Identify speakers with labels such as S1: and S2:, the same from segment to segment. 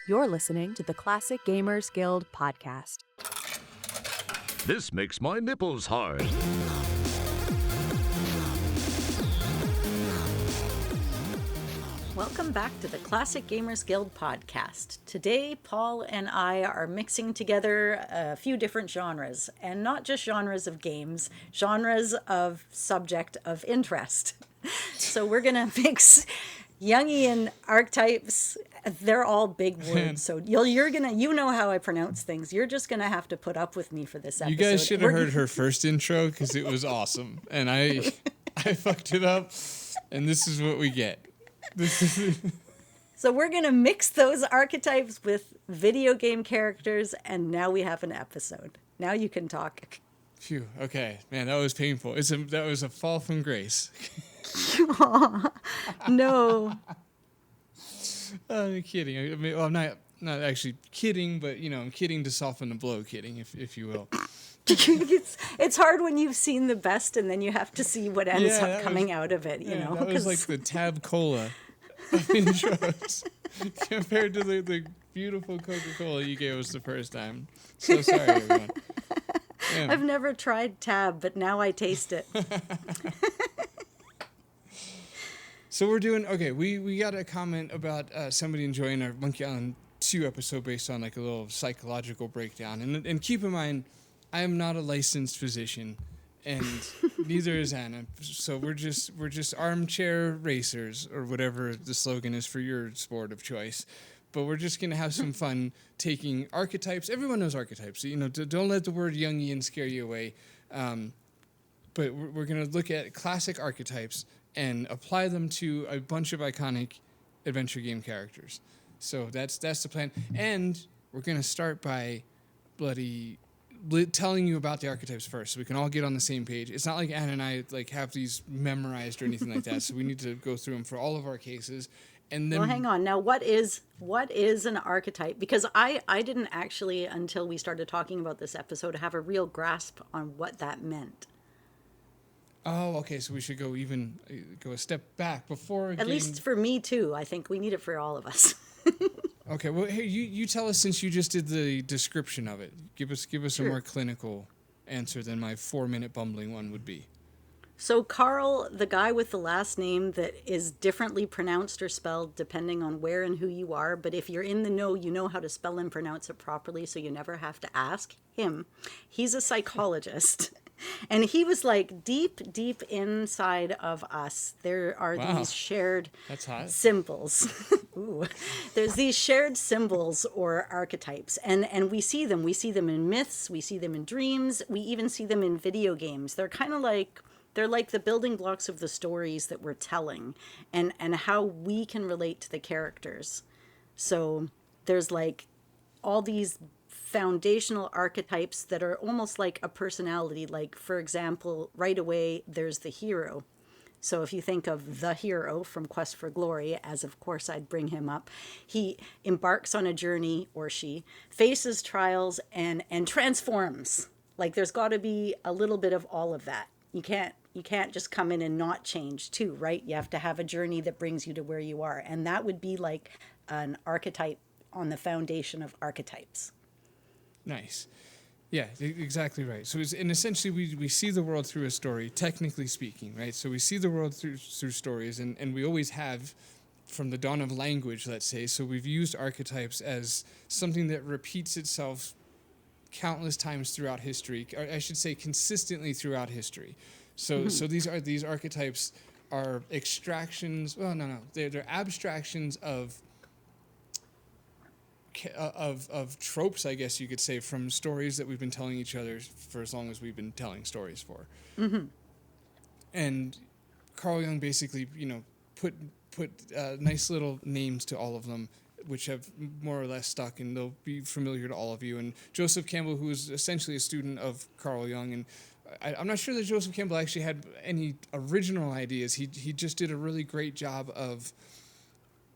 S1: You're listening to the Classic Gamers Guild podcast.
S2: This makes my nipples hard.
S3: Welcome back to the Classic Gamers Guild podcast. Today, Paul and I are mixing together a few different genres, and not just genres of games, genres of subject of interest. So we're going to mix Jungian archetypes. They're all big words, so you know how I pronounce things. You're just gonna have to put up with me for this episode.
S4: You guys should have heard her first intro because it was awesome, and I fucked it up, and this is what we get.
S3: So we're gonna mix those archetypes with video game characters, and now we have an episode. Now you can talk.
S4: Phew. Okay, man, that was painful. That was a fall from grace.
S3: No.
S4: I'm kidding. I mean, well, I'm not actually kidding, but I'm kidding to soften the blow. Kidding, if you will.
S3: It's hard when you've seen the best and then you have to see what ends up coming out of it.
S4: That was like the Tab Cola of intros compared to the beautiful Coca-Cola you gave us the first time. So sorry, everyone. Yeah.
S3: I've never tried Tab, but now I taste it.
S4: So we're doing, okay, we got a comment about somebody enjoying our Monkey Island 2 episode based on like a little psychological breakdown. And keep in mind, I am not a licensed physician, and neither is Anna. So we're just armchair racers, or whatever the slogan is for your sport of choice. But we're just going to have some fun taking archetypes. Everyone knows archetypes. So, don't let the word Jungian scare you away. But we're going to look at classic archetypes and apply them to a bunch of iconic adventure game characters. So that's the plan. And we're going to start by telling you about the archetypes first, so we can all get on the same page. It's not like Anna and I have these memorized or anything like that, so we need to go through them for all of our cases. And then,
S3: well, hang on. Now, what is an archetype? Because I didn't actually, until we started talking about this episode, have a real grasp on what that meant.
S4: Oh, okay. So we should go a step back before.
S3: At least for me too. I think we need it for all of us.
S4: Okay. Well, hey, you tell us, since you just did the description of it. Give us
S3: Sure.
S4: a more clinical answer than my 4-minute bumbling one would be.
S3: So Carl, the guy with the last name that is differently pronounced or spelled depending on where and who you are, but if you're in the know, you know how to spell and pronounce it properly, so you never have to ask him. He's a psychologist. And he was like, deep inside of us, there are these shared symbols. Ooh. There's these shared symbols or archetypes. And we see them. We see them in myths. We see them in dreams. We even see them in video games. They're kind of like, they're like the building blocks of the stories that we're telling and how we can relate to the characters. So there's like all these foundational archetypes that are almost like a personality. Like, for example, right away, there's the hero. So if you think of the hero from Quest for Glory, as of course I'd bring him up, he embarks on a journey, or she, faces trials and transforms. Like, there's got to be a little bit of all of that. You can't just come in and not change too, right? You have to have a journey that brings you to where you are. And that would be like an archetype on the foundation of archetypes.
S4: Nice. Yeah, exactly right. So essentially we see the world through a story, technically speaking, right? So we see the world through stories, and we always have from the dawn of language, let's say. So we've used archetypes as something that repeats itself countless times throughout history, or I should say consistently throughout history. So so these archetypes are extractions. Well, no, they're abstractions of tropes, I guess you could say, from stories that we've been telling each other for as long as we've been telling stories for. Mm-hmm. And Carl Jung basically, put nice little names to all of them, which have more or less stuck, and they'll be familiar to all of you. And Joseph Campbell, who is essentially a student of Carl Jung, and I'm not sure that Joseph Campbell actually had any original ideas. He just did a really great job of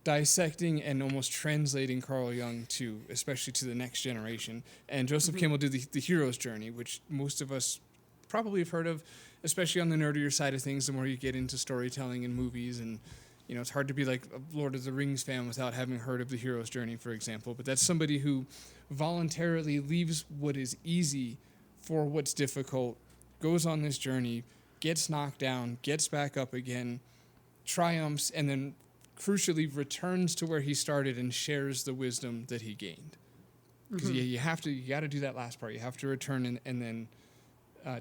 S4: dissecting and almost translating Carl Jung especially to the next generation. And Joseph Campbell did the hero's journey, which most of us probably have heard of, especially on the nerdier side of things, the more you get into storytelling and movies and it's hard to be like a Lord of the Rings fan without having heard of the hero's journey, for example. But that's somebody who voluntarily leaves what is easy for what's difficult, goes on this journey, gets knocked down, gets back up again, triumphs, and then crucially returns to where he started and shares the wisdom that he gained. Because you got to do that last part. You have to return and then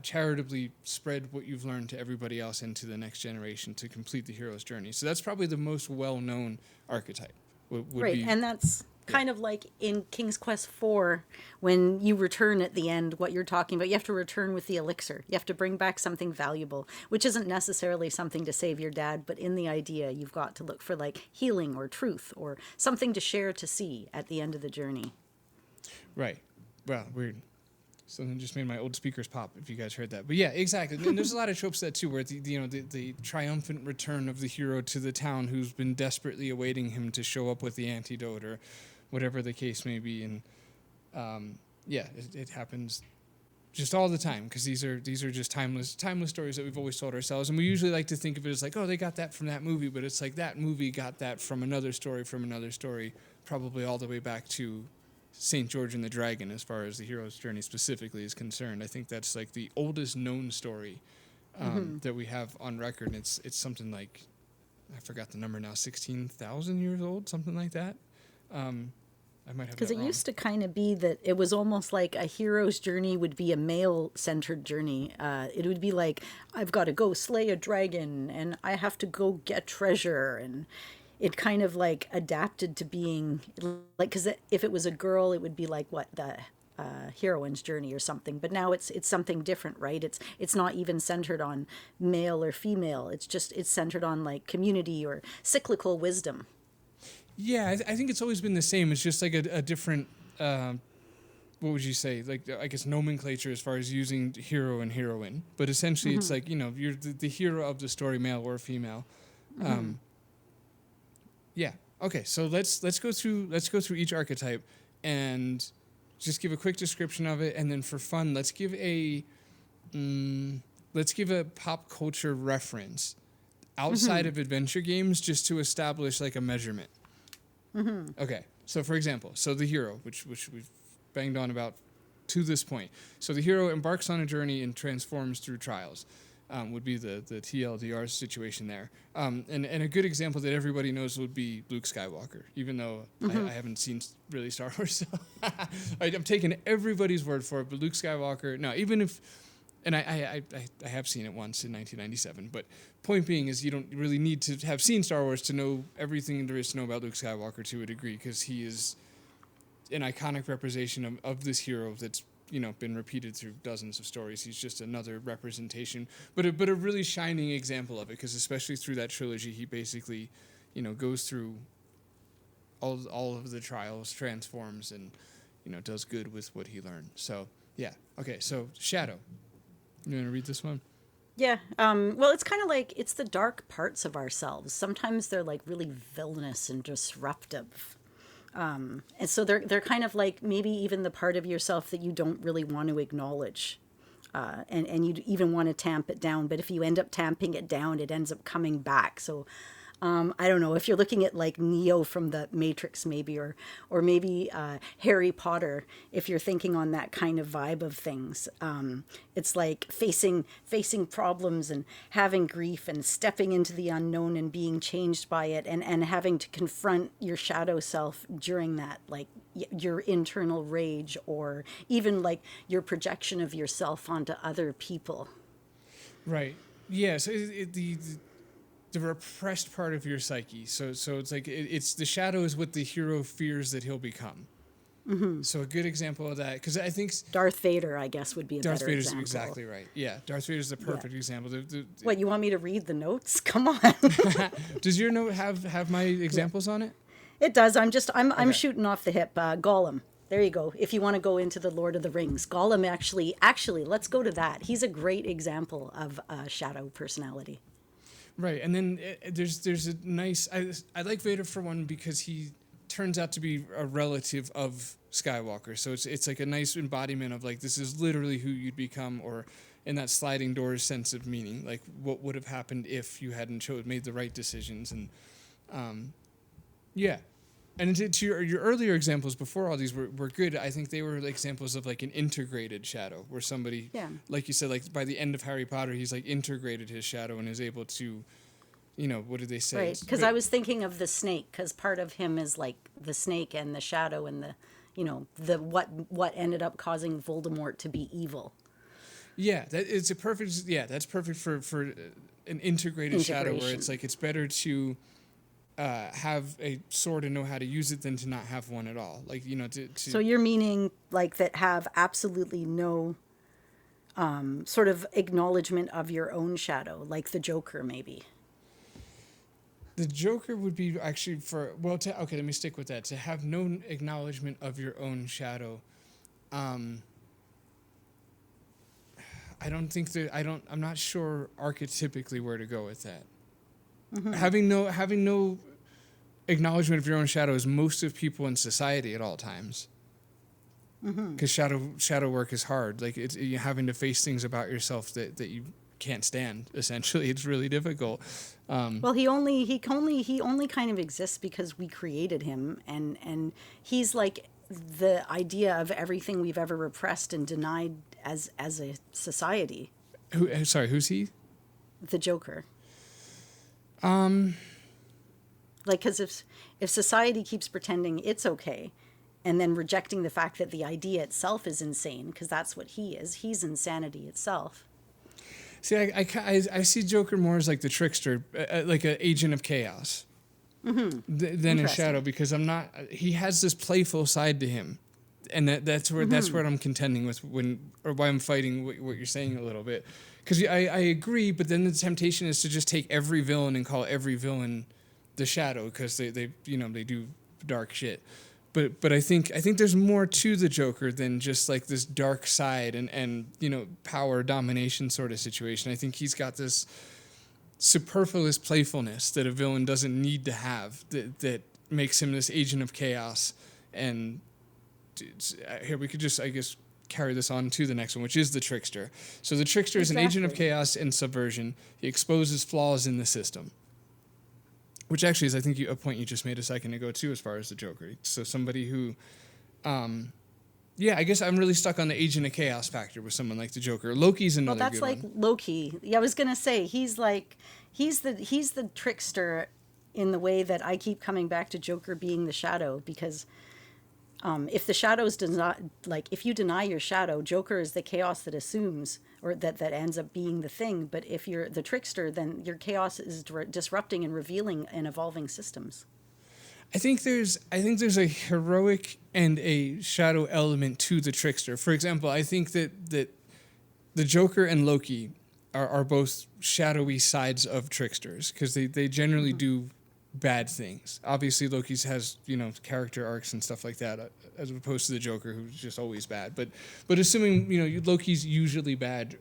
S4: charitably spread what you've learned to everybody else and to the next generation to complete the hero's journey. So that's probably the most well-known archetype.
S3: Right, and that's kind of like in King's Quest IV, when you return at the end, what you're talking about, you have to return with the elixir. You have to bring back something valuable, which isn't necessarily something to save your dad, but in the idea, you've got to look for like healing or truth or something to share to see at the end of the journey.
S4: Right. Well, weird. Something just made my old speakers pop, if you guys heard that. But yeah, exactly. And there's a lot of tropes that too, where the triumphant return of the hero to the town who's been desperately awaiting him to show up with the antidote or whatever the case may be. And it happens just all the time, because these are just timeless stories that we've always told ourselves. And we usually like to think of it as like, oh, they got that from that movie, but it's like that movie got that from another story, probably all the way back to St. George and the Dragon, as far as the hero's journey specifically is concerned. I think that's like the oldest known story that we have on record. And it's something like, I forgot the number now, 16,000 years old, something like that. I might have
S3: because
S4: that
S3: it
S4: wrong.
S3: used to kind of be that it was almost like a hero's journey would be a male-centered journey. It would be like, I've got to go slay a dragon, and I have to go get treasure, and it kind of like adapted to being like, because if it was a girl, it would be like what the heroine's journey or something. But now it's something different, right? It's not even centered on male or female. It's centered on like community or cyclical wisdom.
S4: Yeah, I think it's always been the same. It's just like a different, what would you say? Like, I guess nomenclature as far as using hero and heroine. But essentially, it's like, you're the hero of the story, male or female. Yeah. Okay. So let's go through each archetype and just give a quick description of it, and then for fun, let's give a pop culture reference outside of adventure games, just to establish like a measurement. Okay. So for example, the hero, which we've banged on about to this point. So the hero embarks on a journey and transforms through trials. Would be the TLDR situation there. And a good example that everybody knows would be Luke Skywalker, even though I haven't seen really Star Wars. So I'm taking everybody's word for it, but Luke Skywalker, no, even if, and I have seen it once in 1997, but point being is you don't really need to have seen Star Wars to know everything there is to know about Luke Skywalker to a degree, because he is an iconic representation of this hero that's been repeated through dozens of stories. He's just another representation, but a really shining example of it, because especially through that trilogy, he basically, goes through all of the trials, transforms, and, does good with what he learned. So, yeah. Okay, so Shadow. You want to read this one?
S3: Yeah. Well, it's kind of like, it's the dark parts of ourselves. Sometimes they're like really villainous and disruptive. And so they're kind of like maybe even the part of yourself that you don't really want to acknowledge. And you even want to tamp it down. But if you end up tamping it down, it ends up coming back. So I don't know, if you're looking at like Neo from the Matrix maybe, or maybe Harry Potter, if you're thinking on that kind of vibe of things. It's like facing problems and having grief and stepping into the unknown and being changed by it, and having to confront your shadow self during that, like your internal rage, or even like your projection of yourself onto other people.
S4: Right. Yeah, so the repressed part of your psyche. So it's like it's the shadow is what the hero fears that he'll become. So a good example of that, because I think
S3: Darth Vader, I guess, would be a
S4: Darth
S3: better
S4: Vader's
S3: example.
S4: exactly right. Yeah, Darth Vader's the perfect example.
S3: What, you want me to read the notes? Come on.
S4: Does your note have my examples on it?
S3: It does. I'm shooting off the hip. Gollum. There you go. If you want to go into the Lord of the Rings, Gollum actually, let's go to that. He's a great example of a shadow personality. Right,
S4: and then there's a nice. I like Vader for one because he turns out to be a relative of Skywalker, so it's like a nice embodiment of like this is literally who you'd become, or in that sliding doors sense of meaning, like what would have happened if you hadn't made the right decisions, and Yeah. And to your earlier examples before all these were good. I think they were like examples of like an integrated shadow, where somebody, like you said, like by the end of Harry Potter, he's like integrated his shadow and is able to, what did they say?
S3: Right, because I was thinking of the snake, because part of him is like the snake and the shadow and the what ended up causing Voldemort to be evil.
S4: Yeah, that's perfect for an integrated shadow, where it's like it's better to have a sword and know how to use it than to not have one at all. Like, So
S3: you're meaning like that have absolutely no sort of acknowledgement of your own shadow, like the Joker maybe.
S4: The Joker would be actually let me stick with that. To have no acknowledgement of your own shadow. I'm not sure archetypically where to go with that. Mm-hmm. Having no acknowledgement of your own shadow is most of people in society at all times. Because shadow work is hard. Like you're having to face things about yourself that you can't stand. Essentially, it's really difficult.
S3: Well, he only kind of exists because we created him, and he's like the idea of everything we've ever repressed and denied as a society.
S4: Who's he?
S3: The Joker. Like, because if society keeps pretending it's okay, and then rejecting the fact that the idea itself is insane, because that's what he is. He's insanity itself.
S4: See, I see Joker more as like the trickster, like an agent of chaos, than a shadow, because he has this playful side to him, and that's where I'm contending with why I'm fighting what you're saying a little bit, because I agree, but then the temptation is to just take every villain and call every villain the shadow, because they do dark shit. But I think there's more to the Joker than just like this dark side and power domination sort of situation. I think he's got this superfluous playfulness that a villain doesn't need to have, that makes him this agent of chaos. And here we could just, I guess, carry this on to the next one, which is the trickster. So the trickster is an agent of chaos and subversion. He exposes flaws in the system. Which actually is, I think, a point you just made a second ago, too, as far as the Joker. So somebody who, I guess I'm really stuck on the agent of chaos factor with someone like the Joker. Loki's another good one. Well, that's like
S3: Loki. Yeah, I was going to say, he's the trickster in the way that I keep coming back to Joker being the shadow, because if the shadows does not, like, if you deny your shadow, Joker is the chaos that assumes, or that ends up being the thing. But if you're the trickster, then your chaos is disrupting and revealing and evolving systems.
S4: I think there's a heroic and a shadow element to the trickster. For example, I think that the Joker and Loki are both shadowy sides of tricksters, because they generally do bad things. Obviously, Loki's has character arcs and stuff like that, as opposed to the Joker, who's just always bad. But assuming Loki's usually bad,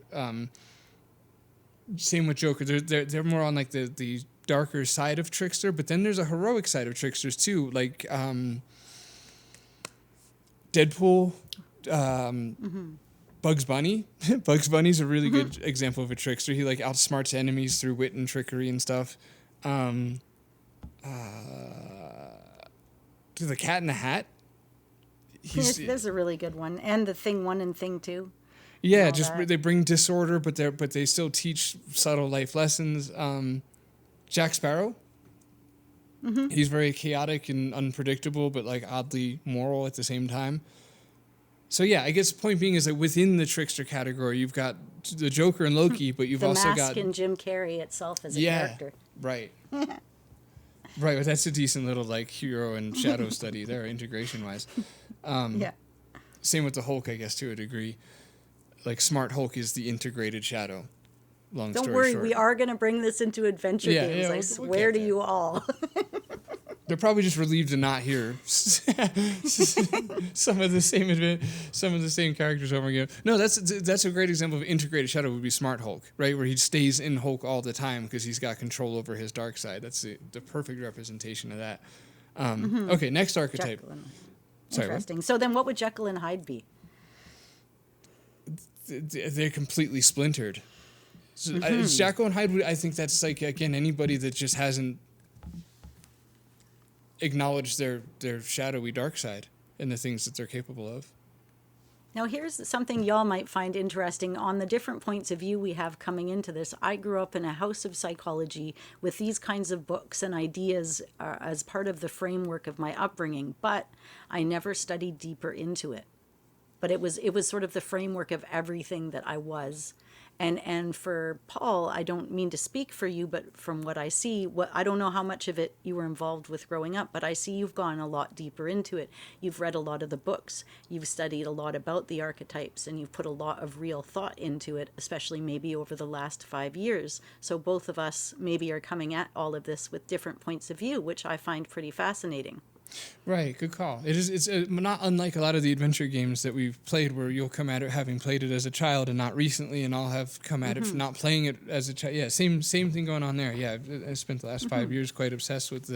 S4: same with Joker. They're more on like the darker side of trickster. But then there's a heroic side of tricksters too, like Deadpool, Bugs Bunny. Bugs Bunny's a really good example of a trickster. He like outsmarts enemies through wit and trickery and stuff. The Cat in the Hat.
S3: There's a really good one, and the Thing 1 and Thing 2.
S4: Yeah, they bring disorder, but they still teach subtle life lessons. Jack Sparrow. He's very chaotic and unpredictable, but like oddly moral at the same time. So yeah, I guess the point being is that within the trickster category, you've got the Joker and Loki, but you've also got
S3: the Mask and Jim Carrey itself as a character.
S4: Right. Right, well, that's a decent little like hero and shadow study there, integration wise. Same with the Hulk, I guess, to a degree. Like Smart Hulk is the integrated shadow. Long
S3: Don't
S4: story
S3: worry,
S4: short.
S3: we are going to bring this into adventure games. I swear to you all.
S4: They're probably just relieved to not hear some of the same characters over again. No, that's a great example of integrated shadow. Would be Smart Hulk, right, where he stays in Hulk all the time because he's got control over his dark side. That's the perfect representation of that. Okay, next archetype.
S3: Interesting. So then, what would Jekyll and Hyde be?
S4: They're completely splintered. So Jekyll and Hyde, I think that's like, again, anybody that just hasn't acknowledge their shadowy dark side and the things that they're capable of.
S3: Now, here's something y'all might find interesting on the different points of view we have coming into this. I grew up in a house of psychology with these kinds of books and ideas as part of the framework of my upbringing, but I never studied deeper into it. But it was sort of the framework of everything that I was. And for Paul, I don't mean to speak for you, but from what I see, I don't know how much of it you were involved with growing up, but I see you've gone a lot deeper into it. You've read a lot of the books. You've studied a lot about the archetypes, and you've put a lot of real thought into it, especially maybe over the last 5 years. So both of us maybe are coming at all of this with different points of view, which I find pretty fascinating.
S4: Right, good call. It's not unlike a lot of the adventure games that we've played, where you'll come at it having played it as a child and not recently, and I'll have come at it for not playing it as a child. Yeah, same thing going on there. Yeah, I spent the last 5 years quite obsessed with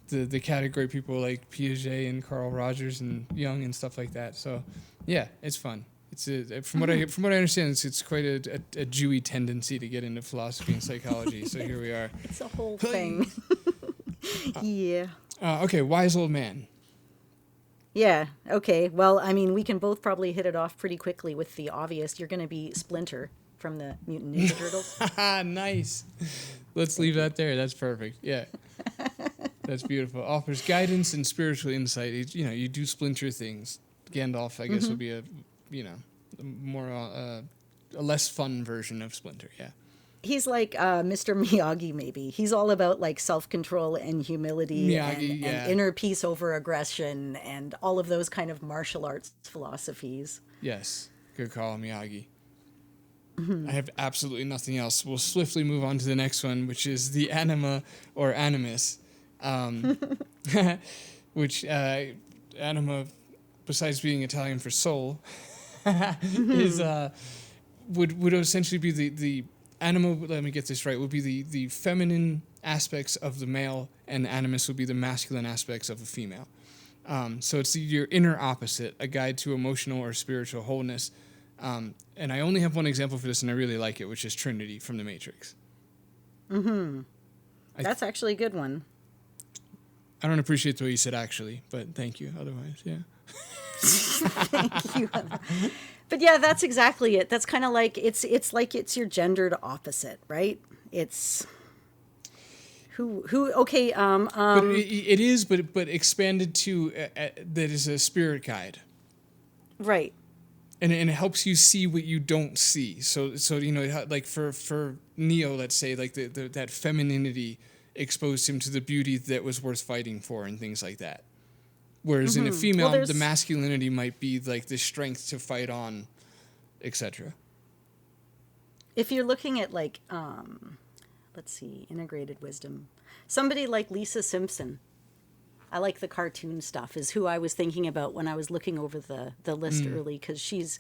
S4: the category people like Piaget and Carl Rogers and Jung and stuff like that. So, yeah, it's fun. It's from what I understand, it's quite a Jewy tendency to get into philosophy and psychology. So here we are.
S3: It's a whole thing. Yeah.
S4: Okay, wise old man.
S3: Yeah, okay. Well, I mean, we can both probably hit it off pretty quickly with the obvious. You're going to be Splinter from the Mutant Ninja Turtles.
S4: Nice. Let's leave that there. That's perfect. Yeah. That's beautiful. Offers guidance and spiritual insight. You do Splinter things. Gandalf, I guess, will be a less fun version of Splinter, yeah.
S3: He's like Mr. Miyagi, maybe. He's all about like self-control and humility and inner peace over aggression and all of those kind of martial arts philosophies.
S4: Yes, good call, Miyagi. I have absolutely nothing else. We'll swiftly move on to the next one, which is the anima or animus, which anima, besides being Italian for soul, is would essentially be the anima, let me get this right, would be the feminine aspects of the male, and animus would be the masculine aspects of the female. So it's your inner opposite, a guide to emotional or spiritual wholeness. And I only have one example for this, and I really like it, which is Trinity from The Matrix.
S3: That's actually a good one.
S4: I don't appreciate the way you said actually, but thank you otherwise, yeah.
S3: Thank you. But yeah, that's exactly it. That's kind of like it's like it's your gendered opposite, right? It's who okay
S4: but it is but expanded to that is a spirit guide.
S3: Right.
S4: And it helps you see what you don't see. So like for Neo, let's say, like that femininity exposed him to the beauty that was worth fighting for and things like that. Whereas in a female, the masculinity might be like the strength to fight on, etc.
S3: If you're looking at like, let's see, integrated wisdom, somebody like Lisa Simpson, I like the cartoon stuff, is who I was thinking about when I was looking over the list early, because she's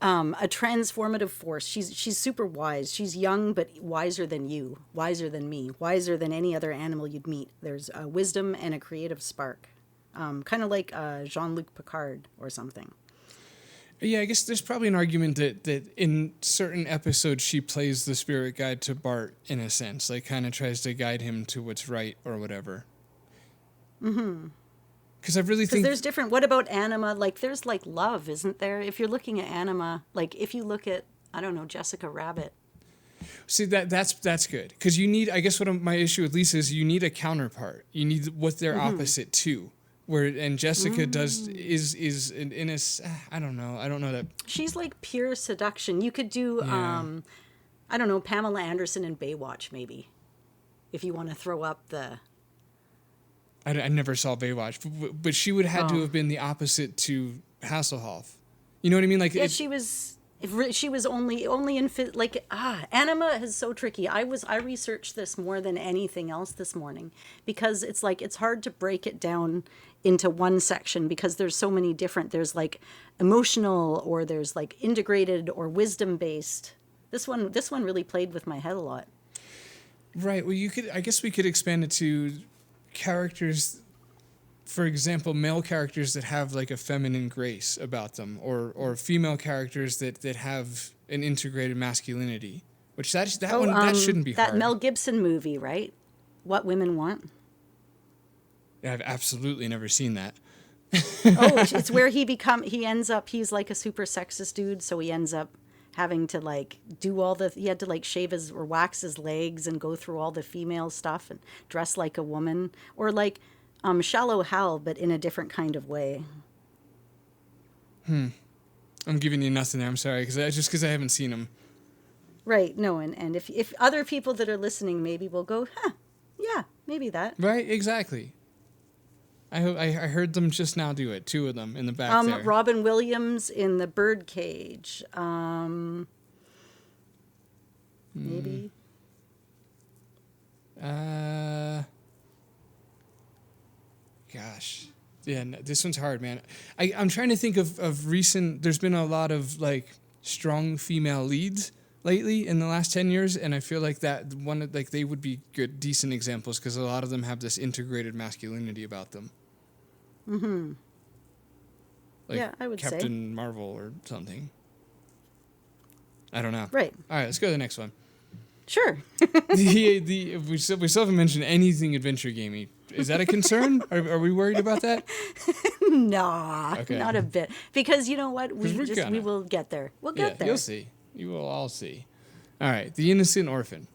S3: a transformative force. She's super wise. She's young, but wiser than you, wiser than me, wiser than any other animal you'd meet. There's a wisdom and a creative spark. Kind of like Jean-Luc Picard or something.
S4: Yeah, I guess there's probably an argument that in certain episodes she plays the spirit guide to Bart, in a sense. Like, kind of tries to guide him to what's right or whatever. Because I really think...
S3: there's different... What about anima? Like, there's, like, love, isn't there? If you're looking at anima, like, if you look at, I don't know, Jessica Rabbit.
S4: See, that's good. Because you need... I guess my issue with Lisa is you need a counterpart. You need what they're opposite to. And Jessica is in a, I don't know that. She's
S3: like pure seduction. You could do, I don't know, Pamela Anderson in Baywatch, maybe, if you want to throw up the.
S4: I never saw Baywatch, but she would have to have been the opposite to Hasselhoff. You know what I mean? Like,
S3: yeah, she was only in anima is so tricky. I researched this more than anything else this morning, because it's like it's hard to break it down into one section, because there's so many different, there's like emotional, or there's like integrated or wisdom based. This one really played with my head a lot.
S4: Right. Well, I guess we could expand it to characters, for example, male characters that have like a feminine grace about them, or female characters that have an integrated masculinity, which that shouldn't be hard.
S3: That Mel Gibson movie, right? What Women Want.
S4: I've absolutely never seen that.
S3: It's where he ends up, he's like a super sexist dude, so he ends up having to like he had to like shave his or wax his legs and go through all the female stuff and dress like a woman, or like Shallow Hal, but in a different kind of way.
S4: I'm giving you nothing there. I'm sorry, because I haven't seen him.
S3: Right. No, and if other people that are listening maybe will go, yeah, maybe that.
S4: Right. Exactly. I heard them just now do it. 2 of them in the back there.
S3: Robin Williams in The Birdcage. Maybe.
S4: Gosh. Yeah, no, this one's hard, man. I'm trying to think of recent... There's been a lot of, like, strong female leads lately in the last 10 years, and I feel like they would be good, decent examples, because a lot of them have this integrated masculinity about them.
S3: Mm-hmm.
S4: Like
S3: yeah, I would say.
S4: Captain Marvel or something. I don't know.
S3: Right.
S4: All right, let's go to the next one.
S3: Sure.
S4: We still haven't mentioned anything adventure gamey. Is that a concern? Are we worried about that?
S3: Nah,
S4: Okay.
S3: not a bit. Because you know what? We will get there. We'll get there.
S4: You'll see. You will all see. All right, the innocent orphan.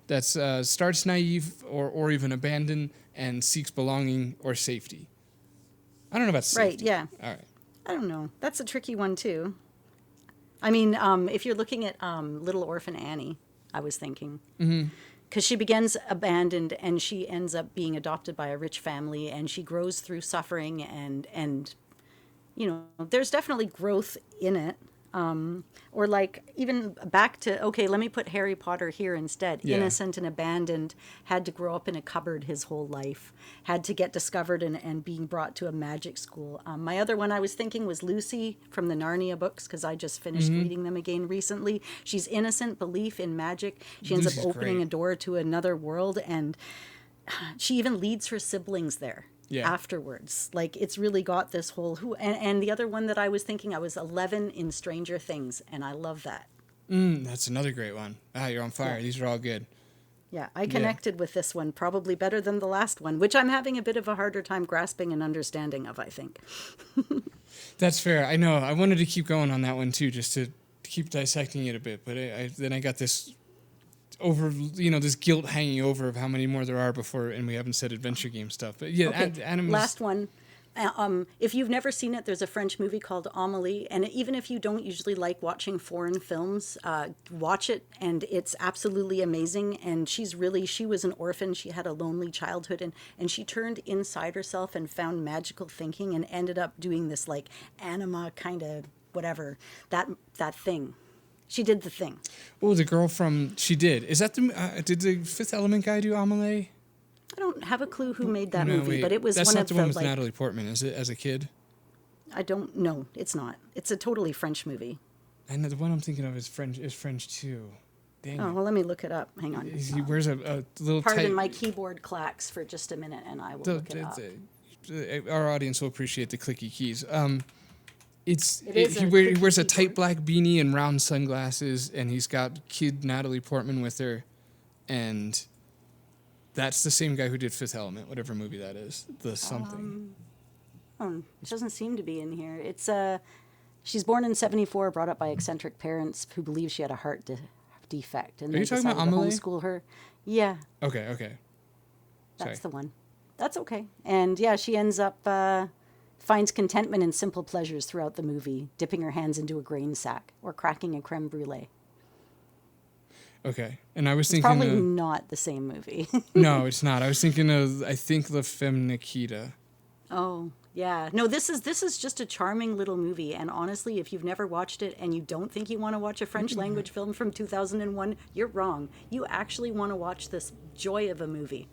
S4: That's starts naive or even abandoned and seeks belonging or safety. I don't know about safety.
S3: Right, yeah.
S4: All right.
S3: I don't know. That's a tricky one, too. I mean, if you're looking at Little Orphan Annie, I was thinking. Because she begins abandoned and she ends up being adopted by a rich family, and she grows through suffering and you know, there's definitely growth in it. Or like even back to, okay, let me put Harry Potter here instead.
S4: Yeah.
S3: Innocent and abandoned, had to grow up in a cupboard his whole life, had to get discovered and being brought to a magic school. My other one I was thinking was Lucy from the Narnia books, because I just finished reading them again recently. She's innocent, belief in magic. She ends
S4: Lucy's
S3: up opening
S4: great.
S3: a door to another world, and she even leads her siblings there.
S4: Yeah.
S3: Afterwards, like it's really got this whole and the other one that I was thinking, I was 11 in Stranger Things, and I love that.
S4: That's another great one. You're on fire.
S3: Yeah.
S4: These are all good.
S3: Yeah, I connected with this one probably better than the last one, which I'm having a bit of a harder time grasping and understanding of, I think.
S4: That's fair. I know. I wanted to keep going on that one too, just to keep dissecting it a bit. But then I got this this guilt hanging over of how many more there are before, and we haven't said adventure game stuff. But yeah,
S3: Okay,
S4: animals.
S3: last one. If you've never seen it, there's a French movie called Amélie, and even if you don't usually like watching foreign films, watch it, and it's absolutely amazing. And she was an orphan. She had a lonely childhood, and she turned inside herself and found magical thinking and ended up doing this like anima kind of whatever, that thing. She did the thing.
S4: Oh, the girl from She Did. Is that did the Fifth Element guy do Amelie?
S3: I don't have a clue who made that
S4: No,
S3: movie,
S4: wait.
S3: but it was
S4: That's
S3: one
S4: not
S3: of
S4: the
S3: the
S4: one with
S3: like.
S4: Natalie Portman, is it? As a kid,
S3: I don't know. It's not. It's a totally French movie.
S4: and the one I'm thinking of is French too. Dang
S3: Oh,
S4: it.
S3: well, let me look it up. Hang on.
S4: He wears a little
S3: Pardon
S4: tight.
S3: my keyboard clacks for just a minute, and I will look it up.
S4: Our audience will appreciate the clicky keys. He
S3: clicky
S4: wears a
S3: keyboard.
S4: tight black beanie and round sunglasses, and he's got kid Natalie Portman with her, and that's the same guy who did Fifth Element, whatever movie that is, the something.
S3: It doesn't seem to be in here. It's she's born in 1974, brought up by eccentric parents who believe she had a heart defect, and
S4: Are
S3: they
S4: you talking
S3: decided
S4: about
S3: to
S4: Amelie?
S3: homeschool her. Yeah,
S4: Okay.
S3: that's
S4: Sorry.
S3: the one. That's okay. And yeah, she ends up finds contentment in simple pleasures throughout the movie, dipping her hands into a grain sack or cracking a creme brulee.
S4: Okay, and I was
S3: It's
S4: thinking
S3: probably
S4: of,
S3: not the same movie.
S4: no, it's not. I was thinking of La Femme Nikita.
S3: Oh, yeah. No, this is just a charming little movie. And honestly, if you've never watched it and you don't think you want to watch a French language film from 2001, you're wrong. You actually want to watch this joy of a movie.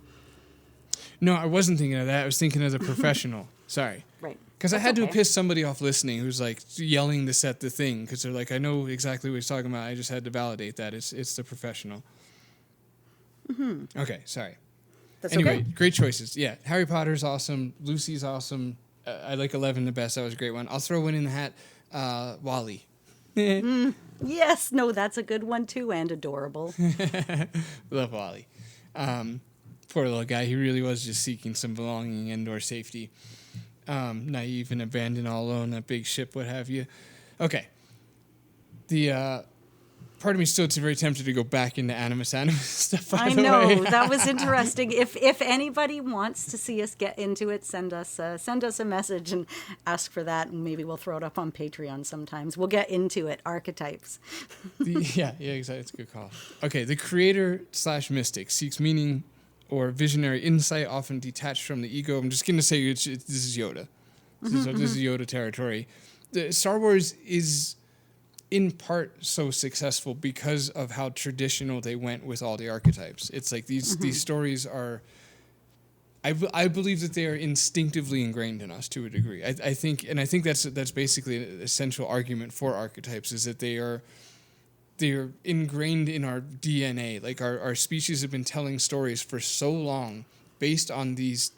S4: No, I wasn't thinking of that. I was thinking of The Professional. Sorry.
S3: Right.
S4: Because I
S3: That's
S4: had to
S3: okay.
S4: piss somebody off listening who's like yelling to set the thing because they're like, I know exactly what he's talking about. I just had to validate that. It's The Professional. Okay, sorry.
S3: That's
S4: Anyway,
S3: okay.
S4: great choices. Yeah, Harry Potter's awesome. Lucy's awesome. I like 11 the best. That was a great one. I'll throw one in the hat. Wally.
S3: Yes. No, that's a good one too, and adorable.
S4: Love Wally. Poor little guy. He really was just seeking some belonging and/or safety. Naive and abandoned all alone, that big ship, what have you. Okay. The part of me still is very tempted to go back into animus stuff.
S3: I know that was interesting. If anybody wants to see us get into it, send us a message and ask for that, and maybe we'll throw it up on Patreon sometimes. We'll get into it. Archetypes.
S4: Yeah, exactly. It's a good call. Okay, the creator/mystic seeks meaning or visionary insight, often detached from the ego. I'm just going to say this is Yoda. This is Yoda territory. Star Wars is in part so successful because of how traditional they went with all the archetypes. It's like these stories are, I believe that they are instinctively ingrained in us to a degree. I think that's basically an essential argument for archetypes, is that they're ingrained in our DNA. Like our species have been telling stories for so long based on these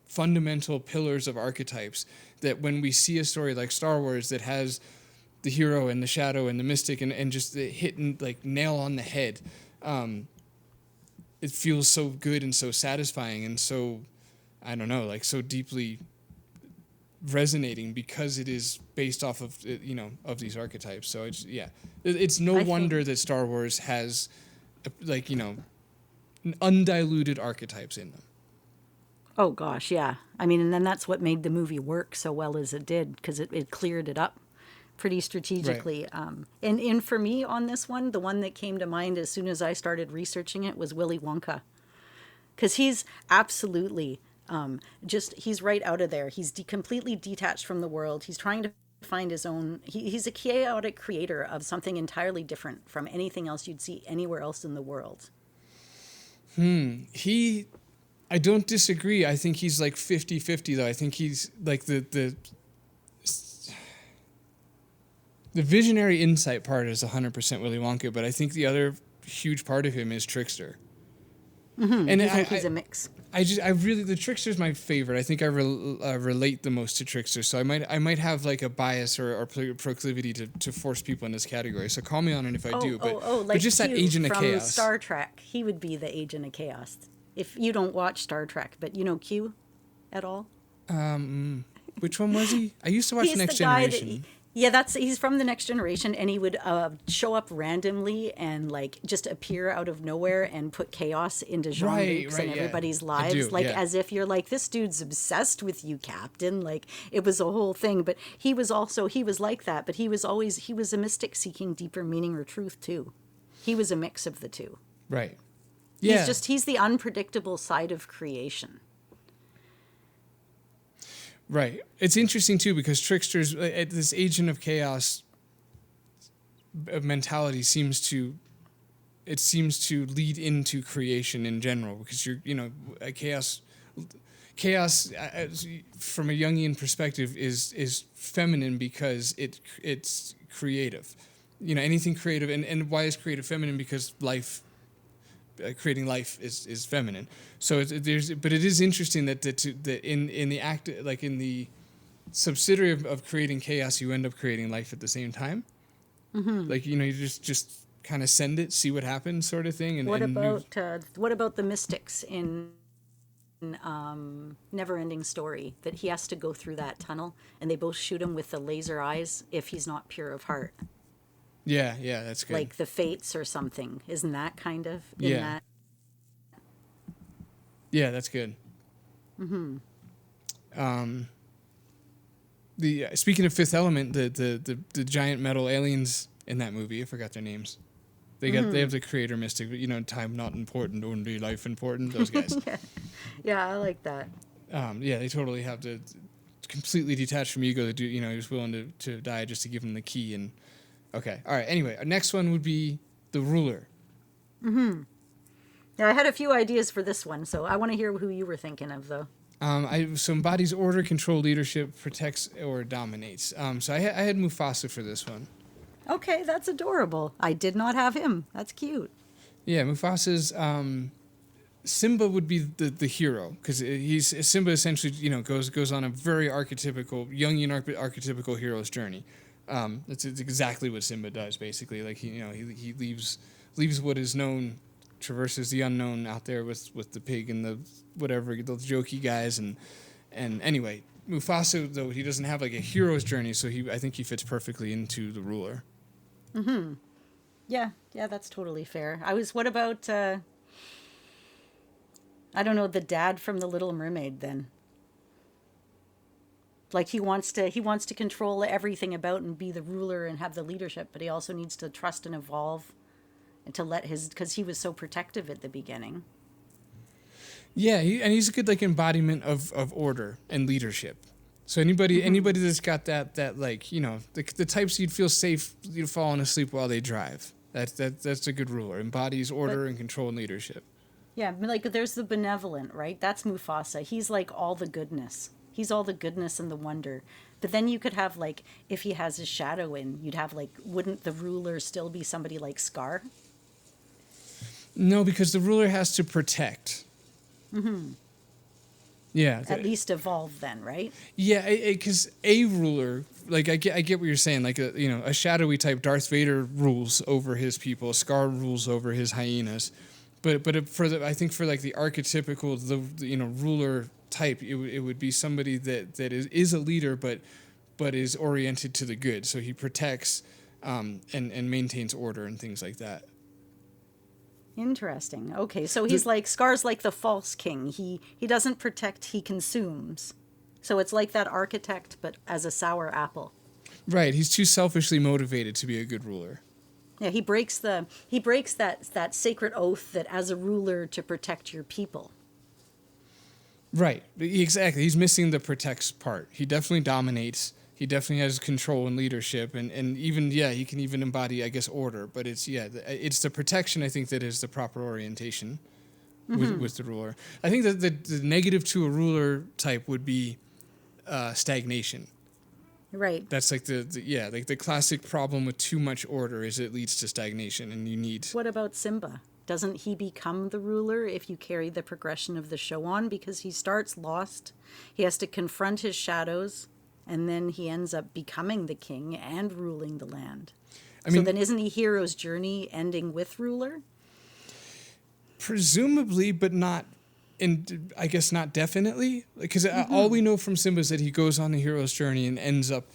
S4: fundamental pillars of archetypes that when we see a story like Star Wars that has the hero and the shadow and the mystic and just the hitting like nail on the head, it feels so good and so satisfying and so, I don't know, like so deeply resonating because it is based off of of these archetypes. So it's no wonder that Star Wars has undiluted archetypes in them.
S3: Oh gosh, yeah. I mean, and then that's what made the movie work so well as it did, because it cleared it up pretty strategically. Right. And for me on this one, the one that came to mind as soon as I started researching it was Willy Wonka, because he's absolutely he's right out of there. He's completely detached from the world. He's trying to find his own. He's a chaotic creator of something entirely different from anything else you'd see anywhere else in the world.
S4: I don't disagree. I think he's like 50-50 though. I think he's like the visionary insight part is 100% Willy Wonka, but I think the other huge part of him is Trickster.
S3: Mm-hmm. And I think he's a mix.
S4: The Trickster's my favorite. I think I relate the most to Trickster, so I might have like a bias or proclivity to force people in this category. So call me on it if I do. But just
S3: Q
S4: that Agent of Chaos.
S3: From Star Trek, he would be the Agent of Chaos. If you don't watch Star Trek, but you know Q at all?
S4: Which one was he? I used to watch Next Generation.
S3: He's from the Next Generation, and he would show up randomly and like just appear out of nowhere and put chaos into Jean-Luc's and everybody's lives, as if you're like, this dude's obsessed with you, Captain. Like it was a whole thing. But he was like that, but he was a mystic seeking deeper meaning or truth too. He was a mix of the two. Right. Yeah. He's the unpredictable side of creation.
S4: Right. It's interesting too because Trickster's this Agent of Chaos mentality seems to lead into creation in general, because chaos from a Jungian perspective is feminine because it's creative. Anything creative, and why is creative feminine? Because creating life is feminine. So but it is interesting that in the act, like in the subsidiary of creating chaos, you end up creating life at the same time. Mm-hmm. Like you just kind of send it, see what happens, sort of thing. And
S3: what about the mystics in Never-Ending Story, that he has to go through that tunnel and they both shoot him with the laser eyes if he's not pure of heart?
S4: Yeah, that's good.
S3: Like the Fates or something. Isn't that kind of in that?
S4: Yeah, that's good. Mm-hmm. Speaking of Fifth Element, the giant metal aliens in that movie, I forgot their names. They have the creator mystic, time not important, only life important. Those guys.
S3: Yeah, I like that.
S4: They totally have the completely detached from ego. He was willing to die just to give him the key. And okay, all right. Anyway, our next one would be the ruler.
S3: Mm-hmm. Now, I had a few ideas for this one, so I want to hear who you were thinking of, though.
S4: So embodies order, control, leadership, protects, or dominates. So I had Mufasa for this one.
S3: Okay, that's adorable. I did not have him. That's cute.
S4: Yeah, Mufasa's Simba would be the hero, because Simba essentially goes on a very archetypical Jungian archetypical hero's journey. It's exactly what Simba does basically. Like he leaves what is known traverses the unknown out there with the pig and the whatever, the jokey guys. And anyway, Mufasa, though, he doesn't have like a hero's journey, so I think he fits perfectly into the ruler.
S3: Mm-hmm. Yeah, that's totally fair. What about, I don't know, the dad from The Little Mermaid then? Like he wants to control everything about and be the ruler and have the leadership, but he also needs to trust and evolve and to because he was so protective at the beginning.
S4: Yeah, and he's a good like embodiment of order and leadership. So anybody that's got that like, you know, the types you'd feel safe falling asleep while they drive. That's a good ruler. Embodies order and control and leadership.
S3: Yeah, like there's the benevolent, right? That's Mufasa. He's like all the goodness. He's all the goodness and the wonder. But then you could have like, if he has his shadow in, you'd have like, wouldn't the ruler still be somebody like Scar?
S4: No, because the ruler has to protect. Mm-hmm. Yeah.
S3: At least evolve then, right?
S4: Yeah, because a ruler, like I get what you're saying. Like a shadowy type, Darth Vader rules over his people. Scar rules over his hyenas. But I think for like the archetypical the ruler type, it would be somebody that is a leader, but is oriented to the good. So he protects and maintains order and things like that.
S3: Interesting. Okay, so he's like Scar's like the false king. He doesn't protect, he consumes. So it's like that architect, but as a sour apple.
S4: Right. He's too selfishly motivated to be a good ruler.
S3: Yeah, he breaks that sacred oath that as a ruler to protect your people.
S4: Right. Exactly. He's missing the protects part. He definitely dominates. He definitely has control and leadership, and even he can even embody, I guess, order. But it's the protection, I think, that is the proper orientation with the ruler. I think that the negative to a ruler type would be stagnation.
S3: Right.
S4: That's like the classic problem with too much order is it leads to stagnation, and you need.
S3: What about Simba? Doesn't he become the ruler if you carry the progression of the show on? Because he starts lost, he has to confront his shadows, and then he ends up becoming the king and ruling the land. So then isn't he hero's journey ending with ruler?
S4: Presumably, but not, I guess not definitely. Because all we know from Simba is that he goes on the hero's journey and ends up,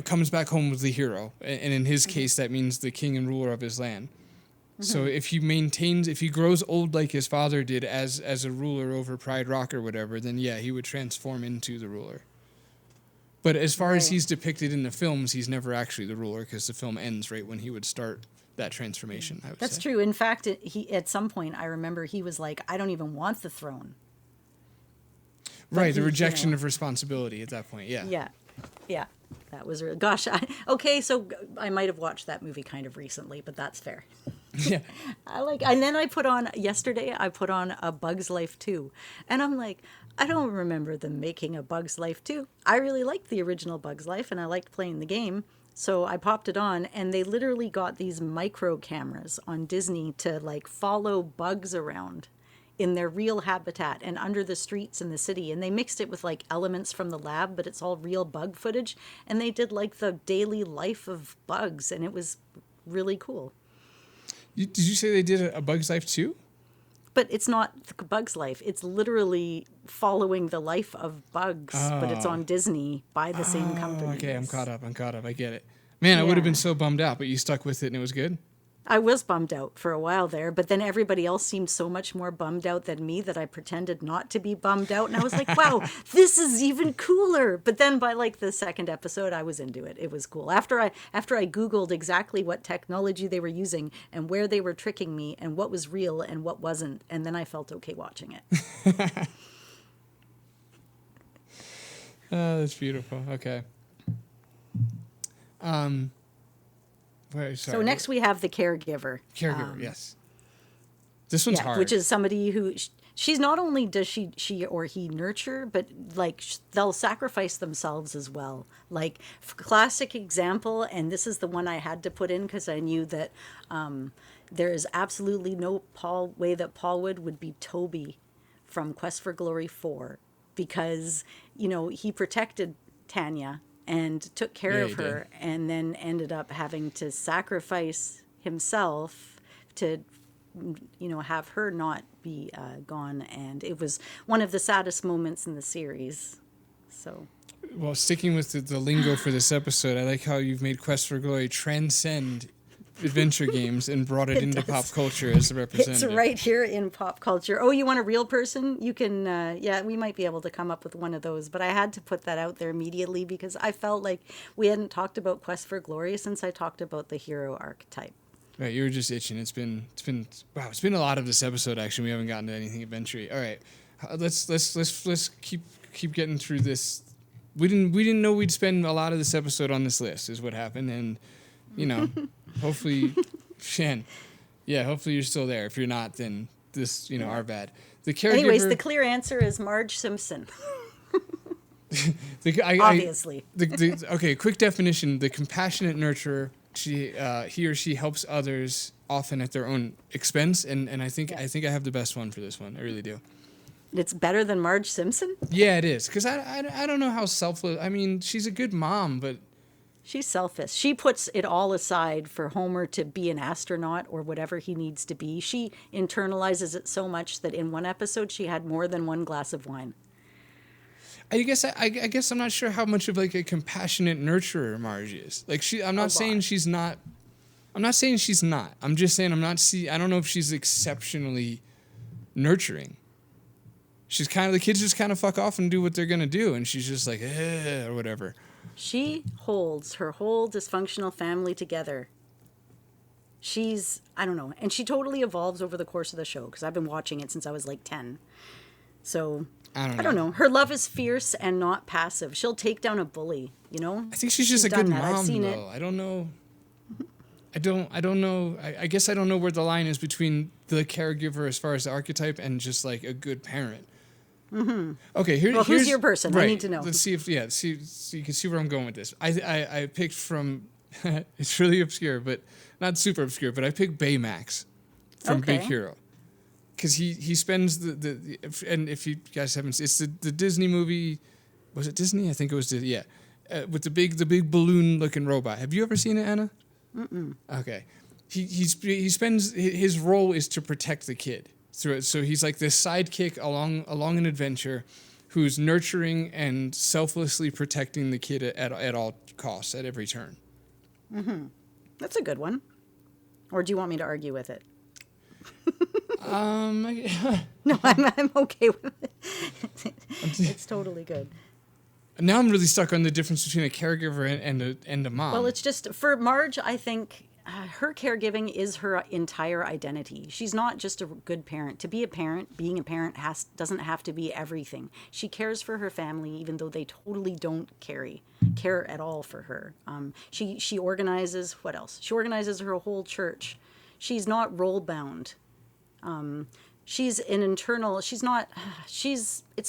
S4: comes back home with the hero. And in his case, that means the king and ruler of his land. So if he grows old like his father did as a ruler over Pride Rock or whatever, then he would transform into the ruler. But as far as he's depicted in the films, he's never actually the ruler because the film ends right when he would start that transformation, I would say.
S3: That's true. In fact, he at some point, I remember he was like, I don't even want the throne.
S4: Right, the rejection of responsibility at that point, yeah.
S3: Yeah. That was real. Gosh, so I might have watched that movie kind of recently, but that's fair.
S4: Yeah.
S3: And then yesterday I put on A Bug's Life 2. And I'm like, I don't remember them making A Bug's Life 2. I really liked the original Bug's Life and I liked playing the game. So I popped it on and they literally got these micro cameras on Disney to like follow bugs around in their real habitat and under the streets in the city. And they mixed it with like elements from the lab, but it's all real bug footage. And they did like the daily life of bugs and it was really cool.
S4: Did you say they did A Bug's Life too?
S3: But it's not The Bug's Life. It's literally following the life of bugs, but it's on Disney by the same company.
S4: Okay, I'm caught up. I get it. Man, I would have been so bummed out, but you stuck with it and it was good?
S3: I was bummed out for a while there, but then everybody else seemed so much more bummed out than me that I pretended not to be bummed out. And I was like, wow, this is even cooler. But then by like the second episode, I was into it. It was cool. After I Googled exactly what technology they were using and where they were tricking me and what was real and what wasn't. And then I felt okay watching it.
S4: Oh, that's beautiful. Okay.
S3: So next we have the caregiver.
S4: Yes. This one's hard.
S3: Which is somebody who she's not only does she or he nurture, but like they'll sacrifice themselves as well. Like classic example, and this is the one I had to put in because I knew that there is absolutely no way that Paul would be Toby from Quest for Glory 4 because he protected Tanya and took care of her and then ended up having to sacrifice himself to have her not be gone. And it was one of the saddest moments in the series. So.
S4: Well, sticking with the lingo for this episode, I like how you've made Quest for Glory transcend adventure games and brought it into pop culture as a representative.
S3: It's right here in pop culture. Oh, you want a real person? You can, we might be able to come up with one of those. But I had to put that out there immediately because I felt like we hadn't talked about Quest for Glory since I talked about the hero archetype.
S4: Right, you were just itching. It's been a lot of this episode. Actually, we haven't gotten to anything adventure. All right, let's keep getting through this. We didn't know we'd spend a lot of this episode on this list. Is what happened, and hopefully, Shan, hopefully you're still there. If you're not, then this our bad. The caregiver.
S3: Anyways, the clear answer is Marge Simpson. Obviously.
S4: Okay, quick definition: the compassionate nurturer. He or she helps others often at their own expense, and I think I have the best one for this one. I really do.
S3: It's better than Marge Simpson?
S4: Yeah, it is. Because I don't know how selfless. I mean, she's a good mom, but
S3: she's selfish. She puts it all aside for Homer to be an astronaut or whatever he needs to be. She internalizes it so much that in one episode she had more than one glass of wine.
S4: I guess I'm not sure how much of like a compassionate nurturer Marge is. Like I'm not saying she's not. I'm not saying she's not. I'm just saying I don't know if she's exceptionally nurturing. She's the kids just kind of fuck off and do what they're gonna do, and she's just like or whatever.
S3: She holds her whole dysfunctional family together. I don't know, and she totally evolves over the course of the show because I've been watching it since I was like 10. So. I don't know. Her love is fierce and not passive. She'll take down a bully, I
S4: think she's just a good mom, though. I don't know. I don't know. I guess I don't know where the line is between the caregiver as far as the archetype and just like a good parent.
S3: Mm-hmm.
S4: Okay, here's
S3: who's your person?
S4: Right,
S3: I need to know.
S4: Let's see if so you can see where I'm going with this. I picked from it's really obscure, but not super obscure. But I picked Baymax from Big Hero. Because he spends and if you guys haven't seen, it's the Disney movie, was it Disney? I think it was Disney, with the big balloon looking robot. Have you ever seen it, Anna?
S3: Mm-mm.
S4: Okay, he spends his role is to protect the kid through it. So he's like this sidekick along an adventure, who's nurturing and selflessly protecting the kid at all costs at every turn.
S3: Mm-hmm. That's a good one. Or do you want me to argue with it? No, I'm okay with it. It's totally good.
S4: Now I'm really stuck on the difference between a caregiver and a mom.
S3: Well, it's just for Marge, I think her caregiving is her entire identity. She's not just a good parent. To be a parent, being a parent doesn't have to be everything. She cares for her family, even though they totally don't care at all for her. She organizes, what else? She organizes her whole church. She's not role bound. She's an internal, it's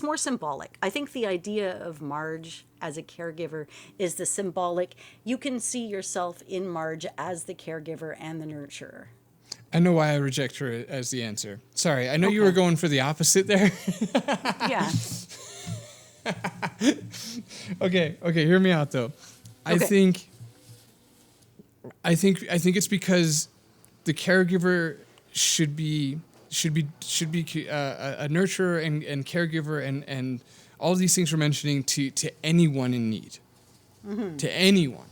S3: more symbolic. I think the idea of Marge as a caregiver is the symbolic. You can see yourself in Marge as the caregiver and the nurturer.
S4: I know why I reject her as the answer. Sorry, I know you were going for the opposite there.
S3: Yeah.
S4: Okay, hear me out though. I think it's because the caregiver should be a nurturer and caregiver and all of these things we're mentioning to anyone in need, to anyone.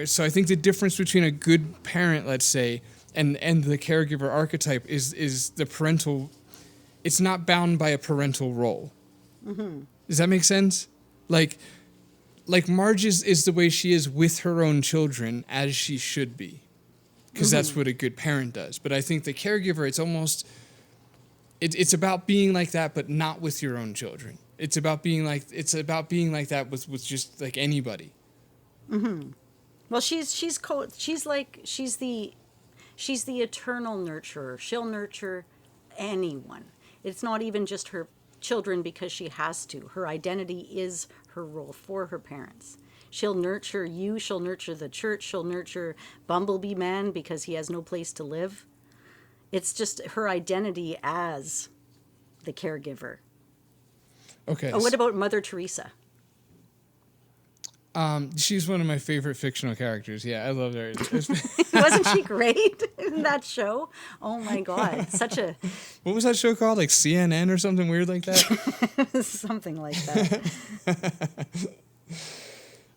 S4: So I think the difference between a good parent, let's say, and the caregiver archetype is the parental. It's not bound by a parental role. Mm-hmm. Does that make sense? Like Marge is the way she is with her own children, as she should be. Because that's what a good parent does. But I think the caregiver, it's about being like that, but not with your own children. It's about being like that with just like anybody.
S3: Mm-hmm. Well, she's the eternal nurturer. She'll nurture anyone. It's not even just her children because she has to. Her identity is her role for her parents. She'll nurture you. She'll nurture the church. She'll nurture Bumblebee Man because he has no place to live. It's just her identity as the caregiver.
S4: Okay.
S3: Oh, what about Mother Teresa?
S4: She's one of my favorite fictional characters. Yeah, I love her.
S3: Wasn't she great in that show? Oh my God. Such a.
S4: What was that show called? Like CNN or something weird like that?
S3: Something like that.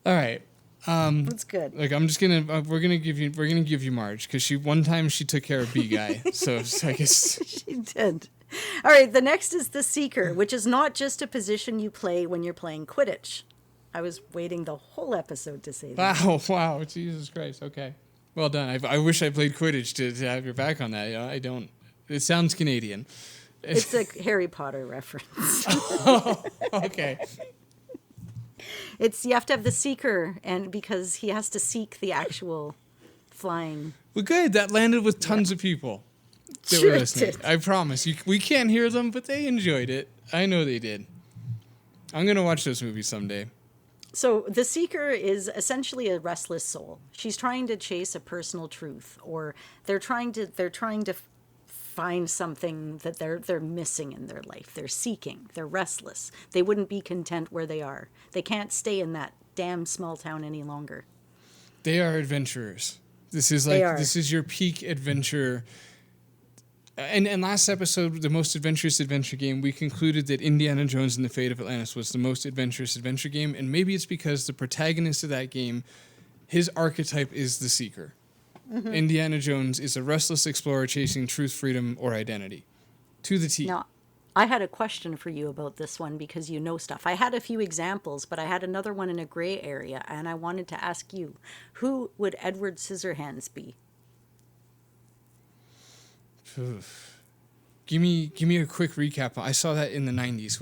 S4: All right.
S3: That's good.
S4: Like I'm just gonna we're gonna give you Marge because one time she took care of B Guy. so I guess
S3: She did. All right. The next is the Seeker, which is not just a position you play when you're playing Quidditch. I was waiting the whole episode to say that.
S4: Wow, Jesus Christ. Okay, well done. I wish I played Quidditch to have your back on that. You know, I don't. It sounds Canadian.
S3: It's a Harry Potter reference.
S4: Okay.
S3: You have to have the Seeker, and because he has to seek the actual flying.
S4: Well, good. That landed with tons of people that
S3: Sure
S4: were
S3: it
S4: listening.
S3: did.
S4: I promise. We can't hear them, but they enjoyed it. I know they did. I'm gonna watch those movies someday.
S3: So the Seeker is essentially a restless soul. She's trying to chase a personal truth, or they're trying to find something that they're missing in their life. They're seeking. They're restless. They wouldn't be content where they are. They can't stay in that damn small town any longer.
S4: They are adventurers. This is your peak adventure. And last episode, the most adventurous adventure game, we concluded that Indiana Jones and the Fate of Atlantis was the most adventurous adventure game, and maybe it's because the protagonist of that game, his archetype is the Seeker. Mm-hmm. Indiana Jones is a restless explorer chasing truth, freedom, or identity. To the T.
S3: Now, I had a question for you about this one because you know stuff. I had a few examples, but I had another one in a gray area, and I wanted to ask you, who would Edward Scissorhands be?
S4: Give me a quick recap. I saw that in the 90s.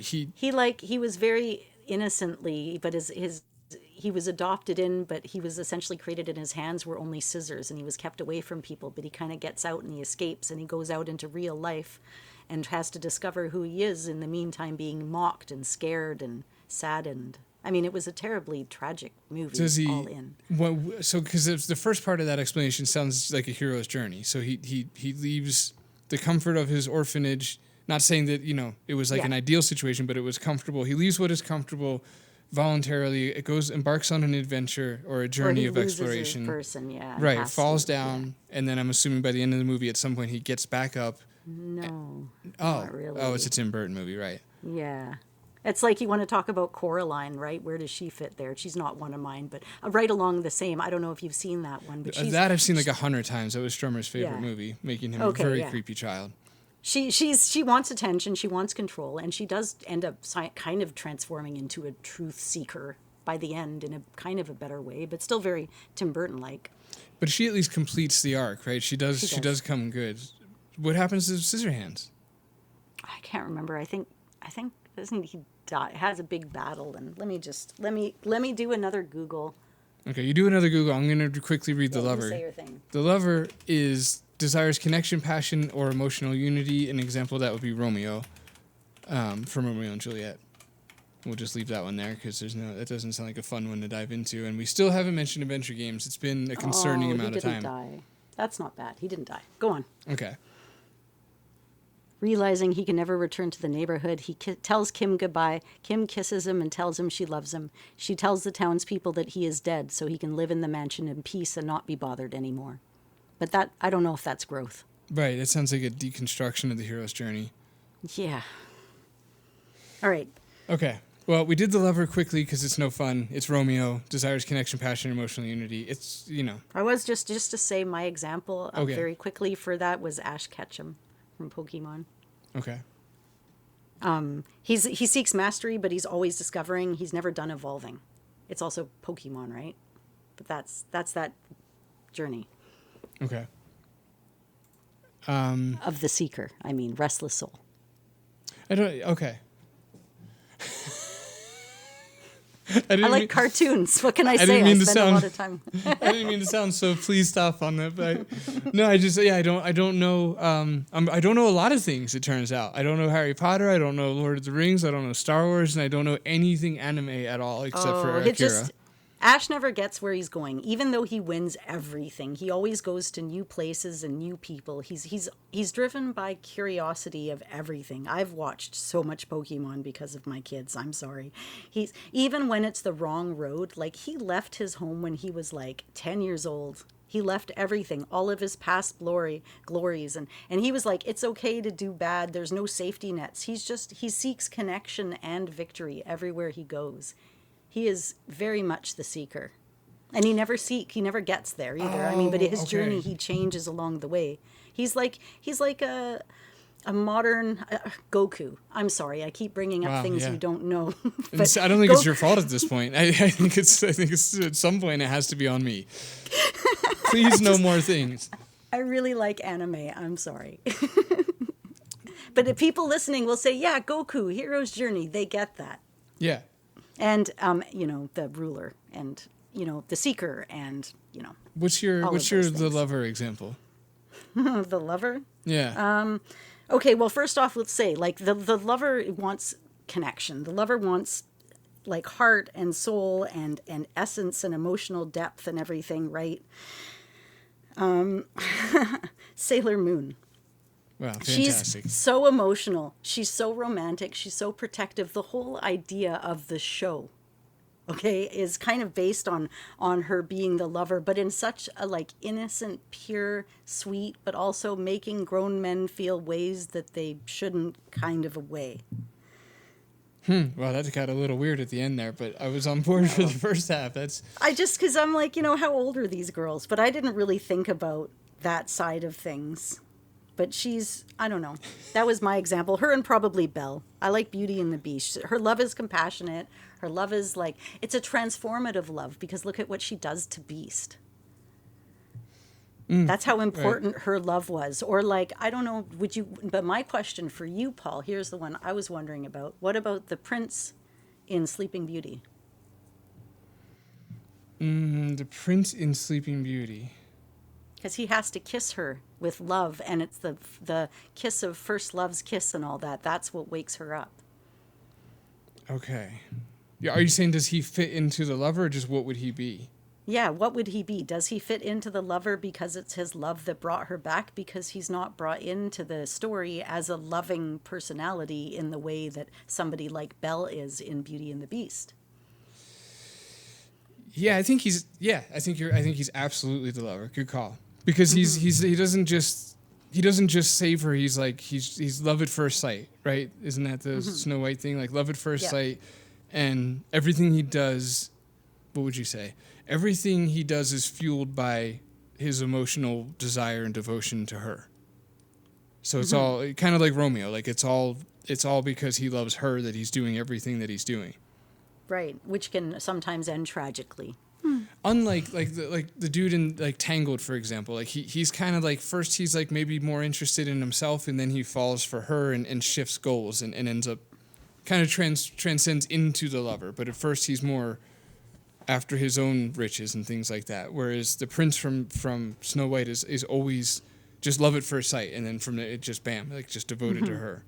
S3: He was very innocently, but he was adopted in, but he was essentially created, and his hands were only scissors, and he was kept away from people, but he kind of gets out and he escapes and he goes out into real life and has to discover who he is, in the meantime being mocked and scared and saddened. I mean, it was a terribly tragic movie. All in.
S4: Because the first part of that explanation sounds like a hero's journey. So he leaves the comfort of his orphanage. Not saying that it was like an ideal situation, but it was comfortable. He leaves what is comfortable voluntarily. It embarks on an adventure or a journey of exploration. Right. Falls down, and then I'm assuming by the end of the movie, at some point, he gets back up.
S3: No.
S4: Not
S3: really.
S4: Oh, it's a Tim Burton movie, right?
S3: Yeah. It's like you want to talk about Coraline, right? Where does she fit there? She's not one of mine, but right along the same. I don't know if you've seen that one, but
S4: that I've seen like 100 times. That was Strummer's favorite movie, making him a very creepy child.
S3: She wants attention, she wants control, and she does end up kind of transforming into a truth seeker by the end in a kind of a better way, but still very Tim Burton-like.
S4: But she at least completes the arc, right? She does come good. What happens to Scissorhands?
S3: I can't remember. I think doesn't he die? Has a big battle, and let me do another Google.
S4: Okay, you do another Google. I'm going to quickly read the lover.
S3: Say your thing.
S4: The lover desires connection, passion, or emotional unity. An example of that would be Romeo, from Romeo and Juliet. We'll just leave that one there because that doesn't sound like a fun one to dive into. And we still haven't mentioned adventure games. It's been a concerning amount of time.
S3: He didn't die. That's not bad. He didn't die. Go on.
S4: Okay.
S3: Realizing he can never return to the neighborhood, he tells Kim goodbye. Kim kisses him and tells him she loves him. She tells the townspeople that he is dead so he can live in the mansion in peace and not be bothered anymore. But I don't know if that's growth.
S4: Right. It sounds like a deconstruction of the hero's journey.
S3: Yeah. All right.
S4: Okay. Well, we did the lover quickly because it's no fun. It's Romeo, desires connection, passion, emotional unity. It's,
S3: I was just to say my example very quickly for that was Ash Ketchum from Pokemon.
S4: Okay.
S3: He seeks mastery, but he's always discovering. He's never done evolving. It's also Pokemon, right? But that's that journey.
S4: Okay.
S3: Of the seeker. I mean, restless soul.
S4: Okay.
S3: I like cartoons. What can I say? I spend a lot of time.
S4: I didn't mean to sound so pleased off on that, but no, I don't know. I don't know a lot of things. It turns out I don't know Harry Potter. I don't know Lord of the Rings. I don't know Star Wars, and I don't know anything anime at all except for Akira.
S3: Ash never gets where he's going, even though he wins everything. He always goes to new places and new people. He's driven by curiosity of everything. I've watched so much Pokemon because of my kids. I'm sorry. He's even when it's the wrong road. Like, he left his home when he was like 10 years old. He left everything, all of his past glories, and he was like, it's okay to do bad. There's no safety nets. He seeks connection and victory everywhere he goes. He is very much the seeker. And he never gets there either. But his journey, he changes along the way. He's like a modern Goku. I'm sorry, I keep bringing up things you don't know. But
S4: I don't think it's your fault at this point. I think it's at some point it has to be on me. Please, no more things.
S3: I really like anime. I'm sorry. But the people listening will say, yeah, Goku, hero's journey. They get that.
S4: Yeah.
S3: And, the ruler and, the seeker and,
S4: What's your the lover example?
S3: The lover?
S4: Yeah.
S3: Okay, well, first off, let's say, like, the lover wants connection. The lover wants, like, heart and soul and essence and emotional depth and everything, right? Sailor Moon.
S4: Wow, fantastic.
S3: She's so emotional. She's so romantic. She's so protective. The whole idea of the show, okay, is kind of based on her being the lover, but in such a, like, innocent, pure, sweet, but also making grown men feel ways that they shouldn't kind of a way.
S4: Well, that got a little weird at the end there, but I was on board for the first half.
S3: Because I'm like, how old are these girls? But I didn't really think about that side of things. But I don't know. That was my example. Her and probably Belle. I like Beauty and the Beast. Her love is compassionate. Her love is like, it's a transformative love, because look at what she does to Beast. That's how important her love was. Or, like, I don't know, but my question for you, Paul, here's the one I was wondering about. What about the prince in Sleeping Beauty?
S4: The prince in Sleeping Beauty.
S3: Because he has to kiss her with love, and it's the kiss of first love's kiss and all that. That's what wakes her up.
S4: Okay. Yeah, are you saying, does he fit into the lover, or just what would he be?
S3: Yeah, what would he be? Does he fit into the lover because it's his love that brought her back? Because he's not brought into the story as a loving personality in the way that somebody like Belle is in Beauty and the Beast.
S4: Yeah, I think he's absolutely the lover. Good call. Because he doesn't just save her. He's love at first sight, right? Isn't that the Snow White thing? Like, love at first sight, and everything he does, what would you say? Everything he does is fueled by his emotional desire and devotion to her. So it's all kind of like Romeo. Like, it's all because he loves her that he's doing everything that he's doing.
S3: Right, which can sometimes end tragically.
S4: Unlike the dude in, like, Tangled, for example, like he's kind of like, first he's like maybe more interested in himself, and then he falls for her and shifts goals and ends up kind of transcends into the lover. But at first he's more after his own riches and things like that. Whereas the prince from Snow White is always just love at first sight, and then from there it just bam, like, just devoted to her.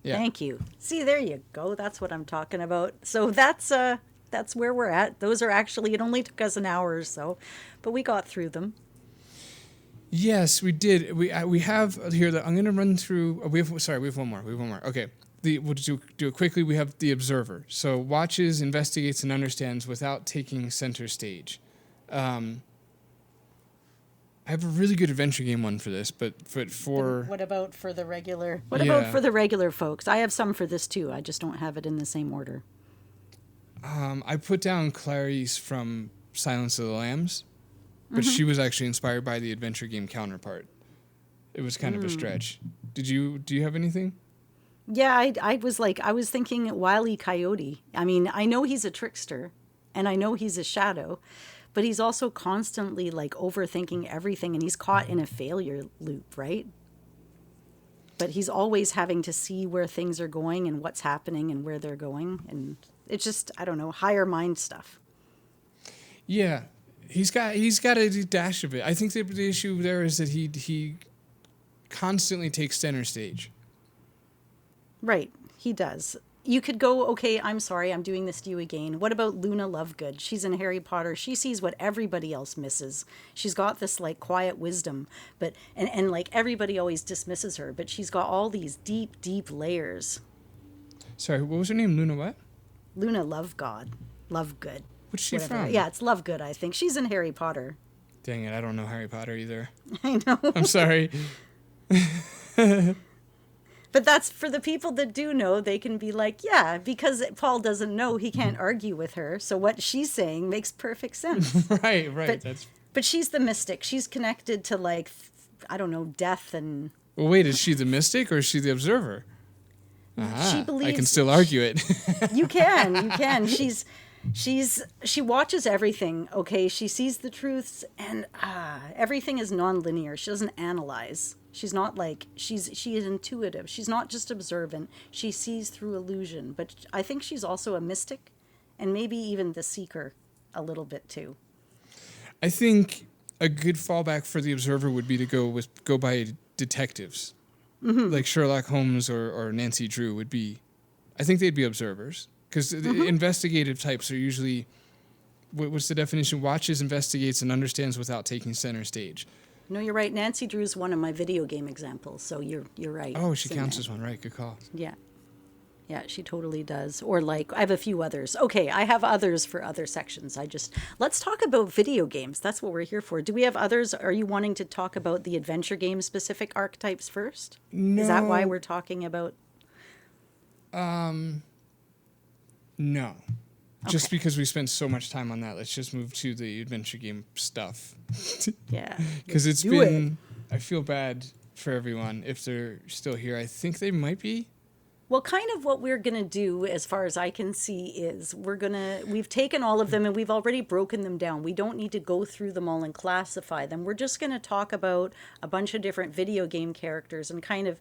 S4: Yeah.
S3: Thank you. See, there you go. That's what I'm talking about. So that's where we're at. Those are actually, it only took us an hour or so, but we got through them.
S4: Yes, we did. We have here. I'm going to run through. We have one more. Okay. We'll do it quickly. We have the observer. So watches, investigates, and understands without taking center stage. I have a really good adventure game one for this, but for
S3: what about for the regular? What about for the regular folks? I have some for this too. I just don't have it in the same order.
S4: I put down Clarice from Silence of the Lambs, but she was actually inspired by the adventure game counterpart. It was kind of a stretch. Do you have anything?
S3: Yeah, I was thinking Wile E. Coyote. I mean, I know he's a trickster, and I know he's a shadow, but he's also constantly, like, overthinking everything, and he's caught in a failure loop, right? But he's always having to see where things are going and what's happening and where they're going, and it's just, I don't know, higher mind stuff.
S4: Yeah, he's got a dash of it. I think the issue there is that he constantly takes center stage.
S3: Right, he does. you could go, okay, I'm sorry, I'm doing this to you again. What about Luna Lovegood? She's in Harry Potter. She sees what everybody else misses. She's got this like quiet wisdom, but and like everybody always dismisses her, but she's got all these deep, deep layers.
S4: Sorry, what was her name? Luna what?
S3: Luna Lovegood.
S4: What's she
S3: Whatever.
S4: from?
S3: Yeah, it's Lovegood, I think. She's in Harry Potter.
S4: Dang it, I don't know Harry Potter either.
S3: I know.
S4: I'm sorry.
S3: But that's for the people that do know, they can be like, yeah, because Paul doesn't know, he can't argue with her. So what she's saying makes perfect sense.
S4: Right.
S3: But she's the mystic. She's connected to like, I don't know, death and...
S4: Well, wait, is she the mystic or is she the observer?
S3: She believes...
S4: I can still argue it.
S3: You can. She watches everything, okay? She sees the truths, and everything is non-linear. She doesn't analyze. She's not like, she is intuitive. She's not just observant. She sees through illusion. But I think she's also a mystic, and maybe even the seeker a little bit too.
S4: I think a good fallback for the observer would be to go by detectives. Mm-hmm. Like Sherlock Holmes or Nancy Drew would be. I think they'd be observers. Because the investigative types are usually, what's the definition? Watches, investigates, and understands without taking center stage.
S3: No, you're right. Nancy Drew's one of my video game examples, so you're right.
S4: Oh, she counts as one, right? Good call.
S3: Yeah. Yeah, she totally does. Or like, I have a few others. Okay, I have others for other sections. Let's talk about video games. That's what we're here for. Do we have others? Are you wanting to talk about the adventure game specific archetypes first?
S4: No.
S3: Is that why we're talking about?
S4: No. Okay. Just because we spent so much time on that, let's just move to the adventure game stuff.
S3: Yeah.
S4: Because it's been, I feel bad for everyone if they're still here. I think they might be.
S3: Well, kind of what we're going to do, as far as I can see, is we've taken all of them and we've already broken them down. We don't need to go through them all and classify them. We're just going to talk about a bunch of different video game characters and kind of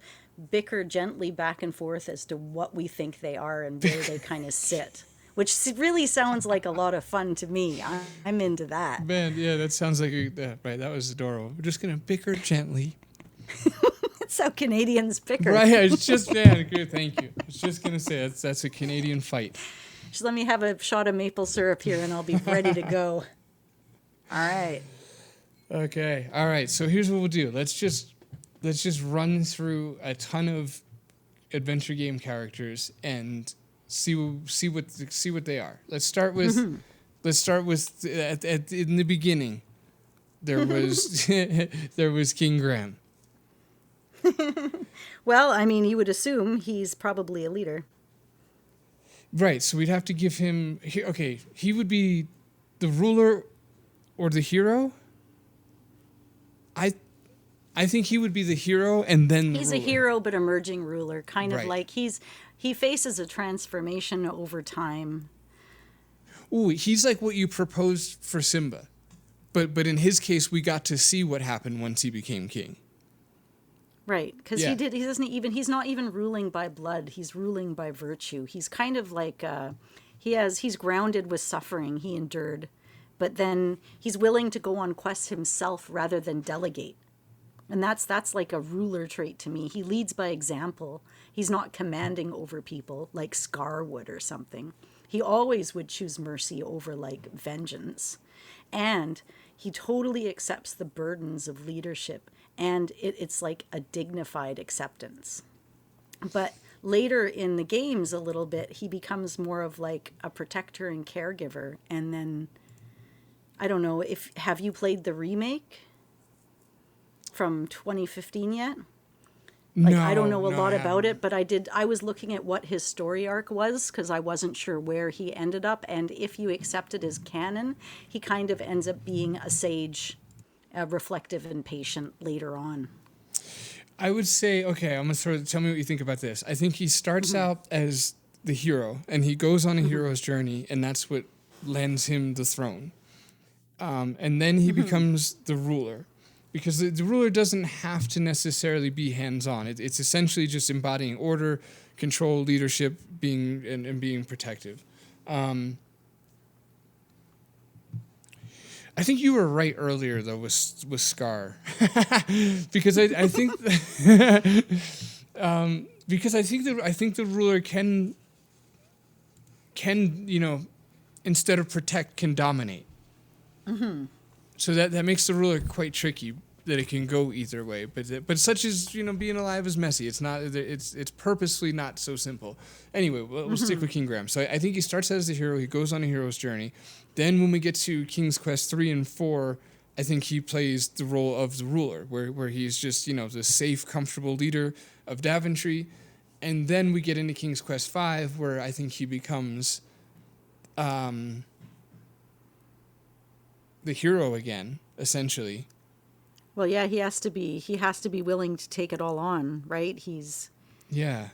S3: bicker gently back and forth as to what we think they are and where they kind of sit, which really sounds like a lot of fun to me. I'm into that.
S4: Man, yeah, that sounds like, right, that was adorable. We're just going to bicker gently.
S3: That's how Canadians bicker.
S4: Right, it's just, yeah, good, thank you. I was just going to say, that's a Canadian fight.
S3: Just let me have a shot of maple syrup here and I'll be ready to go. All right.
S4: Okay, all right, so here's what we'll do. Let's just run through a ton of adventure game characters and see what they are. Let's start with in the beginning. There was King Graham.
S3: Well, I mean, you would assume he's probably a leader.
S4: Right, so we'd have to give him... he would be the ruler or the hero? I think he would be the hero and then the
S3: He's
S4: ruler.
S3: a hero but emerging ruler, kind of like he faces a transformation over time.
S4: Ooh, he's like what you proposed for Simba. But in his case, we got to see what happened once he became king.
S3: Right, because he's not even ruling by blood, he's ruling by virtue. He's kind of like, he's grounded with suffering he endured, but then he's willing to go on quests himself rather than delegate. And that's like a ruler trait to me. He leads by example. He's not commanding over people like Scar would or something. He always would choose mercy over like vengeance. And he totally accepts the burdens of leadership. And it's like a dignified acceptance. But later in the games a little bit, he becomes more of like a protector and caregiver. And then, I don't know, have you played the remake from 2015 yet? Like,
S4: No,
S3: I don't know a lot
S4: I
S3: about
S4: haven't.
S3: it, but I was looking at what his story arc was because I wasn't sure where he ended up. And if you accept it as canon, he kind of ends up being a sage, reflective and patient later on.
S4: I would say, okay, I'm going to tell me what you think about this. I think he starts out as the hero, and he goes on a hero's journey, and that's what lands him the throne. And then he becomes the ruler. Because the ruler doesn't have to necessarily be hands-on. It's essentially just embodying order, control, leadership, being protective. I think you were right earlier though with Scar, because I think because I think the ruler can can, instead of protect, can dominate. So that makes the ruler quite tricky, that it can go either way. But such as, being alive is messy. It's not, it's purposely not so simple. Anyway, we'll stick with King Graham. So I think he starts as the hero. He goes on a hero's journey. Then when we get to King's Quest 3 and 4, I think he plays the role of the ruler, where he's just, the safe, comfortable leader of Daventry. And then we get into King's Quest 5, where I think he becomes the hero again, essentially.
S3: Well, yeah, he has to be willing to take it all on, right? Yeah,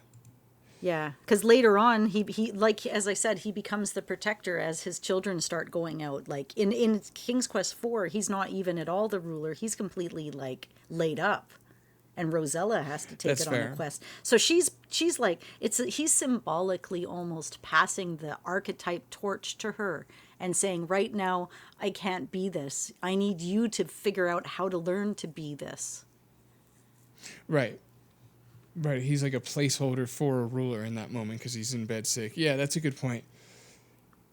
S3: because later on, he like, as I said, he becomes the protector as his children start going out. Like in King's Quest 4, he's not even at all the ruler. He's completely like laid up, and Rosella has to take
S4: That's
S3: it on
S4: fair.
S3: the quest. So she's like, he's symbolically almost passing the archetype torch to her and saying, right now, I can't be this. I need you to figure out how to learn to be this.
S4: Right. He's like a placeholder for a ruler in that moment because he's in bed sick. Yeah, that's a good point.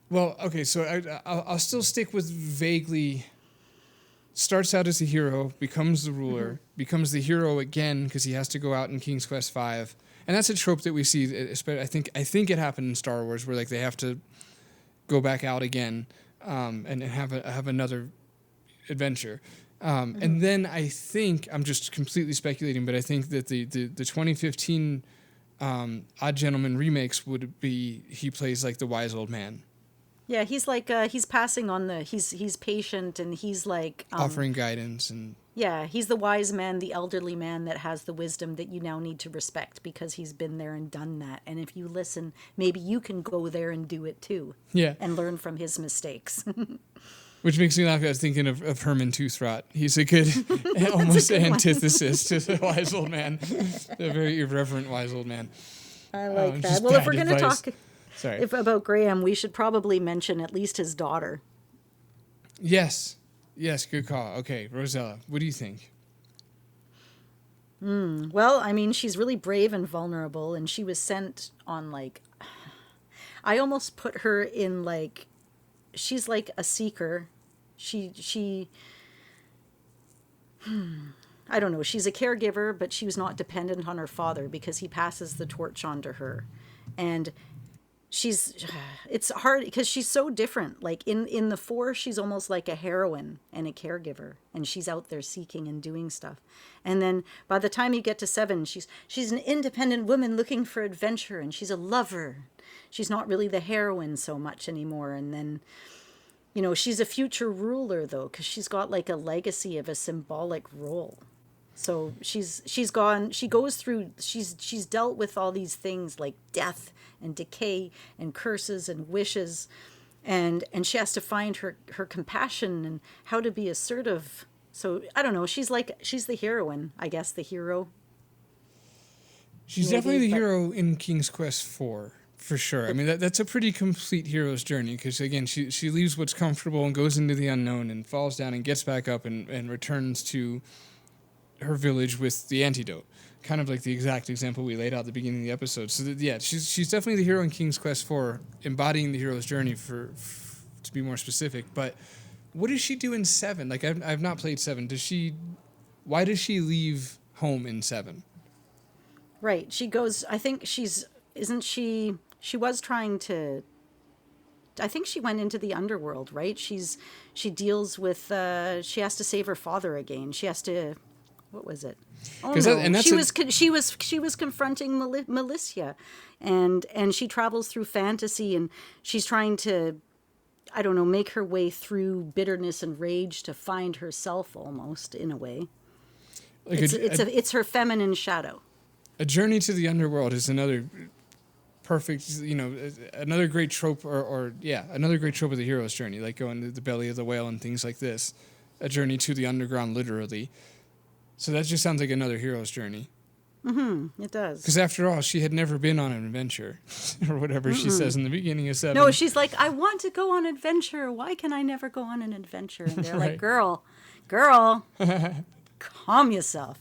S4: Well, okay, so I'll still stick with vaguely. Starts out as a hero, becomes the ruler, becomes the hero again because he has to go out in King's Quest 5, and that's a trope that we see. I think it happened in Star Wars where like they have to go back out again and have another adventure. And then I think, I'm just completely speculating, but I think that the 2015 Odd Gentleman remakes would be, he plays like the wise old man.
S3: Yeah, he's like, he's passing on he's patient, and he's like...
S4: offering guidance and...
S3: Yeah, he's the wise man, the elderly man that has the wisdom that you now need to respect because he's been there and done that. And if you listen, maybe you can go there and do it too.
S4: Yeah.
S3: And learn from his mistakes.
S4: Which makes me laugh. I was thinking of Herman Toothrot. He's a good, almost antithesis to the wise old man, the very irreverent wise old man.
S3: I like that.
S4: Just
S3: Well, if
S4: bad
S3: we're going to
S4: advice.
S3: talk
S4: Sorry.
S3: about Graham, we should probably mention at least his daughter.
S4: Yes, good call. Okay, Rosella, what do you think?
S3: Well, I mean, she's really brave and vulnerable, and she was sent on like... I almost put her in like... She's like a seeker. I don't know. She's a caregiver, but she was not dependent on her father because he passes the torch on to her. And it's hard because she's so different. Like in the 4, she's almost like a heroine and a caregiver, and she's out there seeking and doing stuff. And then by the time you get to 7, she's an independent woman looking for adventure, and she's a lover. She's not really the heroine so much anymore. And then, she's a future ruler though, because she's got like a legacy of a symbolic role. So she's dealt with all these things like death and decay and curses and wishes, and she has to find her compassion and how to be assertive. So I don't know, she's the heroine, I guess, the hero.
S4: She's definitely the hero in King's Quest 4, for sure. I mean, that's a pretty complete hero's journey because, again, she leaves what's comfortable and goes into the unknown and falls down and gets back up and returns to her village with the antidote. Kind of like the exact example we laid out at the beginning of the episode. So, she's definitely the hero in King's Quest 4, embodying the hero's journey, to be more specific. But what does she do in 7? Like, I've not played 7. Why does she leave home in 7?
S3: Right. She goes, I think she was trying to, I think she went into the underworld, right? She deals with, she has to save her father again. She has to, what was it? Oh no, she was confronting Militia, and she travels through fantasy, and she's trying to, I don't know, make her way through bitterness and rage to find herself almost, in a way. Like it's her feminine shadow.
S4: A journey to the underworld is another perfect, another great trope, another great trope of the hero's journey, like going to the belly of the whale and things like this. A journey to the underground, literally. So that just sounds like another hero's journey.
S3: Mm-hmm, it does.
S4: Because after all, she had never been on an adventure, or whatever she says in the beginning of 7.
S3: No, she's like, I want to go on adventure. Why can I never go on an adventure? And they're like, girl, calm yourself.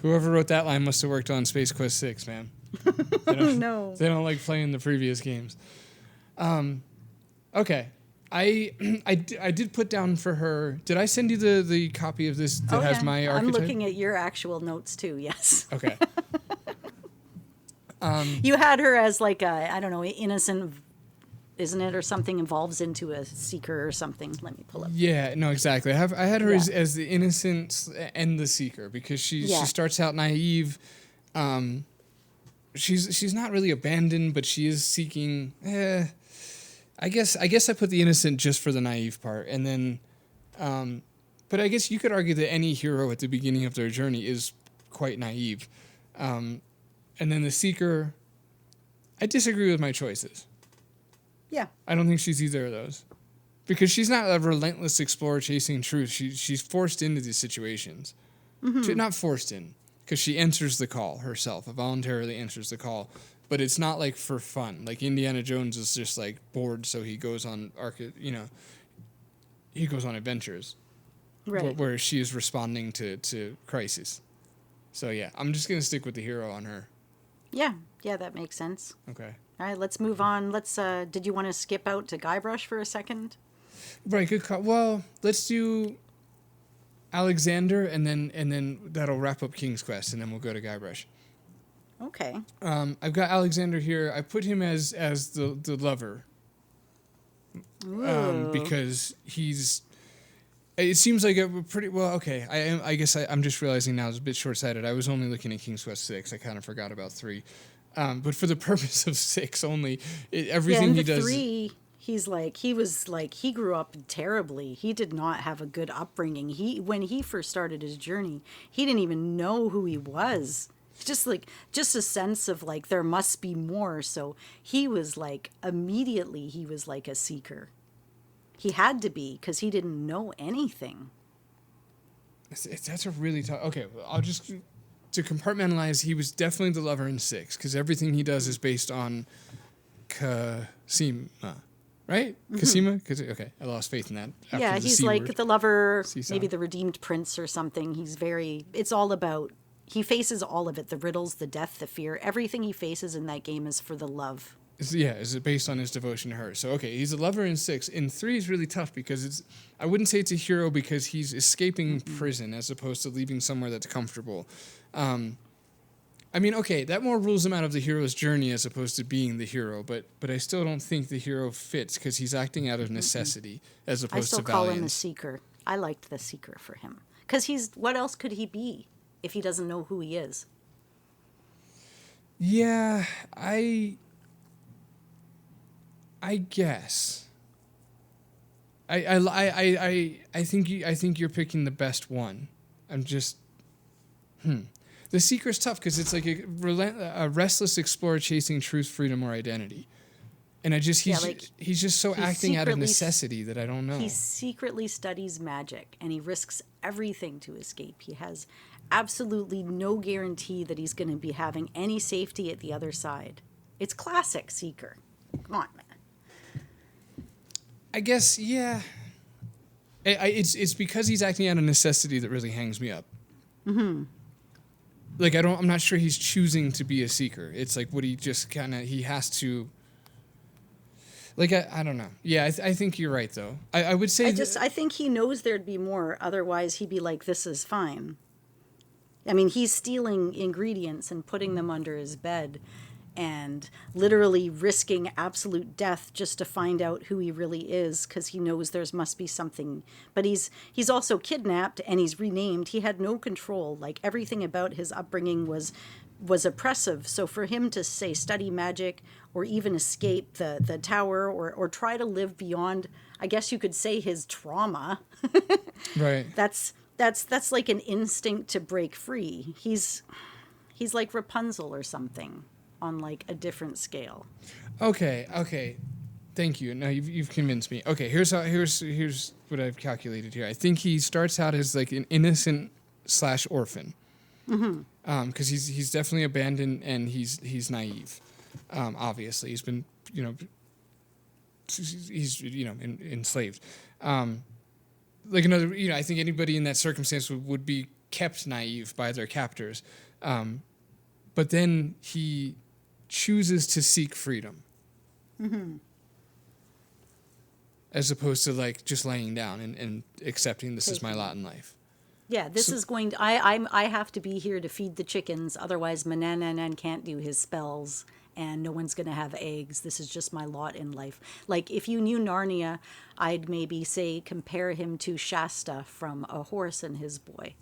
S4: Whoever wrote that line must have worked on Space Quest 6, man.
S3: No.
S4: They don't like playing the previous games. Okay. I did put down for her. Did I send you the copy of this that has my archetype?
S3: I'm looking at your actual notes too. Yes.
S4: Okay.
S3: You had her as like a, I don't know, innocent, isn't it, or something, evolves into a seeker or something. Let me pull up.
S4: Yeah, no, exactly. I had her
S3: Yeah.
S4: as the innocent and the seeker because she starts out naive. She's not really abandoned, but she is seeking. I guess I put the innocent just for the naive part, and then, but I guess you could argue that any hero at the beginning of their journey is quite naive, and then the seeker. I disagree with my choices.
S3: Yeah.
S4: I don't think she's either of those, because she's not a relentless explorer chasing truth. She's forced into these situations, not forced in, because she answers the call herself. Voluntarily answers the call. But it's not like for fun. Like Indiana Jones is just like bored, so he goes on he goes on adventures.
S3: Right.
S4: Where she is responding to crisis. So yeah, I'm just gonna stick with the hero on her.
S3: Yeah. Yeah, that makes sense.
S4: Okay.
S3: All right, let's move on. Did you want to skip out to Guybrush for a second?
S4: Right, good call. Well, let's do Alexander and then that'll wrap up King's Quest and then we'll go to Guybrush.
S3: Okay.
S4: I've got Alexander here. I put him as the lover. Because it seems like a pretty well. Okay, I guess I'm just realizing now it's a bit short-sighted. I was only looking at King's Quest 6. I kind of forgot about 3, but for the purpose of 6 only, everything he does.
S3: 3, he grew up terribly. He did not have a good upbringing. When he first started his journey, he didn't even know who he was. Just a sense of like there must be more. So he was like immediately he was like a seeker. He had to be because he didn't know anything.
S4: That's a really tough. Okay, I'll just to compartmentalize. He was definitely the lover in 6 because everything he does is based on Kasima, right? Kasima. Okay, I lost faith in that.
S3: Yeah, he's like the lover, maybe the redeemed prince or something. It's all about. He faces all of it, the riddles, the death, the fear. Everything he faces in that game is for the love.
S4: Is it based on his devotion to her? So, okay, he's a lover in 6. In 3 is really tough because I wouldn't say it's a hero because he's escaping prison as opposed to leaving somewhere that's comfortable. I mean, okay, that more rules him out of the hero's journey as opposed to being the hero, but I still don't think the hero fits because he's acting out of necessity as opposed to valiance.
S3: I still call him a seeker. I liked the seeker for him. Because what else could he be? If he doesn't know who he is.
S4: Yeah, I guess. I think you're picking the best one. I'm just The Seeker's tough because it's like a restless explorer chasing truth, freedom, or identity. And he's just so acting out of necessity that I don't know.
S3: He secretly studies magic and he risks everything to escape. He has absolutely no guarantee that he's going to be having any safety at the other side. It's classic Seeker. Come on, man.
S4: I guess, yeah. It's because he's acting out of necessity that really hangs me up. Mm-hmm. Like, I'm not sure he's choosing to be a Seeker. It's like what he has to. Like, I don't know. Yeah, I think you're right, though. I would say...
S3: I think he knows there'd be more. Otherwise, he'd be like, this is fine. I mean, he's stealing ingredients and putting them under his bed and literally risking absolute death just to find out who he really is because he knows there must be something. But he's also kidnapped and he's renamed. He had no control. Like, everything about his upbringing was oppressive. So for him to say study magic or even escape the tower or try to live beyond, I guess you could say, his trauma.
S4: Right.
S3: That's like an instinct to break free. He's like Rapunzel or something on like a different scale.
S4: Okay. Thank you. Now you've convinced me. Okay, here's what I've calculated here. I think he starts out as like an innocent / orphan. Mm-hmm. Because he's definitely abandoned and he's naive. Obviously, he's been enslaved. Like another, I think anybody in that circumstance would be kept naive by their captors. But but then he chooses to seek freedom. As opposed to like just laying down and accepting this is my lot in life.
S3: Yeah, this is going to, I have to be here to feed the chickens, otherwise Manananan can't do his spells, and no one's going to have eggs. This is just my lot in life. Like, if you knew Narnia, I'd maybe say compare him to Shasta from A Horse and His Boy.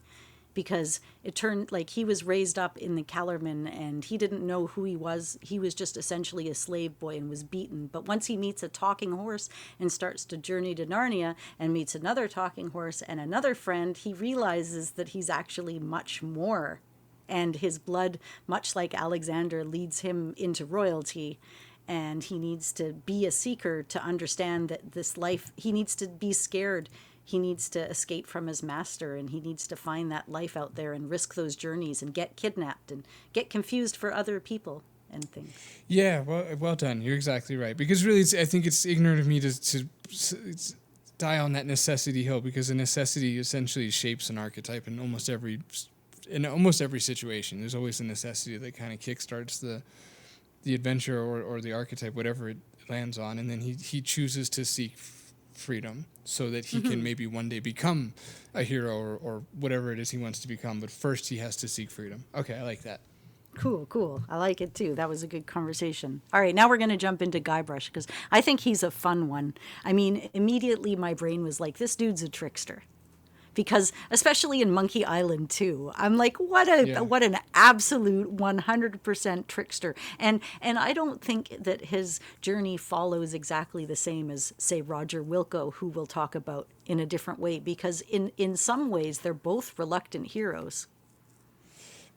S3: Because it turned, like, he was raised up in the Kellerman and he didn't know who he was. He was just essentially a slave boy and was beaten. But once he meets a talking horse and starts to journey to Narnia and meets another talking horse and another friend, he realizes that he's actually much more. And his blood, much like Alexander, leads him into royalty. And he needs to be a seeker to understand that this life, he needs to be scared. He needs to escape from his master, and he needs to find that life out there and risk those journeys and get kidnapped and get confused for other people and things.
S4: Yeah, well done. You're exactly right. Because really, I think it's ignorant of me to die on that necessity hill, because a necessity essentially shapes an archetype in almost every situation. There's always a necessity that kind of kickstarts the adventure or the archetype, whatever it lands on, and then he chooses to seek freedom so that he can maybe one day become a hero or whatever it is he wants to become. But first he has to seek freedom. Okay, I like that.
S3: Cool. I like it too. That was a good conversation. All right, now we're going to jump into Guybrush because I think he's a fun one. I mean, immediately my brain was like, this dude's a trickster. Because especially in Monkey Island too, I'm like, what an absolute 100% trickster. And I don't think that his journey follows exactly the same as, say, Roger Wilco, who we'll talk about in a different way, because in some ways they're both reluctant heroes.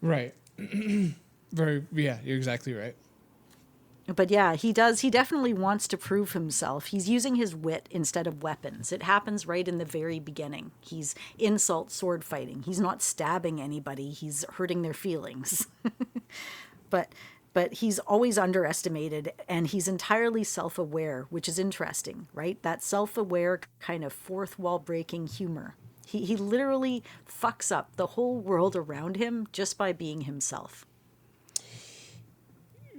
S4: Right. You're exactly right.
S3: But yeah, he definitely wants to prove himself. He's using his wit instead of weapons. It happens right in the very beginning. He's insult sword fighting. He's not stabbing anybody. He's hurting their feelings. But he's always underestimated, and he's entirely self-aware, which is interesting, right? That self-aware kind of fourth wall breaking humor. He literally fucks up the whole world around him just by being himself.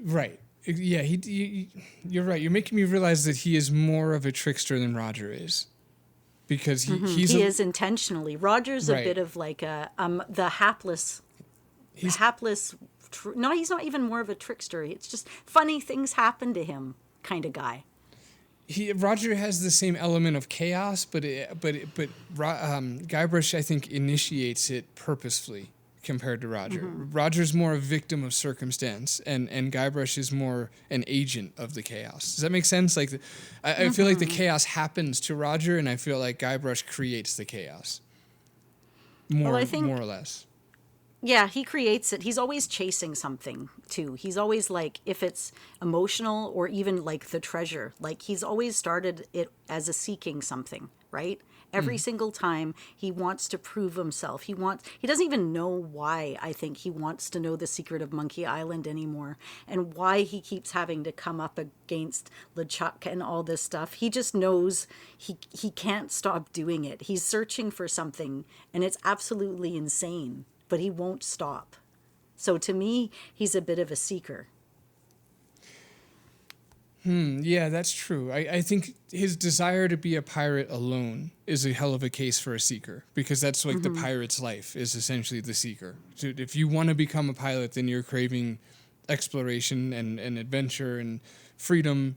S4: Right. Yeah, you're right. You're making me realize that he is more of a trickster than Roger is, because he is intentionally.
S3: Roger's right. A bit of like the hapless. He's not even more of a trickster. It's just funny things happen to him kind of guy.
S4: Roger has the same element of chaos, but Guybrush, I think, initiates it purposefully compared to Roger. Roger's more a victim of circumstance, and Guybrush is more an agent of the chaos. Does that make sense? Like, I feel like the chaos happens to Roger, and I feel like Guybrush creates the chaos. More or less.
S3: Yeah, he creates it. He's always chasing something, too. He's always like, if it's emotional or even like the treasure, like he's always started it as a seeking something, right? Every single time he wants to prove himself. He doesn't even know why, I think he wants to know the secret of Monkey Island anymore, and why he keeps having to come up against LeChuck and all this stuff. He just knows he can't stop doing it. He's searching for something, and it's absolutely insane, but he won't stop. So to me, he's a bit of a seeker.
S4: Yeah, that's true. I think his desire to be a pirate alone is a hell of a case for a seeker, because that's like the pirate's life is essentially the seeker. So if you want to become a pilot, then you're craving exploration and adventure and freedom,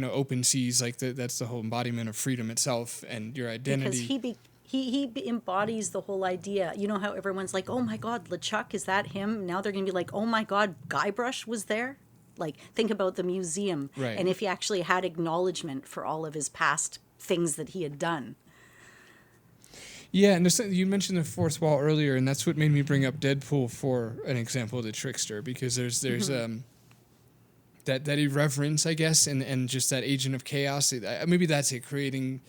S4: open seas. Like that's the whole embodiment of freedom itself and your identity.
S3: Because he embodies the whole idea. You know how everyone's like, oh my God, LeChuck, is that him? Now they're going to be like, oh my God, Guybrush was there? Like, think about the museum,
S4: right.
S3: And if he actually had acknowledgement for all of his past things that he had done.
S4: Yeah, and you mentioned the fourth wall earlier, and that's what made me bring up Deadpool for an example of the trickster, because there's that irreverence, I guess, and just that agent of chaos. Maybe that's it. Breaking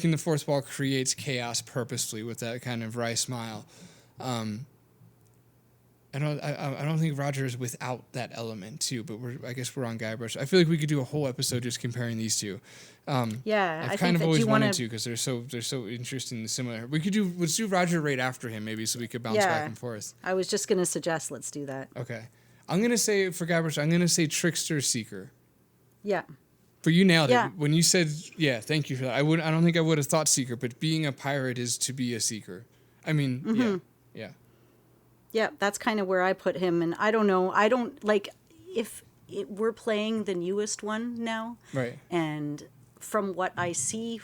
S4: the fourth wall creates chaos purposefully with that kind of wry smile. I don't think Roger is without that element too, but I guess we're on Guybrush. I feel like we could do a whole episode just comparing these two.
S3: I've
S4: kind of always wanted to, because they're so interesting and similar. Let's do Roger right after him maybe, so we could bounce back and forth.
S3: I was just gonna suggest let's do that.
S4: Okay. I'm gonna say for Guybrush, I'm gonna say trickster seeker.
S3: Yeah.
S4: But you nailed
S3: Yeah.
S4: it when you said, yeah. Thank you for that. I don't think I would have thought seeker, but being a pirate is to be a seeker. I mean, yeah.
S3: Yeah, that's kind of where I put him. And I don't know. I don't like if we're playing the newest one now.
S4: Right.
S3: And from what I see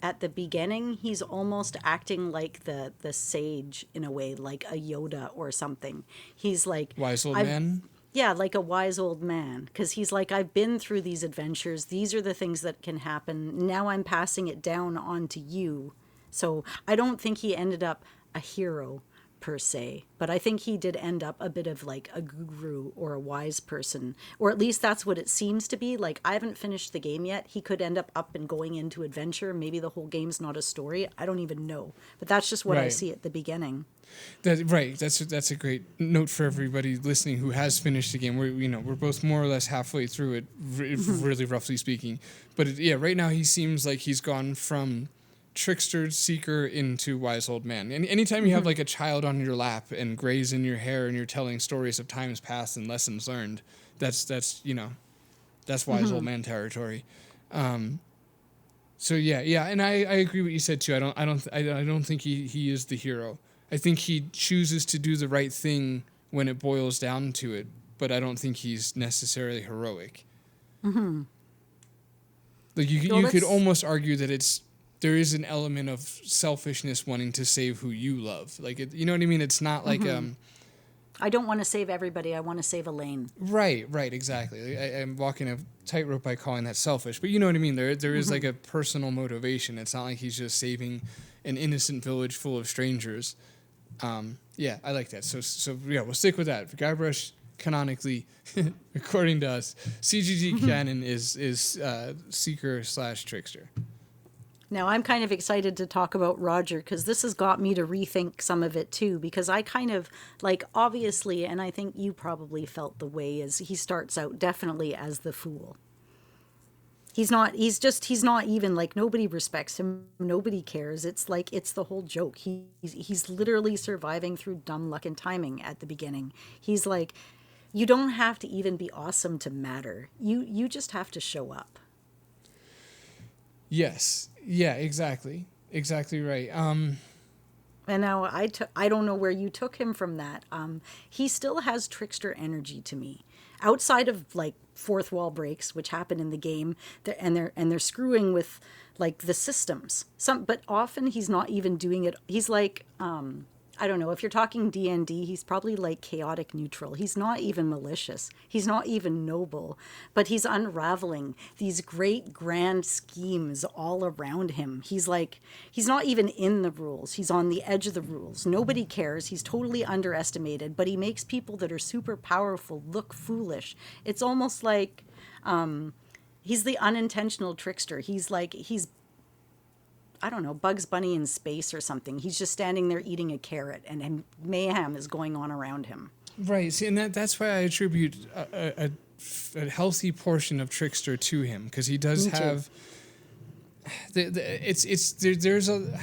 S3: at the beginning, he's almost acting like the sage in a way, like a Yoda or something. He's like
S4: Wise old man.
S3: Yeah, like a wise old man. Because he's like, I've been through these adventures. These are the things that can happen. Now I'm passing it down onto you. So I don't think he ended up a hero per se, but I think he did end up a bit of like a guru or a wise person, or at least that's what it seems to be. Like, I haven't finished the game yet. He could end up and going into adventure. Maybe the whole game's not a story. I don't even know, but that's just what I see at the beginning.
S4: That's a great note for everybody listening who has finished the game. We're both more or less halfway through it, really roughly speaking. But right now he seems like he's gone from trickster seeker into wise old man. And anytime you have like a child on your lap and grays in your hair and you're telling stories of times past and lessons learned, that's wise old man territory. So and I agree with what you said too. I don't think he is the hero. I think he chooses to do the right thing when it boils down to it, but I don't think he's necessarily heroic. Like you could almost argue that there is an element of selfishness wanting to save who you love. Like, you know what I mean? It's not like...
S3: I don't want to save everybody. I want to save Elaine. Right,
S4: exactly. I'm walking a tightrope by calling that selfish. But you know what I mean? There is like a personal motivation. It's not like he's just saving an innocent village full of strangers. I like that. So we'll stick with that. Guybrush, canonically, according to us, CGG canon is seeker/trickster.
S3: Now, I'm kind of excited to talk about Roger because this has got me to rethink some of it too, because I kind of like, obviously, and I think you probably felt the way, as he starts out definitely as the fool. He's not even like, nobody respects him. Nobody cares. It's like, it's the whole joke. He's literally surviving through dumb luck and timing at the beginning. He's like, you don't have to even be awesome to matter. You just have to show up.
S4: Yes. Yeah, exactly. Exactly right.
S3: And now I don't know where you took him from that. He still has trickster energy to me. Outside of like fourth wall breaks, which happen in the game, they're screwing with like the systems. But often he's not even doing it. He's like, I don't know, if you're talking D&D, he's probably like chaotic neutral. He's not even malicious. He's not even noble, but he's unraveling these great grand schemes all around him. He's not even in the rules. He's on the edge of the rules. Nobody cares. He's totally underestimated, but he makes people that are super powerful look foolish. It's almost like he's the unintentional trickster. He's I don't know, Bugs Bunny in space or something. He's just standing there eating a carrot, and mayhem is going on around him.
S4: Right. See, and that's why I attribute a healthy portion of trickster to him, because he does have. There's a.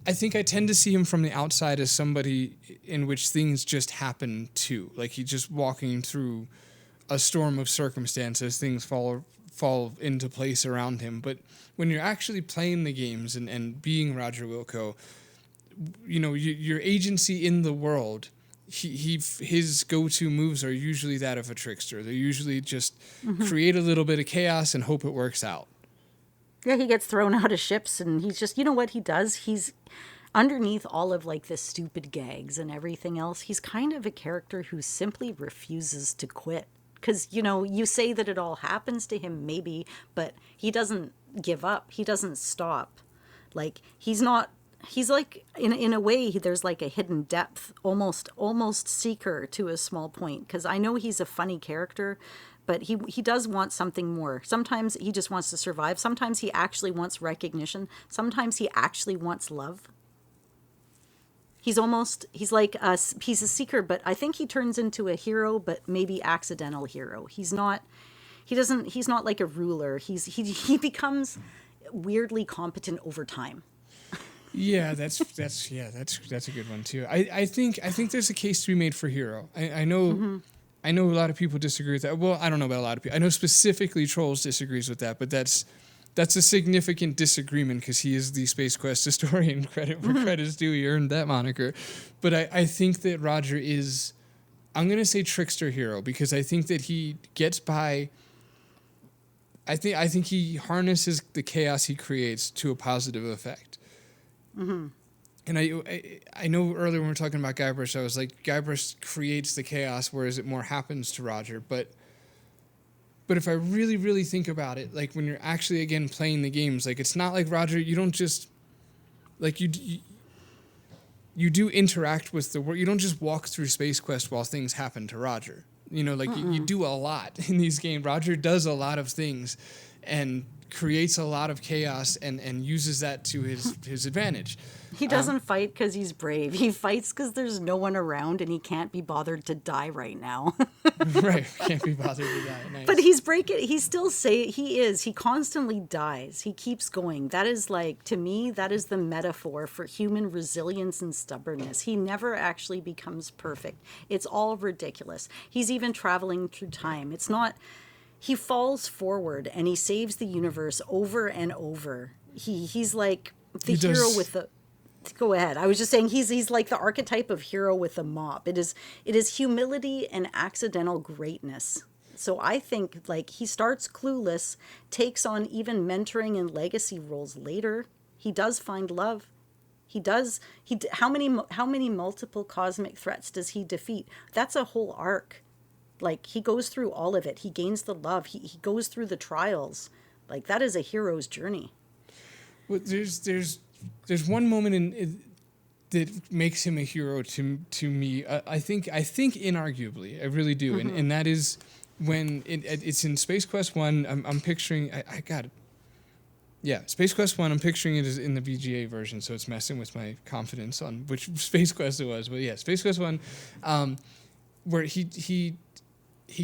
S4: I think I tend to see him from the outside as somebody in which things just happen to, like he's just walking through a storm of circumstances. Things fall into place around him, but when you're actually playing the games and being Roger Wilco, your agency in the world, his go-to moves are usually that of a trickster. They're usually just create a little bit of chaos and hope it works out.
S3: Yeah, he gets thrown out of ships, and he's just, you know what he does? He's underneath all of like the stupid gags and everything else. He's kind of a character who simply refuses to quit. Because, you say that it all happens to him, maybe, but he doesn't give up. He doesn't stop. Like, he's like, in a way, there's like a hidden depth, almost seeker to a small point. Because I know he's a funny character, but he does want something more. Sometimes he just wants to survive. Sometimes he actually wants recognition. Sometimes he actually wants love. He's a seeker, but I think he turns into a hero, but maybe accidental hero. He's not like a ruler. He becomes weirdly competent over time.
S4: Yeah, that's a good one too. I think there's a case to be made for hero. I know I know a lot of people disagree with that. Well, I don't know about a lot of people. I know specifically Trolls disagrees with that, but that's a significant disagreement because he is the Space Quest historian. Credit where credit's due. He earned that moniker. But I think that Roger is, I'm going to say trickster hero because I think that he gets by. I think he harnesses the chaos he creates to a positive effect. Mm-hmm. And I know earlier when we were talking about Guybrush, I was like, Guybrush creates the chaos, whereas it more happens to Roger. But if I really, really think about it, like when you're actually, again, playing the games, like it's not like Roger, you don't just, like you do interact with the world. You don't just walk through Space Quest while things happen to Roger. You know, like you do a lot in these games. Roger does a lot of things and creates a lot of chaos and uses that to his advantage.
S3: He doesn't fight because he's brave. He fights because there's no one around and he can't be bothered to die right now.
S4: Right, can't be bothered to die. Nice.
S3: But he constantly dies. He keeps going. That is like, to me, that is the metaphor for human resilience and stubbornness. He never actually becomes perfect. It's all ridiculous. He's even traveling through time. It's not, he falls forward and he saves the universe over and over. He's like the hero with the, go ahead. I was just saying he's like the archetype of hero with a mop. It is humility and accidental greatness. So I think like he starts clueless, takes on even mentoring and legacy roles later. He does find love. How many multiple cosmic threats does he defeat? That's a whole arc. Like he goes through all of it. He gains the love. He goes through the trials. Like that is a hero's journey.
S4: Well, there's one moment that makes him a hero to me. I think inarguably, I really do, and that is when it's in Space Quest 1. I'm picturing. I got it. Yeah, Space Quest 1. I'm picturing it as in the VGA version, so it's messing with my confidence on which Space Quest it was. But yeah, Space Quest 1, where he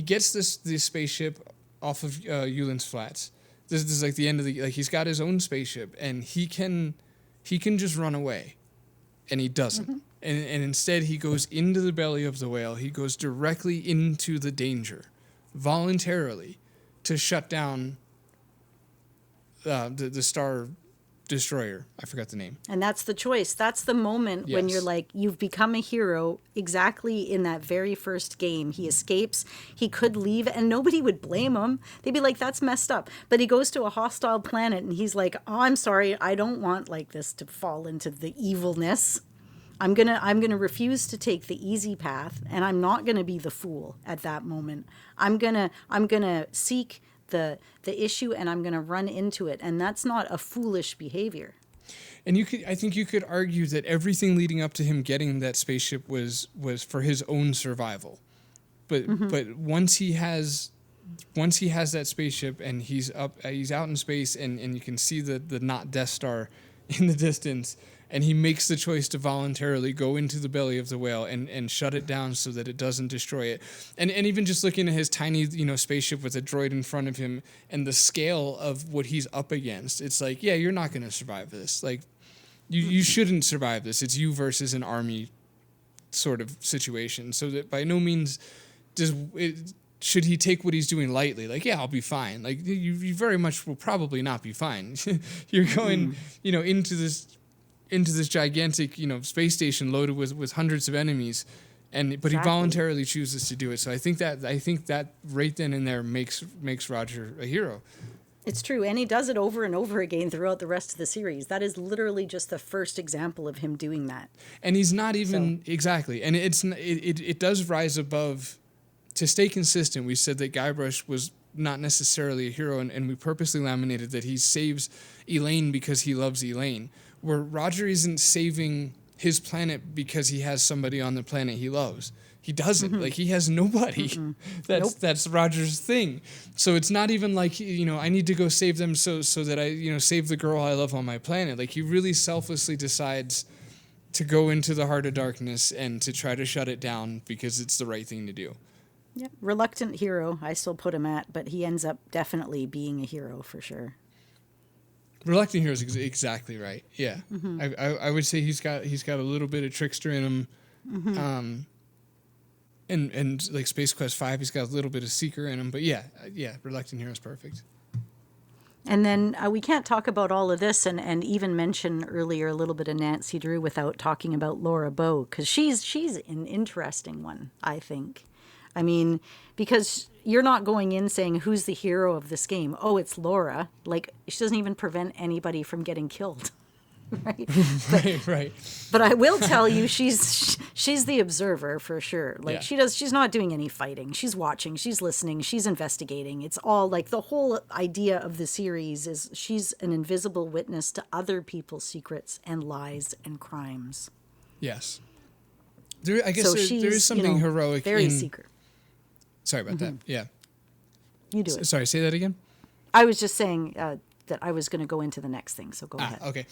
S4: gets this spaceship off of Yulin's Flats. This is like the end of the, like he's got his own spaceship and he can just run away, and he doesn't. And instead he goes into the belly of the whale. He goes directly into the danger, voluntarily, to shut down the Star Destroyer. I forgot the name.
S3: And that's the choice. That's the moment when you're like, you've become a hero. Exactly in that very first game, he escapes. He could leave and nobody would blame him. They'd be like, that's messed up. But he goes to a hostile planet and he's like, oh, I'm sorry. I don't want like this to fall into the evilness. I'm gonna refuse to take the easy path, and I'm not gonna be the fool at that moment. I'm gonna seek the issue, and I'm going to run into it. And that's not a foolish behavior.
S4: And I think you could argue that everything leading up to him getting that spaceship was for his own survival. But once he has that spaceship and he's out in space and you can see the not Death Star in the distance, and he makes the choice to voluntarily go into the belly of the whale and shut it down so that it doesn't destroy it. And even just looking at his tiny, spaceship with a droid in front of him and the scale of what he's up against, it's like, yeah, you're not going to survive this. Like, you shouldn't survive this. It's you versus an army sort of situation. So that by no means should he take what he's doing lightly. Like, yeah, I'll be fine. Like, you very much will probably not be fine. You're going, into this gigantic, space station loaded with hundreds of enemies, but he voluntarily chooses to do it. So I think that right then and there makes Roger a hero.
S3: It's true, and he does it over and over again throughout the rest of the series. That is literally just the first example of him doing that.
S4: And he's not even exactly, and it does rise above. To stay consistent, we said that Guybrush was not necessarily a hero, and we purposely laminated that he saves Elaine because he loves Elaine. Where Roger isn't saving his planet because he has somebody on the planet he loves. He doesn't. Like, he has nobody. That's Roger's thing. So it's not even like, I need to go save them so that I, save the girl I love on my planet. Like, he really selflessly decides to go into the heart of darkness and to try to shut it down because it's the right thing to do.
S3: Yeah, reluctant hero, I still put him at, but he ends up definitely being a hero for sure.
S4: Reluctant hero is exactly right. Yeah, I would say he's got a little bit of trickster in him, And like Space Quest 5, he's got a little bit of Seeker in him. But yeah, Reluctant Hero is perfect.
S3: And then we can't talk about all of this and even mention earlier a little bit of Nancy Drew without talking about Laura Bow, because she's an interesting one, I think. I mean, because you're not going in saying, who's the hero of this game? Oh, it's Laura. Like, she doesn't even prevent anybody from getting killed. Right?
S4: Right.
S3: But I will tell you, she's the observer for sure. Like she's not doing any fighting. She's watching, she's listening, she's investigating. It's all like the whole idea of the series is she's an invisible witness to other people's secrets and lies and crimes.
S4: Yes. I guess there is something heroic
S3: very
S4: in...
S3: secret.
S4: Sorry about that. Yeah.
S3: You do it.
S4: Sorry, say that again?
S3: I was just saying that I was going to go into the next thing, so go ahead.
S4: Okay.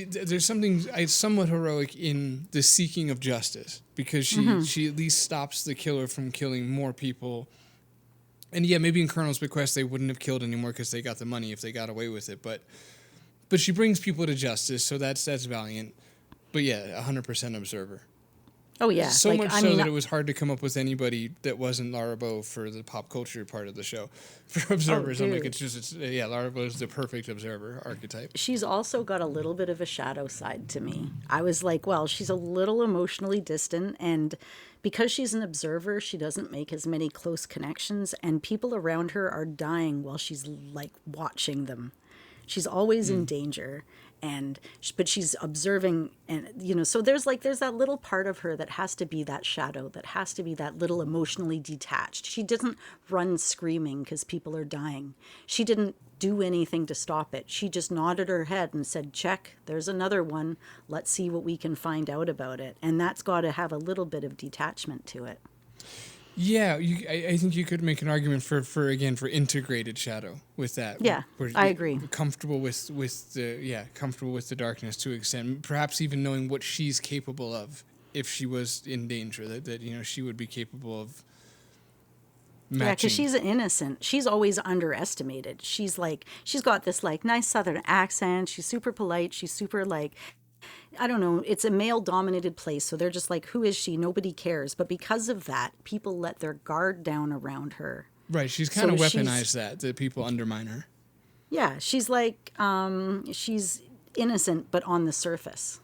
S4: There's something somewhat heroic in the seeking of justice, because she at least stops the killer from killing more people. And yeah, maybe in Colonel's bequest they wouldn't have killed anymore because they got the money if they got away with it. But she brings people to justice, so that's valiant. But yeah, 100% observer.
S3: Oh yeah,
S4: So much so that it was hard to come up with anybody that wasn't Laura Bow for the pop culture part of the show. For observers, I'm like, Laura Bow is the perfect observer archetype.
S3: She's also got a little bit of a shadow side to me. I was like, well, she's a little emotionally distant, and because she's an observer, she doesn't make as many close connections, and people around her are dying while she's like watching them. She's always in danger. But she's observing, and so there's that little part of her that has to be that shadow, that has to be that little emotionally detached. She doesn't run screaming because people are dying. She didn't do anything to stop it. She just nodded her head and said, check, there's another one. Let's see what we can find out about it. And that's got to have a little bit of detachment to it.
S4: Yeah, I think you could make an argument for integrated shadow with that.
S3: Yeah, I agree.
S4: Comfortable with the darkness to an extent, perhaps even knowing what she's capable of if she was in danger. That she would be capable of matching.
S3: Yeah, because she's innocent. She's always underestimated. She's got this like nice Southern accent. She's super polite. She's super like, I don't know, it's a male-dominated place, so they're just like, who is she? Nobody cares. But because of that, people let their guard down around her.
S4: Right, she's kind of weaponized that people undermine her.
S3: Yeah, she's like, she's innocent, but on the surface.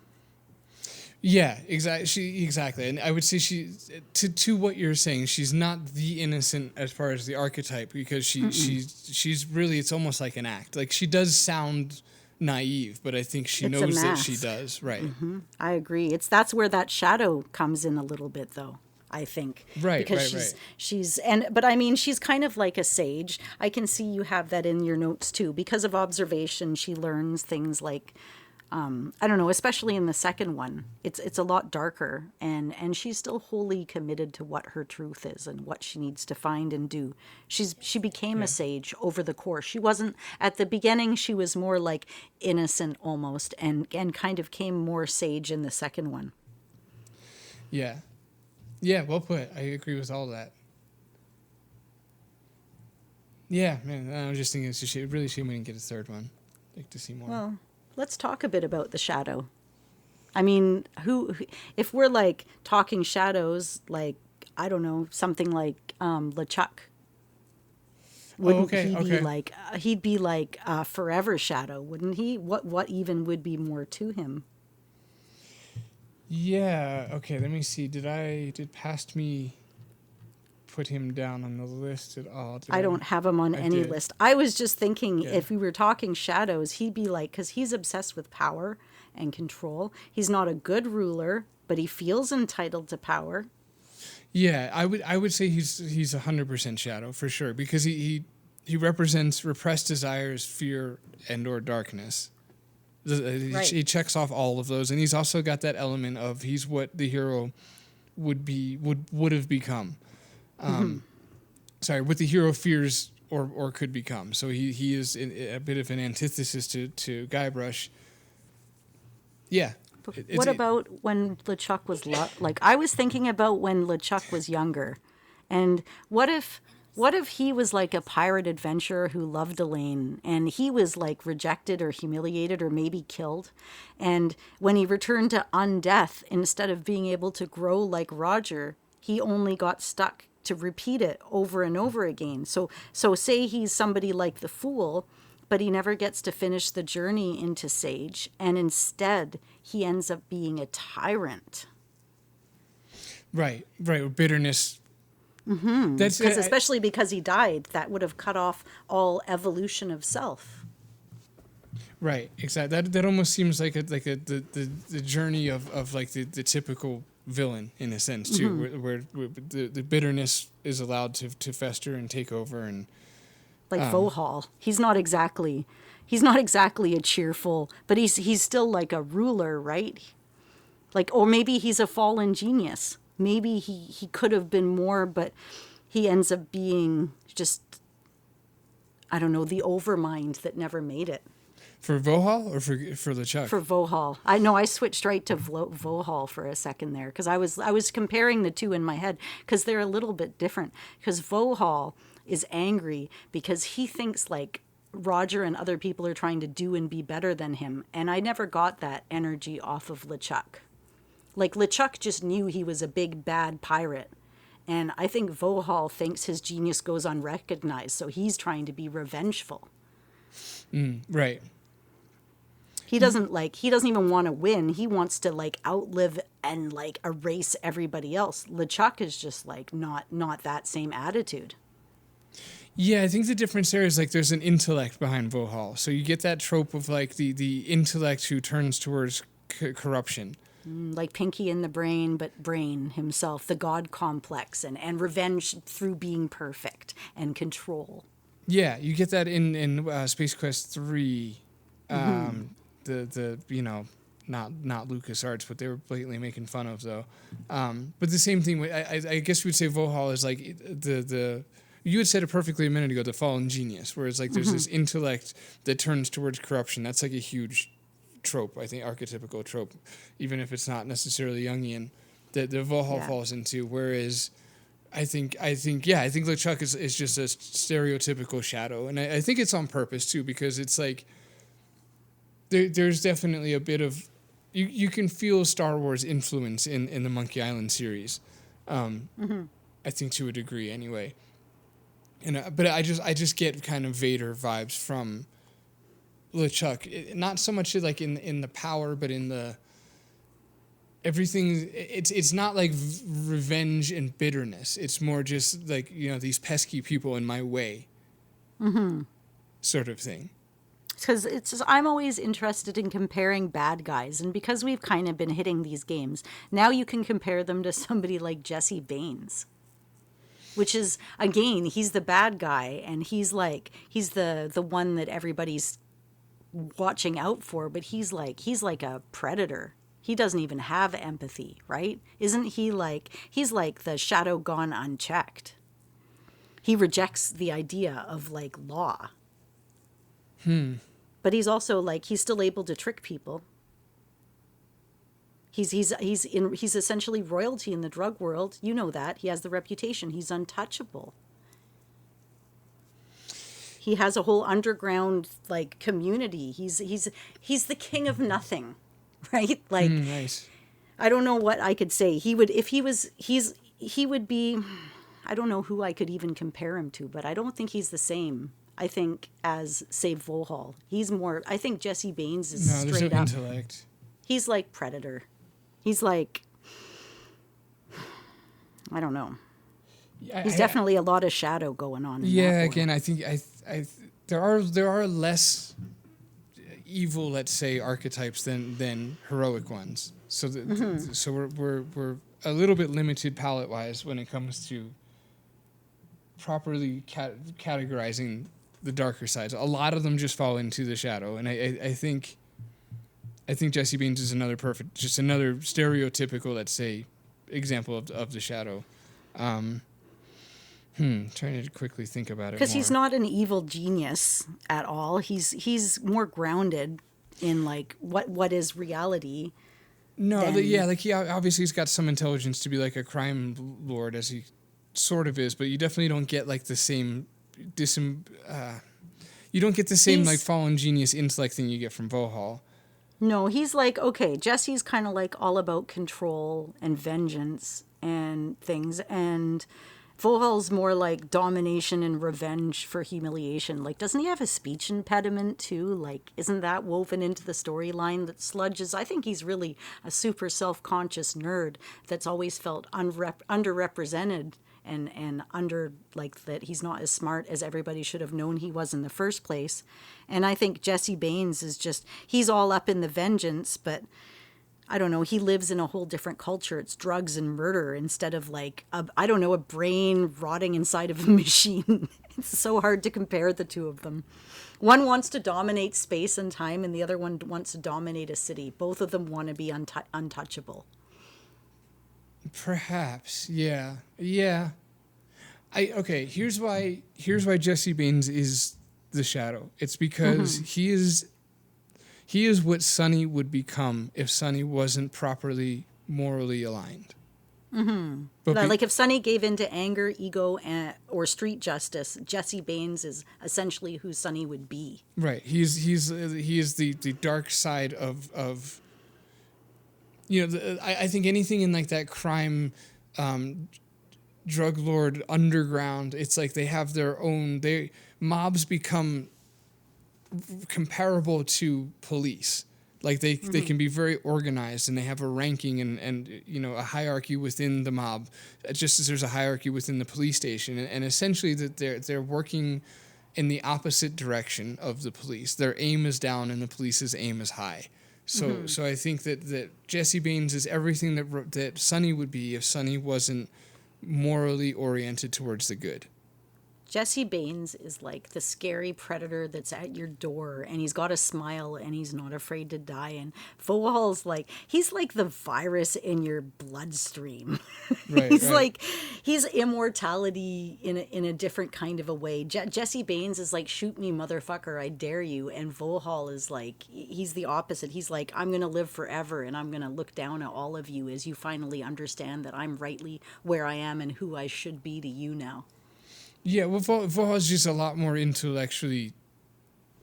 S4: Yeah, exactly. And I would say to what you're saying, she's not the innocent as far as the archetype, because she's really, it's almost like an act. Like, she does sound naive, but I think she knows that she does. Right.
S3: Mm-hmm. I agree. That's where that shadow comes in a little bit, though. I think.
S4: Right.
S3: Because but I mean, she's kind of like a sage. I can see you have that in your notes too. Because of observation, she learns things like, I don't know, especially in the second one, it's a lot darker, and she's still wholly committed to what her truth is and what she needs to find and do. She became a sage over the course. She wasn't, at the beginning, she was more like innocent almost, and kind of came more sage in the second one.
S4: Yeah. Yeah, well put. I agree with all that. Yeah, man, I was just thinking it's really shame we didn't get a third one. I'd like to see more.
S3: Well, let's talk a bit about the shadow. I mean, if we're like talking shadows, like, I don't know, something like LeChuck. Wouldn't he'd be like a forever shadow, wouldn't he? What even would be more to him?
S4: Yeah, okay, let me see. Did Past Me put him down on the list at all?
S3: I don't have him on any list. I was just thinking if we were talking shadows, he'd be like, because he's obsessed with power and control. He's not a good ruler, but he feels entitled to power.
S4: Yeah, I would say he's 100% shadow for sure, because he represents repressed desires, fear, and or darkness. Right. He checks off all of those, and he's also got that element of he's what the hero would have become. What the hero fears or could become. So he is a bit of an antithesis to Guybrush. Yeah.
S3: What about when LeChuck was like? I was thinking about when LeChuck was younger, and what if he was like a pirate adventurer who loved Elaine, and he was like rejected or humiliated or maybe killed, and when he returned to undeath, instead of being able to grow like Roger, He only got stuck to repeat it over and over again. So say he's somebody like the Fool, but he never gets to finish the journey into Sage, and instead he ends up being a tyrant.
S4: Right. Bitterness. Mm-hmm.
S3: Especially because he died, that would have cut off all evolution of self.
S4: Right, exactly. That almost seems like the journey of like the typical villain in a sense too, mm-hmm. where the bitterness is allowed to fester and take over, and
S3: like Vohal, he's not exactly a cheerful, but he's still like a ruler, right? Like, or maybe he's a fallen genius. Maybe he could have been more, but he ends up being just, I don't know, the overmind that never made it.
S4: For Vohal or for LeChuck?
S3: For Vohal. I know I switched right to Vohal for a second there because I was comparing the two in my head because they're a little bit different. Because Vohal is angry because he thinks like Roger and other people are trying to do and be better than him. And I never got that energy off of LeChuck. Like, LeChuck just knew he was a big, bad pirate. And I think Vohal thinks his genius goes unrecognized, so he's trying to be revengeful.
S4: Right.
S3: He doesn't even want to win. He wants to, like, outlive and, like, erase everybody else. LeChuck is just, like, not that same attitude.
S4: Yeah, I think the difference there is, like, there's an intellect behind Vohal. So you get that trope of, like, the intellect who turns towards corruption.
S3: Like Pinky in the Brain, but Brain himself, the God complex and revenge through being perfect and control.
S4: Yeah, you get that in Space Quest 3. Mm-hmm. The not LucasArts, but they were blatantly making fun of though. But the same thing. I guess we'd say Vohal is like the you had said it perfectly a minute ago. The fallen genius, where it's like there's this intellect that turns towards corruption. That's like a huge trope, I think, archetypical trope, even if it's not necessarily Jungian, that the Vohal falls into. Whereas I think LeChuck is just a stereotypical shadow, and I think it's on purpose too, because it's like there's definitely a bit of you can feel Star Wars influence in the Monkey Island series, I think to a degree anyway, and but I just get kind of Vader vibes from LeChuck, not so much like in the power, but in the everything. It's not like revenge and bitterness. It's more just like, these pesky people in my way, sort of thing.
S3: Because I'm always interested in comparing bad guys, and because we've kind of been hitting these games, now you can compare them to somebody like Jesse Baines, which is, again, he's the bad guy, and he's the one that everybody's watching out for, but he's like a predator. He doesn't even have empathy, right? Isn't he he's like the shadow gone unchecked. He rejects the idea of like law. But he's also he's still able to trick people. He's essentially royalty in the drug world. You know that. He has the reputation. He's untouchable. He has a whole underground community. He's the king of nothing, right?
S4: Nice.
S3: I don't know what I could say. He would be. I don't know who I could even compare him to, but I don't think he's the same. I think as say Vohal, he's more. I think Jesse Baines is straight up
S4: intellect.
S3: He's like Predator. He's like, I don't know. He's definitely a lot of shadow going on.
S4: Again, I think there are less evil, let's say, archetypes than heroic ones. So so we're a little bit limited palette wise when it comes to properly categorizing the darker sides. A lot of them just fall into the shadow, and I think Jesse Baines is another stereotypical, let's say, example of the shadow. Trying to quickly think about it.
S3: Because he's not an evil genius at all. He's more grounded in what is reality.
S4: No, he obviously he's got some intelligence to be like a crime lord, as he sort of is, but you definitely don't get the same fallen genius intellect thing you get from Vohal.
S3: No, he's like, okay, Jesse's kind of like all about control and vengeance and things. And Vogel's more like domination and revenge for humiliation. Like, doesn't he have a speech impediment too? Like, isn't that woven into the storyline that Sludge is? I think he's really a super self-conscious nerd that's always felt underrepresented and under, like, that he's not as smart as everybody should have known he was in the first place. And I think Jesse Baines is just, he's all up in the vengeance, but I don't know, he lives in a whole different culture. It's drugs and murder instead of like, a brain rotting inside of a machine. It's so hard to compare the two of them. One wants to dominate space and time, and the other one wants to dominate a city. Both of them want to be untouchable.
S4: Perhaps, yeah. Here's why Jesse Baines is the Shadow. It's because he is what Sonny would become if Sonny wasn't properly morally aligned.
S3: Mm-hmm. Like if Sonny gave in to anger, ego, or street justice, Jesse Baines is essentially who Sonny would be.
S4: Right. He is the dark side of I think anything in like that crime, drug lord underground, it's like they have their own. Mobs become comparable to police. Like they can be very organized and they have a ranking and a hierarchy within the mob, just as there's a hierarchy within the police station, and essentially that they're working in the opposite direction of the police. Their aim is down and the police's aim is high. So I think that Jesse Baines is everything that Sonny would be if Sonny wasn't morally oriented towards the good.
S3: Jesse Baines is like the scary predator that's at your door, and he's got a smile and he's not afraid to die. And Vogel's like, he's like the virus in your bloodstream. He's immortality in a different kind of a way. Jesse Baines is like, shoot me, motherfucker, I dare you. And Vogel is like, he's the opposite. He's like, I'm going to live forever and I'm going to look down at all of you as you finally understand that I'm rightly where I am and who I should be to you now.
S4: Yeah, well, Vogel's just a lot more intellectually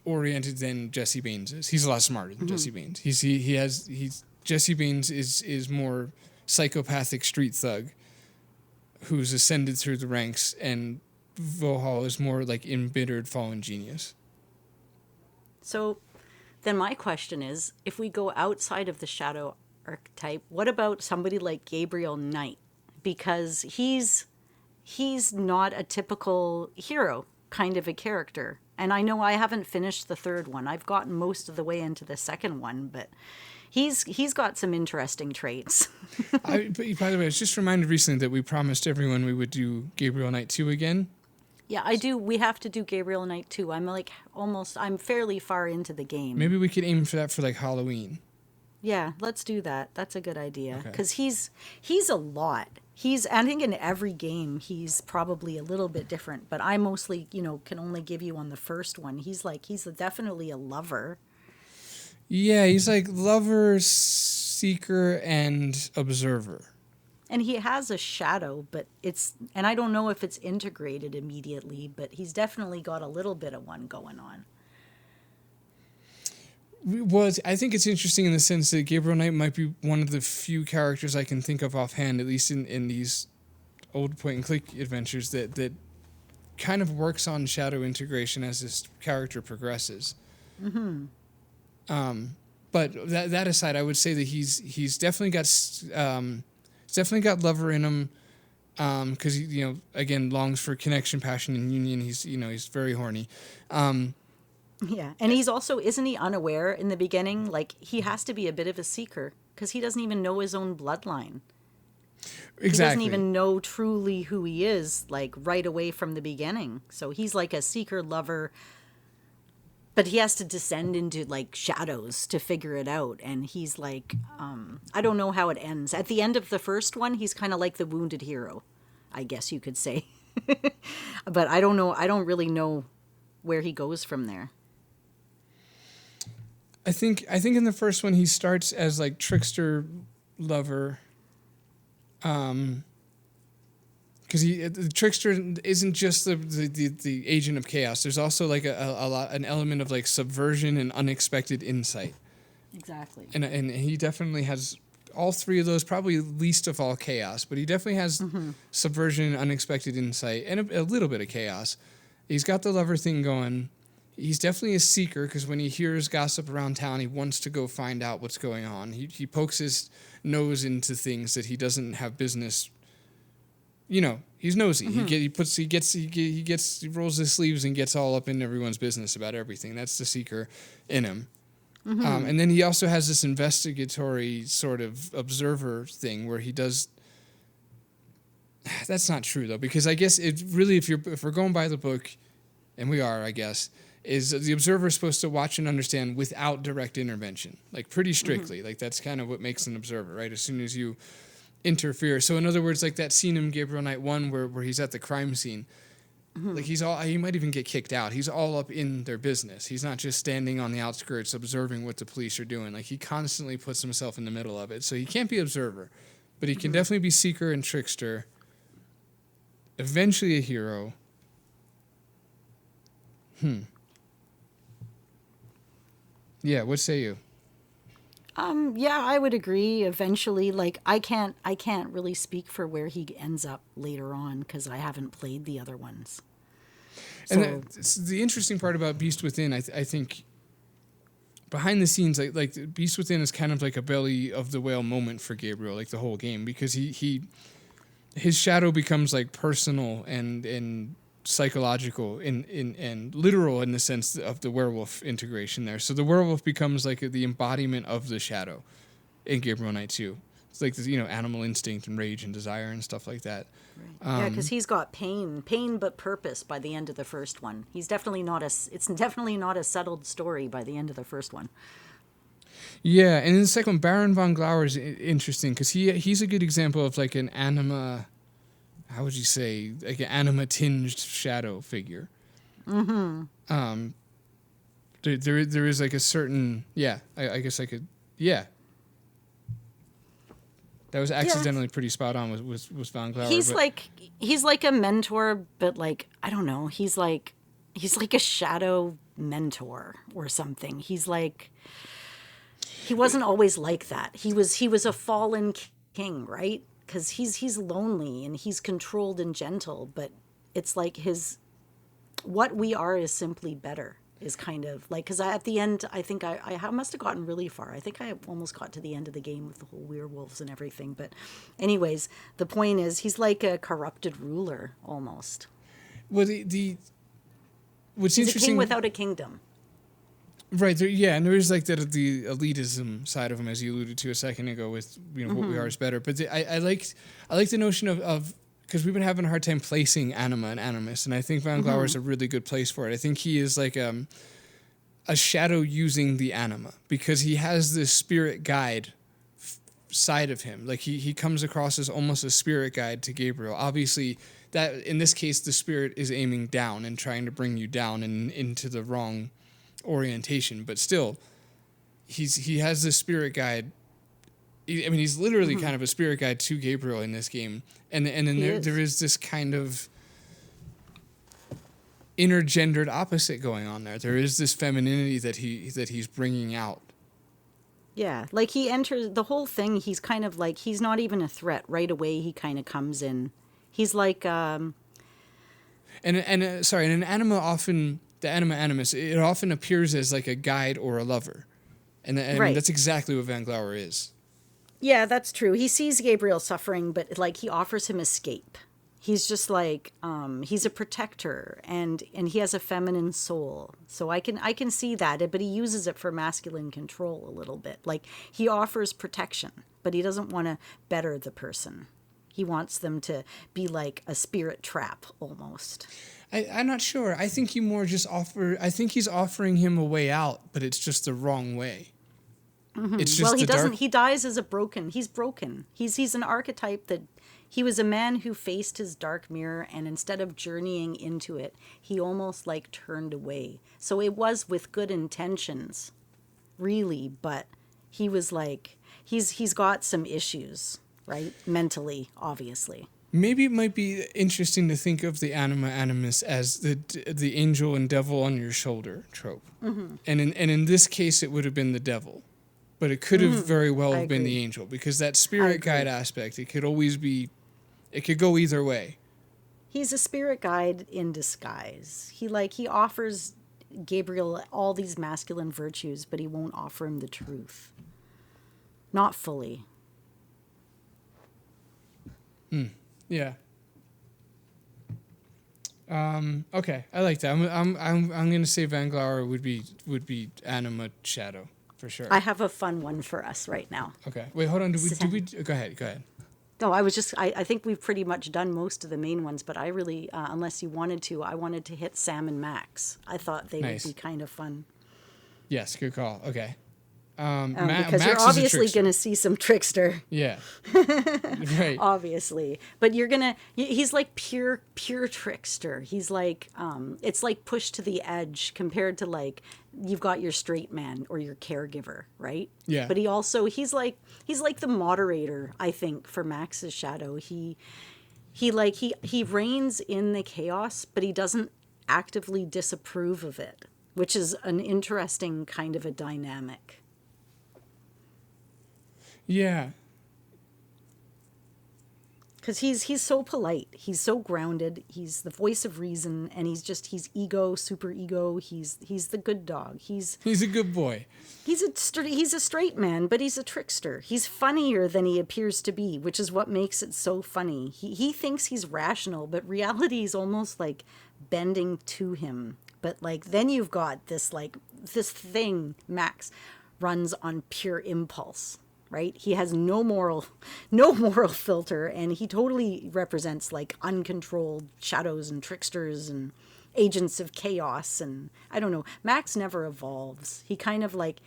S4: oriented than Jesse Baines is. He's a lot smarter than Jesse Baines. Jesse Baines is more psychopathic street thug who's ascended through the ranks, and Vogel is more like embittered fallen genius.
S3: So then my question is, if we go outside of the shadow archetype, what about somebody like Gabriel Knight? Because he's not a typical hero kind of a character. And I know I haven't finished the third one. I've gotten most of the way into the second one, but he's got some interesting traits.
S4: By the way, I was just reminded recently that we promised everyone we would do Gabriel Knight 2 again.
S3: Yeah, I do. We have to do Gabriel Knight 2. I'm fairly far into the game.
S4: Maybe we could aim for that for like Halloween.
S3: Yeah, let's do that. That's a good idea. Because he's a lot. I think in every game, he's probably a little bit different, but I mostly, can only give you on the first one. He's definitely a lover.
S4: Yeah, he's like lover, seeker, and observer.
S3: And he has a shadow, and I don't know if it's integrated immediately, but he's definitely got a little bit of one going on.
S4: Well, I think it's interesting in the sense that Gabriel Knight might be one of the few characters I can think of offhand, at least in these old point-and-click adventures, that kind of works on shadow integration as this character progresses. Mm-hmm. But that aside, I would say that he's definitely got lover in him, because he again longs for connection, passion, and union. He's very horny.
S3: Yeah, and he's also, isn't he unaware in the beginning? Like, he has to be a bit of a seeker because he doesn't even know his own bloodline. Exactly. He doesn't even know truly who he is, like, right away from the beginning. So he's like a seeker lover, but he has to descend into, like, shadows to figure it out. And he's like, I don't know how it ends. At the end of the first one, he's kind of like the wounded hero, I guess you could say. But I don't know. I don't really know where he goes from there.
S4: I think in the first one he starts as like trickster lover, because the trickster isn't just the agent of chaos. There's also like an element of like subversion and unexpected insight,
S3: Exactly.
S4: And he definitely has all three of those, probably least of all chaos, but he definitely has subversion, unexpected insight, and a little bit of chaos. He's got the lover thing going. He's definitely a seeker, because when he hears gossip around town, he wants to go find out what's going on. He pokes his nose into things that he doesn't have business. You know, he's nosy. He rolls his sleeves and gets all up in everyone's business about everything. That's the seeker in him. And then he also has this investigatory sort of observer thing where he does. That's not true though, because I guess it really, if we're going by the book, and we are, I guess, is the observer supposed to watch and understand without direct intervention, like pretty strictly. Like that's kind of what makes an observer, right? As soon as you interfere. So in other words, like that scene in Gabriel Knight 1 where he's at the crime scene. Like he might even get kicked out. He's all up in their business. He's not just standing on the outskirts observing what the police are doing. Like he constantly puts himself in the middle of it. So he can't be observer, but he can definitely be seeker and trickster. Eventually a hero. Yeah, what say you?
S3: Yeah, I would agree. Eventually, like I can't really speak for where he ends up later on because I haven't played the other ones. So,
S4: And the interesting part about Beast Within, I think, behind the scenes, like Beast Within is kind of like a belly of the whale moment for Gabriel, like the whole game, because his shadow becomes like personal and psychological and literal in the sense of the werewolf integration there. So the werewolf becomes like the embodiment of the shadow in Gabriel Knight 2. It's like this, animal instinct and rage and desire and stuff like that.
S3: right. Yeah, because he's got pain but purpose by the end of the first one. It's definitely not a settled story by the end of the first one.
S4: Yeah, and in the second one, Baron von Glauer is interesting because he's a good example of like an anima. How would you say, like an anima-tinged shadow figure? There is like a certain, I guess I could, That was accidentally pretty spot on with von Glauer.
S3: He's like a mentor, but like, I don't know, he's like a shadow mentor or something. He wasn't always like that. He was a fallen king, right? Because he's lonely and he's controlled and gentle, but it's like what we are is simply better is kind of like, because at the end, I think I must have gotten really far. I think I almost got to the end of the game with the whole werewolves and everything. But anyways, the point is he's like a corrupted ruler almost.
S4: Well, what's
S3: He's
S4: interesting,
S3: a king without a kingdom.
S4: right? And there is like the elitism side of him, as you alluded to a second ago, with what we are is better. But I like the notion of because we've been having a hard time placing anima and animus, and I think von Glauer is a really good place for it. I think he is like a shadow using the anima because he has this spirit guide side of him. Like he comes across as almost a spirit guide to Gabriel. Obviously, that in this case, the spirit is aiming down and trying to bring you down and into the wrong orientation, but still, he has this spirit guide. I mean, he's literally kind of a spirit guide to Gabriel in this game, and then there is this kind of intergendered opposite going on there. There is this femininity that he's bringing out.
S3: Yeah, like he enters the whole thing. He's kind of like he's not even a threat right away. He kind of comes in. He's like an anima often. The anima animus, it often appears as like a guide or a lover. And right.
S4: That's exactly what von Glauer is.
S3: Yeah, that's true. He sees Gabriel suffering, but like he offers him escape. He's just like, he's a protector and he has a feminine soul. So I can see that, but he uses it for masculine control a little bit. Like he offers protection, but he doesn't want to better the person. He wants them to be like a spirit trap almost.
S4: I'm not sure. I think I think he's offering him a way out, but it's just the wrong way. It's just
S3: he dies as he's broken. He's an archetype that he was a man who faced his dark mirror, and instead of journeying into it, he almost like turned away. So it was with good intentions, really, but he was like, he's got some issues, right? Mentally, obviously.
S4: Maybe it might be interesting to think of the anima animus as the angel and devil on your shoulder trope. And in this case, it would have been the devil. but it could have very well
S3: I
S4: been
S3: agree.
S4: the angel, because that spirit guide aspect, it could go either way.
S3: He's a spirit guide in disguise. He offers Gabriel all these masculine virtues, but he won't offer him the truth. Not fully.
S4: Yeah. Okay, I like that. I'm gonna say Vanglower would be Anima Shadow for sure.
S3: I have a fun one for us right now.
S4: Okay, wait, hold on. Do we? Go ahead.
S3: No, I think we've pretty much done most of the main ones, but I really, unless you wanted to, I wanted to hit Sam and Max. I thought they
S4: Nice.
S3: would be kind of fun.
S4: Yes, good call. Okay.
S3: Because
S4: Max
S3: you're
S4: is a
S3: obviously
S4: trickster.
S3: going to see some trickster.
S4: Yeah. Right.
S3: Obviously, but he's like pure trickster. He's like it's like pushed to the edge compared to like you've got your straight man or your caregiver, right?
S4: Yeah.
S3: But he's like the moderator, I think, for Max's shadow. He reigns in the chaos, but he doesn't actively disapprove of it, which is an interesting kind of a dynamic.
S4: Yeah.
S3: Because he's so polite, he's so grounded, he's the voice of reason, and he's super ego. He's the good dog. He's
S4: He's a good boy.
S3: he's a straight man, but he's a trickster. He's funnier than he appears to be, which is what makes it so funny. He thinks he's rational, but reality is almost like bending to him. But like then you've got this thing Max runs on pure impulse. Right? He has no moral filter, and he totally represents like uncontrolled shadows and tricksters and agents of chaos. And I don't know, Max never evolves. He kind of like,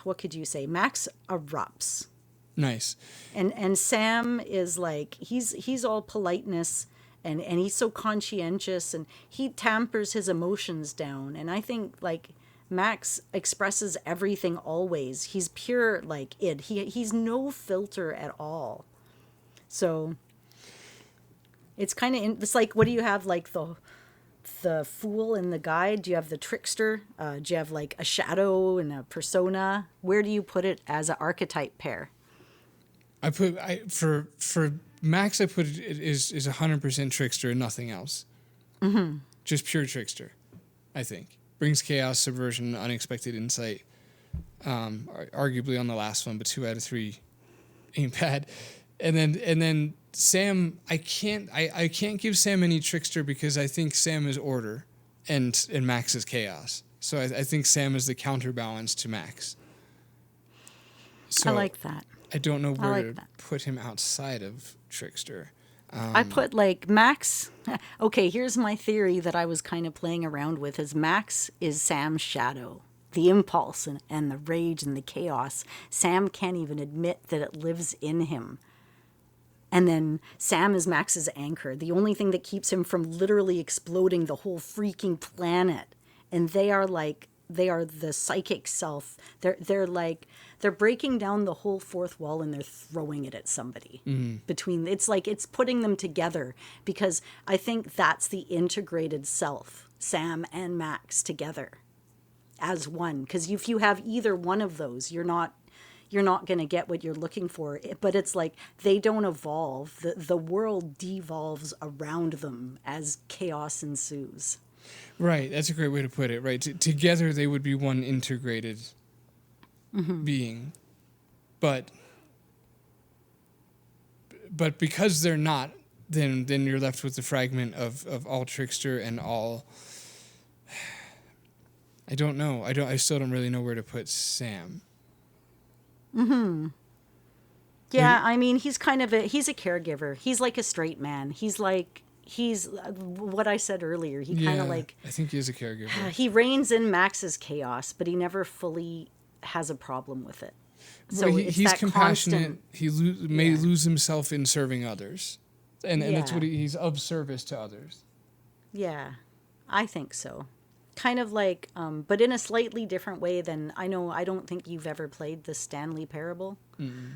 S3: what could you say? Max erupts.
S4: Nice.
S3: And Sam is like, he's all politeness, and he's so conscientious, and he tampers his emotions down. And I think like Max expresses everything always. He's pure like id. He's no filter at all. So it's kind of it's like, what do you have, like the fool and the guide? Do you have the trickster? Do you have like a shadow and a persona? Where do you put it as an archetype pair?
S4: For Max, I put it is 100% trickster and nothing else. Mm-hmm. Just pure trickster, I think. Brings chaos, subversion, unexpected insight. Arguably on the last one, but 2 out of 3 ain't bad. And then Sam, I can't give Sam any trickster because I think Sam is order, and Max is chaos. So I think Sam is the counterbalance to Max. So
S3: I like that.
S4: I don't know where
S3: like
S4: to
S3: that.
S4: put him outside of trickster.
S3: I put like Max. Okay, here's my theory that I was kind of playing around with: is Max is Sam's shadow, the impulse and the rage and the chaos. Sam can't even admit that it lives in him. And then Sam is Max's anchor, the only thing that keeps him from literally exploding the whole freaking planet. And they are the psychic self. They're breaking down the whole fourth wall and they're throwing it at somebody. Mm-hmm. It's putting them together, because I think that's the integrated self, Sam and Max together as one. Because if you have either one of those, you're not going to get what you're looking for. But it's like they don't evolve. The world devolves around them as chaos ensues.
S4: Right, that's a great way to put it. Right, together they would be one integrated being, but because they're not, then you're left with the fragment of all trickster and all. I don't know. I still don't really know where to put Sam.
S3: Mm-hmm. Yeah, I mean, he's a caregiver. He's like a straight man. He's what I said earlier. He kind of like,
S4: I think he is a caregiver.
S3: He reigns in Max's chaos, but he never fully has a problem with it. So
S4: Well,
S3: it's
S4: he's
S3: that
S4: compassionate.
S3: constant.
S4: He may lose himself in serving others, and that's what he's of service to others.
S3: Yeah, I think so. Kind of like, but in a slightly different way than I don't think you've ever played the Stanley Parable. Mm-hmm.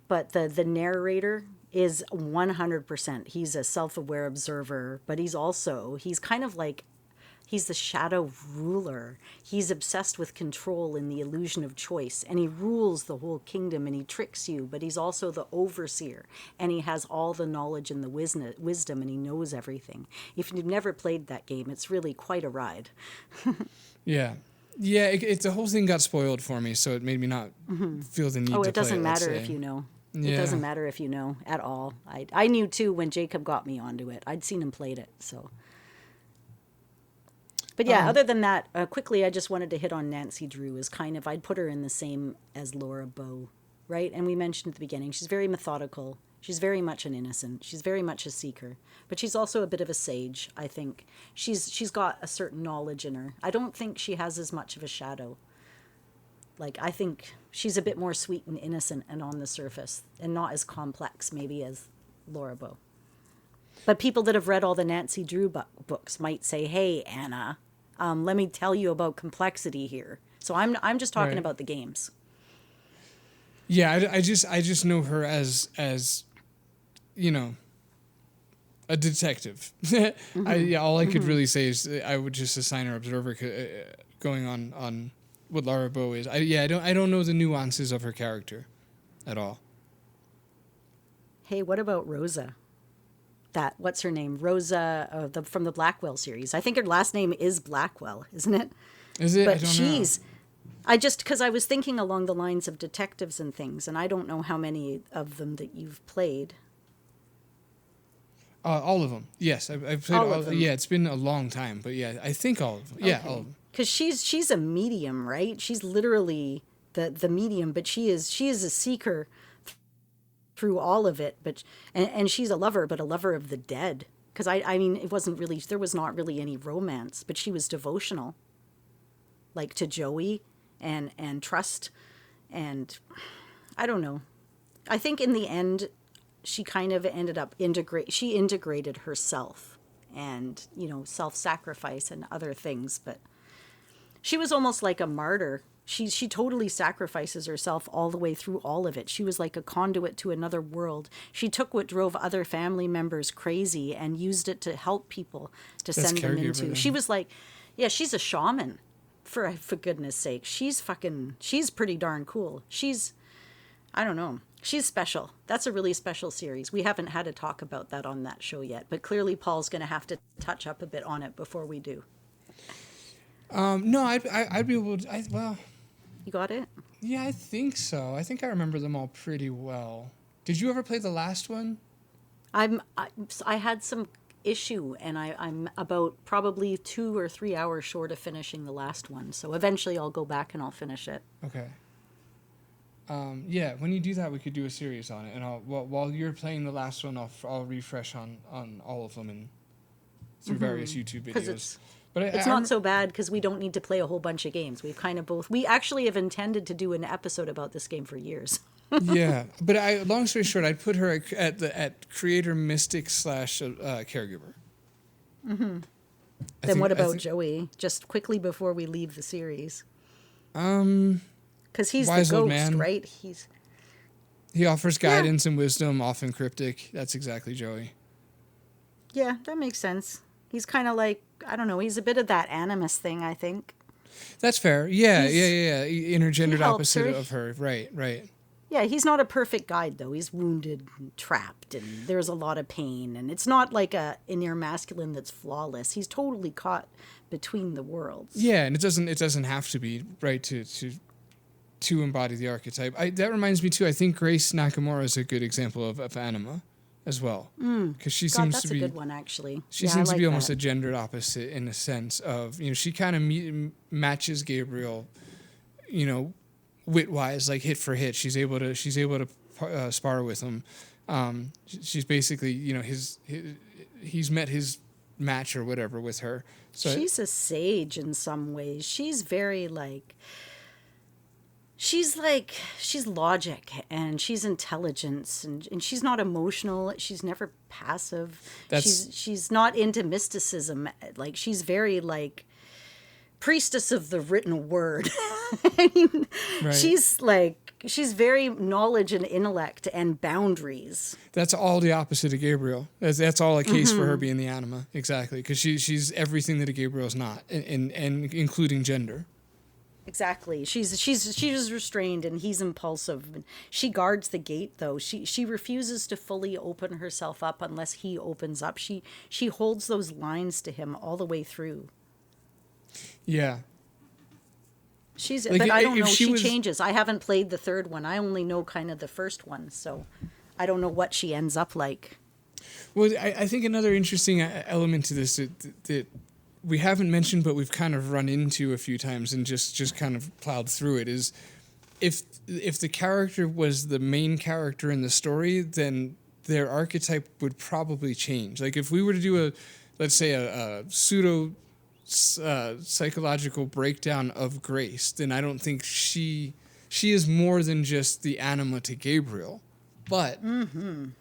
S3: But the narrator is 100%. He's a self-aware observer, but he's kind of like, He's the shadow ruler. He's obsessed with control and the illusion of choice. And he rules the whole kingdom and he tricks you, but he's also the overseer. And he has all the knowledge and the wisdom and he knows everything. If you've never played that game, it's really quite a ride.
S4: Yeah. Yeah, the whole thing got spoiled for me, so it made me not feel the need to play it.
S3: Oh, it doesn't matter if you know.
S4: Yeah.
S3: It doesn't matter if you know at all. I knew too when Jacob got me onto it. I'd seen him played it, so... But yeah, other than that, quickly, I just wanted to hit on Nancy Drew as kind of, I'd put her in the same as Laura Bow, right? And we mentioned at the beginning, she's very methodical. She's very much an innocent. She's very much a seeker. But she's also a bit of a sage, I think. She's got a certain knowledge in her. I don't think she has as much of a shadow. Like, I think she's a bit more sweet and innocent and on the surface and not as complex, maybe, as Laura Bow. But people that have read all the Nancy Drew books might say, hey, Anna, let me tell you about complexity here. So I'm just talking about the games.
S4: Yeah, I just know her as a detective. All I could really say is I would just assign her observer going on what Laura Bow is. I don't know the nuances of her character at all.
S3: Hey, what about Rosa? What's her name? Rosa from the Blackwell series. I think her last name is Blackwell, isn't it?
S4: Is it?
S3: But
S4: I don't know.
S3: Because I was thinking along the lines of detectives and things, and I don't know how many of them that you've played.
S4: All of them. Yes, I've played all of them. Yeah, it's been a long time, but yeah, I think all of them. Yeah, all of them.
S3: Because she's a medium, right? She's literally the medium, but she is a seeker through all of it, and she's a lover, but a lover of the dead. Because I mean, there was not really any romance, but she was devotional, like to Joey, and trust, and I don't know. I think in the end, she kind of ended up integrated herself, and self-sacrifice and other things, but she was almost like a martyr. She totally sacrifices herself all the way through all of it. She was like a conduit to another world. She took what drove other family members crazy and used it to help people, to send them into. Then. She was like, yeah, she's a shaman, for goodness sake. She's pretty darn cool. I don't know. She's special. That's a really special series. We haven't had a talk about that on that show yet, but clearly Paul's going to have to touch up a bit on it before we do.
S4: No, I'd be able to. Well,
S3: you got it?
S4: Yeah, I think so. I think I remember them all pretty well. Did you ever play the last one?
S3: I had some issue, and I'm about probably 2 or 3 hours short of finishing the last one. So eventually I'll go back and I'll finish it.
S4: Okay. Yeah, when you do that, we could do a series on it, and while you're playing the last one, I'll refresh on all of them and through various YouTube videos.
S3: It's not so bad because we don't need to play a whole bunch of games. We actually have intended to do an episode about this game for years.
S4: Yeah, but long story short, I'd put her at creator mystic / caregiver.
S3: Mm-hmm. Then what about Joey? Just quickly before we leave the series. Because he's the ghost, man. Right?
S4: He offers guidance and wisdom, often cryptic. That's exactly Joey.
S3: Yeah, that makes sense. He's kind of like, I don't know, he's a bit of that animus thing, I think.
S4: That's fair. Yeah. Intergendered opposite of her. Right.
S3: Yeah, he's not a perfect guide, though. He's wounded and trapped, and there's a lot of pain. And it's not like an inner masculine that's flawless. He's totally caught between the worlds.
S4: Yeah, and it doesn't have to be, right, to embody the archetype. That reminds me, too, I think Grace Nakamura is a good example of anima as well. Because she seems to be...
S3: that's a good one, actually.
S4: She seems to be almost a gendered opposite in the sense of, she kind of matches Gabriel, wit-wise, like hit for hit. She's able to spar with him. She's basically, he's met his match or whatever with her. So
S3: she's a sage in some ways. She's very she's logic and she's intelligence and she's not emotional. She's never passive. She's not into mysticism. Like she's very priestess of the written word. I mean,
S4: Right.
S3: she's very knowledge and intellect and boundaries.
S4: That's all the opposite of Gabriel. That's all a case for her being the anima, exactly, because she's everything that a Gabriel's not, and including gender.
S3: Exactly. She's restrained and he's impulsive. She guards the gate though. She refuses to fully open herself up unless he opens up. She holds those lines to him all the way through.
S4: Yeah.
S3: But I don't know. She
S4: was,
S3: changes. I haven't played the third one. I only know kind of the first one, so I don't know what she ends up like.
S4: Well, I think another interesting element to this that we haven't mentioned, but we've kind of run into a few times and just kind of plowed through it, is if the character was the main character in the story, then their archetype would probably change. Like if we were to do let's say a pseudo psychological breakdown of Grace, then I don't think she is more than just the anima to Gabriel. But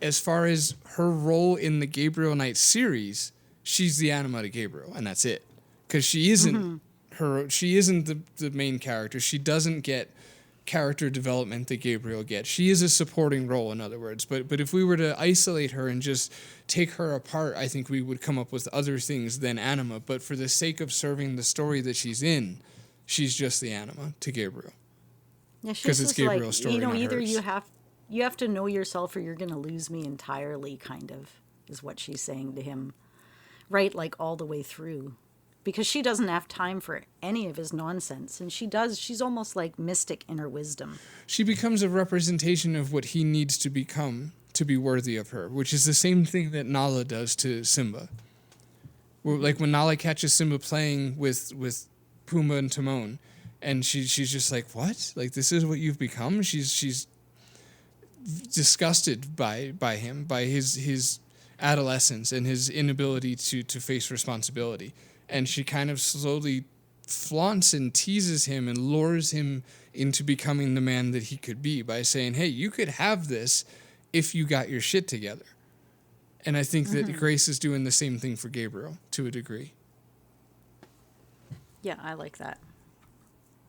S4: as far as her role in the Gabriel Knight series, she's the anima to Gabriel, and that's it. Because she isn't she isn't the main character. She doesn't get character development that Gabriel gets. She is a supporting role, in other words. But if we were to isolate her and just take her apart, I think we would come up with other things than anima. But for the sake of serving the story that she's in, she's just the anima to Gabriel.
S3: Yeah,
S4: because it's Gabriel's story, not
S3: either
S4: hers.
S3: you have to know yourself or you're going to lose me entirely, kind of, is what she's saying to him. Right, like all the way through. Because she doesn't have time for any of his nonsense. And she's almost like mystic in her wisdom.
S4: She becomes a representation of what he needs to become to be worthy of her, which is the same thing that Nala does to Simba. Like when Nala catches Simba playing with Pumbaa and Timon, and she's just like, what? Like, this is what you've become? She's disgusted by him, by his adolescence and his inability to face responsibility. And she kind of slowly flaunts and teases him and lures him into becoming the man that he could be by saying, hey, you could have this if you got your shit together. And I think that Grace is doing the same thing for Gabriel to a degree.
S3: Yeah, I like that.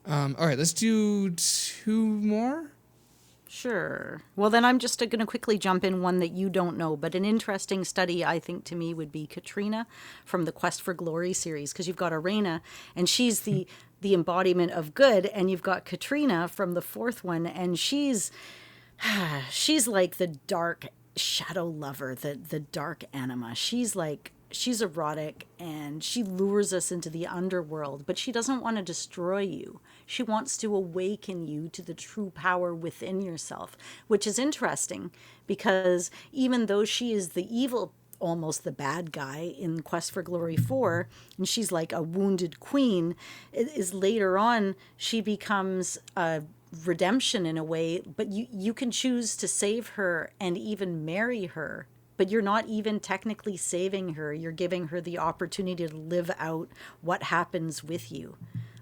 S4: All right, let's do 2 more.
S3: Sure. Well, then I'm just going to quickly jump in one that you don't know, but an interesting study, I think, to me would be Katrina from the Quest for Glory series, because you've got Arena, and she's the embodiment of good, and you've got Katrina from the 4th one, and she's like the dark shadow lover, the dark anima. She's erotic and she lures us into the underworld, but she doesn't want to destroy you. She wants to awaken you to the true power within yourself, which is interesting because even though she is the evil, almost the bad guy in Quest for Glory 4, and she's like a wounded queen, is later on she becomes a redemption in a way, but you can choose to save her and even marry her. But you're not even technically saving her. You're giving her the opportunity to live out what happens with you,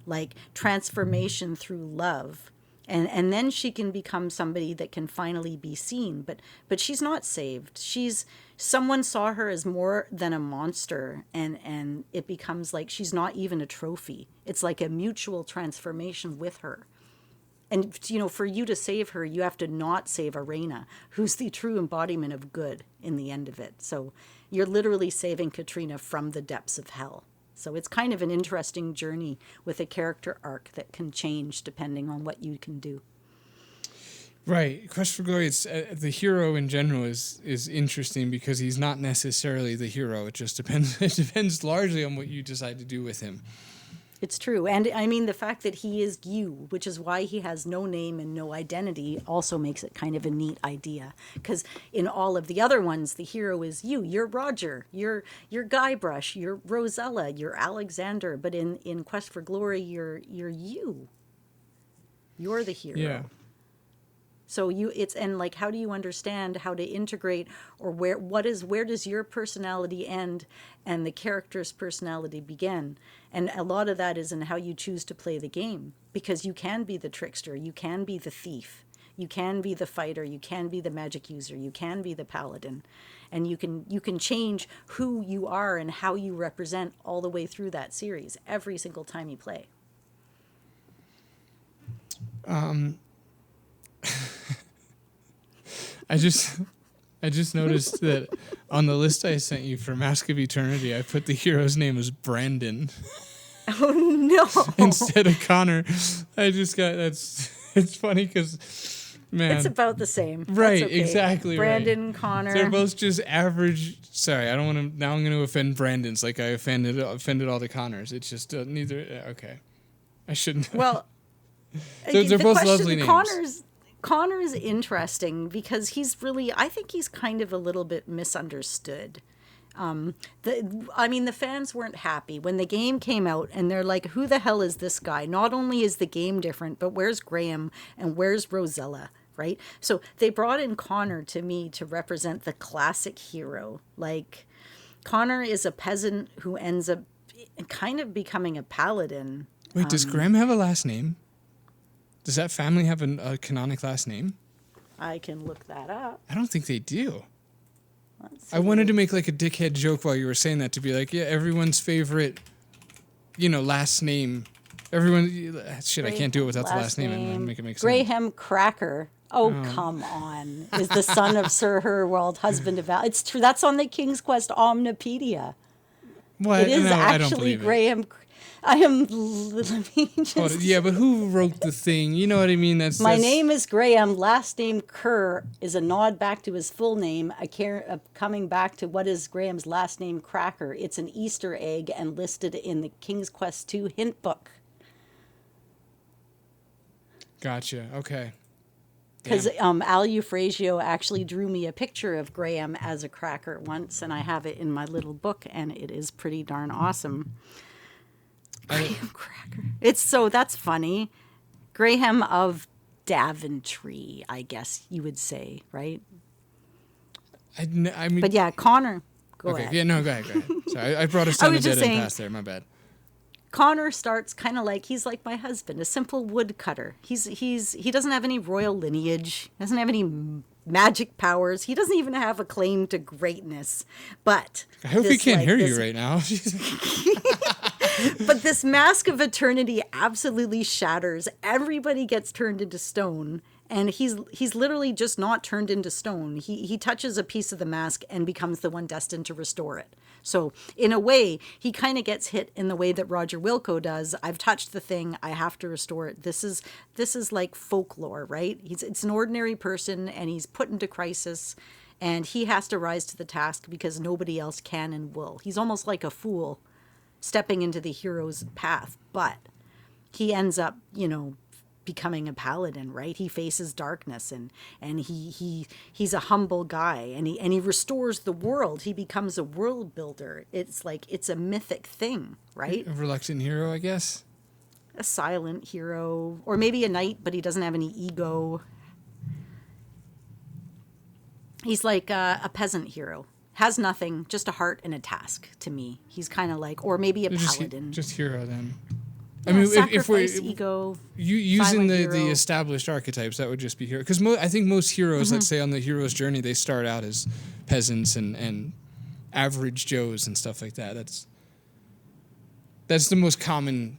S3: like transformation through love. And then she can become somebody that can finally be seen. But she's not saved. Someone saw her as more than a monster, and it becomes like she's not even a trophy. It's like a mutual transformation with her. And, for you to save her, you have to not save Arena, who's the true embodiment of good in the end of it. So you're literally saving Katrina from the depths of hell. So it's kind of an interesting journey with a character arc that can change depending on what you can do.
S4: Right. Quest for Glory, it's, the hero in general is interesting because he's not necessarily the hero. It just depends. It depends largely on what you decide to do with him.
S3: It's true. And I mean, the fact that he is you, which is why he has no name and no identity, also makes it kind of a neat idea. Because in all of the other ones, the hero is you. You're Roger. You're Guybrush. You're Rosella. You're Alexander. But in Quest for Glory, you're you. You're the hero.
S4: Yeah.
S3: So how do you understand how to integrate, or where does your personality end and the character's personality begin? And a lot of that is in how you choose to play the game, because you can be the trickster, you can be the thief, You can be the fighter, you can be the magic user, you can be the paladin, and you can change who you are and how you represent all the way through that series every single time you play.
S4: I just noticed that on the list I sent you for Mask of Eternity, I put the hero's name as Brandon.
S3: Oh no!
S4: Instead of Connor. It's funny because, man.
S3: It's about the same.
S4: Right,
S3: That's okay.
S4: exactly.
S3: Brandon,
S4: right.
S3: Connor.
S4: They're both just average. Sorry, I don't want to. Now I'm going to offend Brandons like I offended all the Connors. It's just neither. Okay. I shouldn't.
S3: Well,
S4: they're both lovely names.
S3: Connor is interesting because I think he's kind of a little bit misunderstood. The fans weren't happy when the game came out, and they're like, who the hell is this guy? Not only is the game different, but where's Graham and where's Rosella, right? So they brought in Connor to me to represent the classic hero. Like, Connor is a peasant who ends up kind of becoming a paladin.
S4: Wait, does Graham have a last name? Does that family have a canonic last name?
S3: I can look that up.
S4: I don't think they do. I wanted to make like a dickhead joke while you were saying that, to be like, yeah, everyone's favorite, last name. I can't do it without the last name and make it make sense.
S3: Graham Cracker. Oh, come on. Is the son of Sir Herwold, husband of Val. It's true. That's on the King's Quest Omnipedia.
S4: What?
S3: It is
S4: No, I don't
S3: actually
S4: believe
S3: Graham. Let me just...
S4: Yeah, but who wrote the thing? You know what I mean?
S3: My name is Graham. Last name Kerr is a nod back to his full name, coming back to what is Graham's last name, Cracker. It's an Easter egg and listed in the King's Quest II hint book.
S4: Gotcha. Okay.
S3: Because Al Eufrasio actually drew me a picture of Graham as a cracker once, and I have it in my little book, and it is pretty darn awesome. Graham Cracker. That's funny. Graham of Daventry, I guess you would say, right?
S4: I mean,
S3: but yeah, Connor. Go ahead.
S4: Yeah, no, go ahead. Sorry, I brought us down a dead end path there. My bad.
S3: Connor starts kind of like, he's like my husband, a simple woodcutter. He doesn't have any royal lineage, doesn't have any magic powers. He doesn't even have a claim to greatness. But
S4: I hope he can't hear you right now.
S3: But this Mask of Eternity absolutely shatters. Everybody gets turned into stone. And he's literally just not turned into stone. He touches a piece of the mask and becomes the one destined to restore it. So in a way, he kind of gets hit in the way that Roger Wilco does. I've touched the thing. I have to restore it. This is like folklore, right? It's an ordinary person, and he's put into crisis, and he has to rise to the task because nobody else can and will. He's almost like a fool stepping into the hero's path, but he ends up, becoming a paladin, right? He faces darkness, and he's a humble guy, and he restores the world. He becomes a world builder. It's like, it's a mythic thing, right?
S4: A reluctant hero, I guess.
S3: A silent hero, or maybe a knight, but he doesn't have any ego. He's like a peasant hero. Has nothing, just a heart and a task to me. He's kind of like, or maybe a paladin.
S4: Just hero then.
S3: Yeah, I mean, if we're ego,
S4: using the established archetypes, that would just be hero. Because I think most heroes, let's say on the hero's journey, they start out as peasants and average Joes and stuff like that. That's the most common,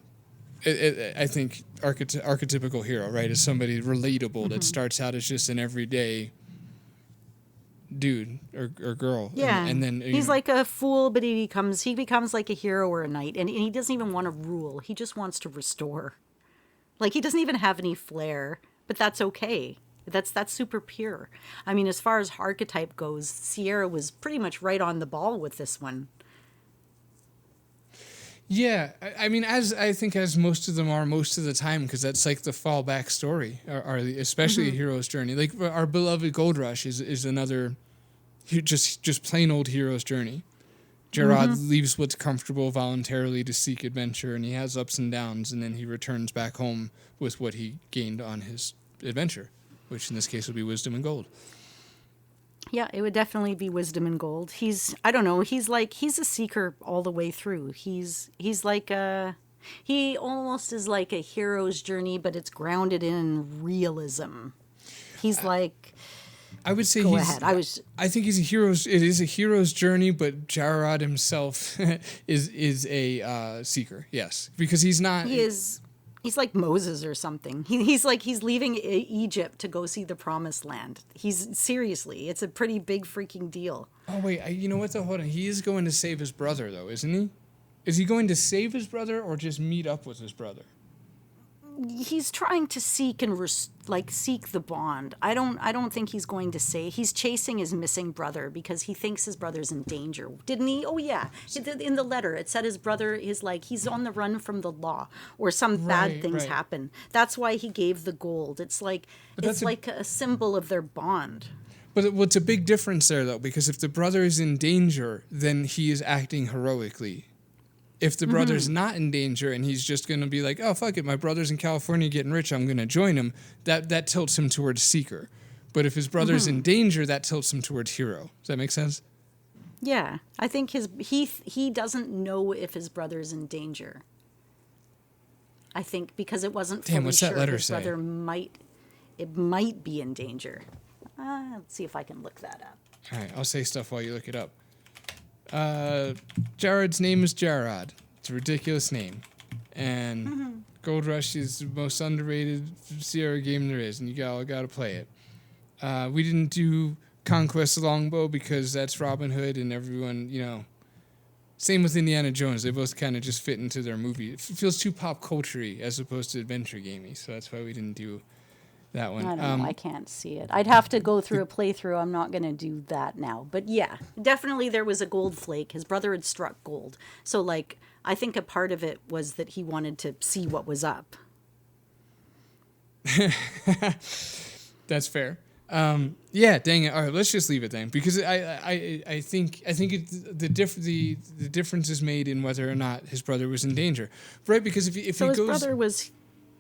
S4: I think, archetypical hero, right? Is somebody relatable that starts out as just an everyday dude or girl.
S3: Yeah.
S4: And then
S3: he's like a fool, but he becomes like a hero or a knight, and he doesn't even want to rule. He just wants to restore. Like, he doesn't even have any flair, but that's okay. That's super pure. I mean, as far as archetype goes, Sierra was pretty much right on the ball with this one.
S4: Yeah, I mean, as most of them are most of the time, because that's like the fallback story, especially a hero's journey. Like our beloved Gold Rush is another, just plain old hero's journey. Gerard leaves what's comfortable voluntarily to seek adventure, and he has ups and downs, and then he returns back home with what he gained on his adventure, which in this case would be wisdom and gold.
S3: Yeah, it would definitely be wisdom and gold. He's a seeker all the way through. He's like he almost is like a hero's journey, but it's grounded in realism. He's like,
S4: I would say
S3: go
S4: he's.
S3: ahead.
S4: I think he's a hero's. It is a hero's journey, but Jarrod himself is a seeker. Yes, because he's not.
S3: He is. He's like Moses or something. He's like he's leaving Egypt to go see the Promised Land. Seriously, it's a pretty big freaking deal.
S4: Oh wait, you know what? Though, hold on. He is going to save his brother, though, isn't he? Is he going to save his brother or just meet up with his brother?
S3: He's trying to seek and seek the bond. I don't think he's going to say he's chasing his missing brother because he thinks his brother's in danger. Didn't he? Oh yeah. In the letter it said his brother is like he's on the run from the law or some bad things happen. That's why he gave the gold. It's like a symbol of their bond.
S4: But what's a big difference there though, because if the brother is in danger, then he is acting heroically. If the brother's not in danger and he's just going to be like, oh, fuck it, my brother's in California getting rich, I'm going to join him, that tilts him towards seeker. But if his brother's in danger, that tilts him towards hero. Does that make sense?
S3: Yeah. I think he doesn't know if his brother's in danger. I think because it wasn't fully
S4: what's that
S3: sure
S4: letter
S3: his
S4: say?
S3: brother might be in danger. Let's see if I can look that up.
S4: All right, I'll say stuff while you look it up. Jared's name is Jarrod. It's a ridiculous name. And Gold Rush is the most underrated Sierra game there is, and you gotta play it. We didn't do Conquest of Longbow because that's Robin Hood and everyone, same with Indiana Jones. They both kind of just fit into their movie. It feels too pop culture-y as opposed to adventure gamey, so that's why we didn't do that one.
S3: I don't know. I can't see it. I'd have to go through a playthrough. I'm not going to do that now. But yeah, definitely there was a gold flake. His brother had struck gold. So, I think a part of it was that he wanted to see what was up.
S4: That's fair. Yeah, dang it. All right, let's just leave it then, because I think the difference is made in whether or not his brother was in danger, right? Because if he goes.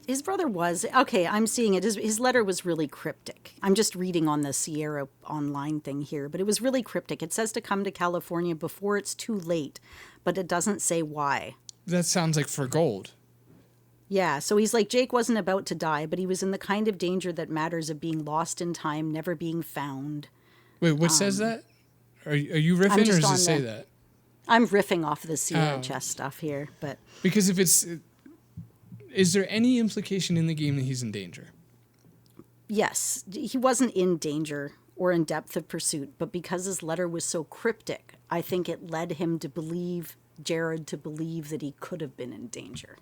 S3: His brother was, okay, I'm seeing it. His letter was really cryptic. I'm just reading on the Sierra online thing here, but it was really cryptic. It says to come to California before it's too late, but it doesn't say why.
S4: That sounds like for gold.
S3: Yeah, so he's like, Jake wasn't about to die, but he was in the kind of danger that matters of being lost in time, never being found.
S4: Wait, what says that? Are you riffing or does it say that?
S3: I'm riffing off the Sierra chest stuff here, but...
S4: Because if it's... Is there any implication in the game that he's in danger?
S3: Yes, he wasn't in danger or in depth of pursuit, but because his letter was so cryptic, I think it led him to believe, Jared to believe that he could have been in danger.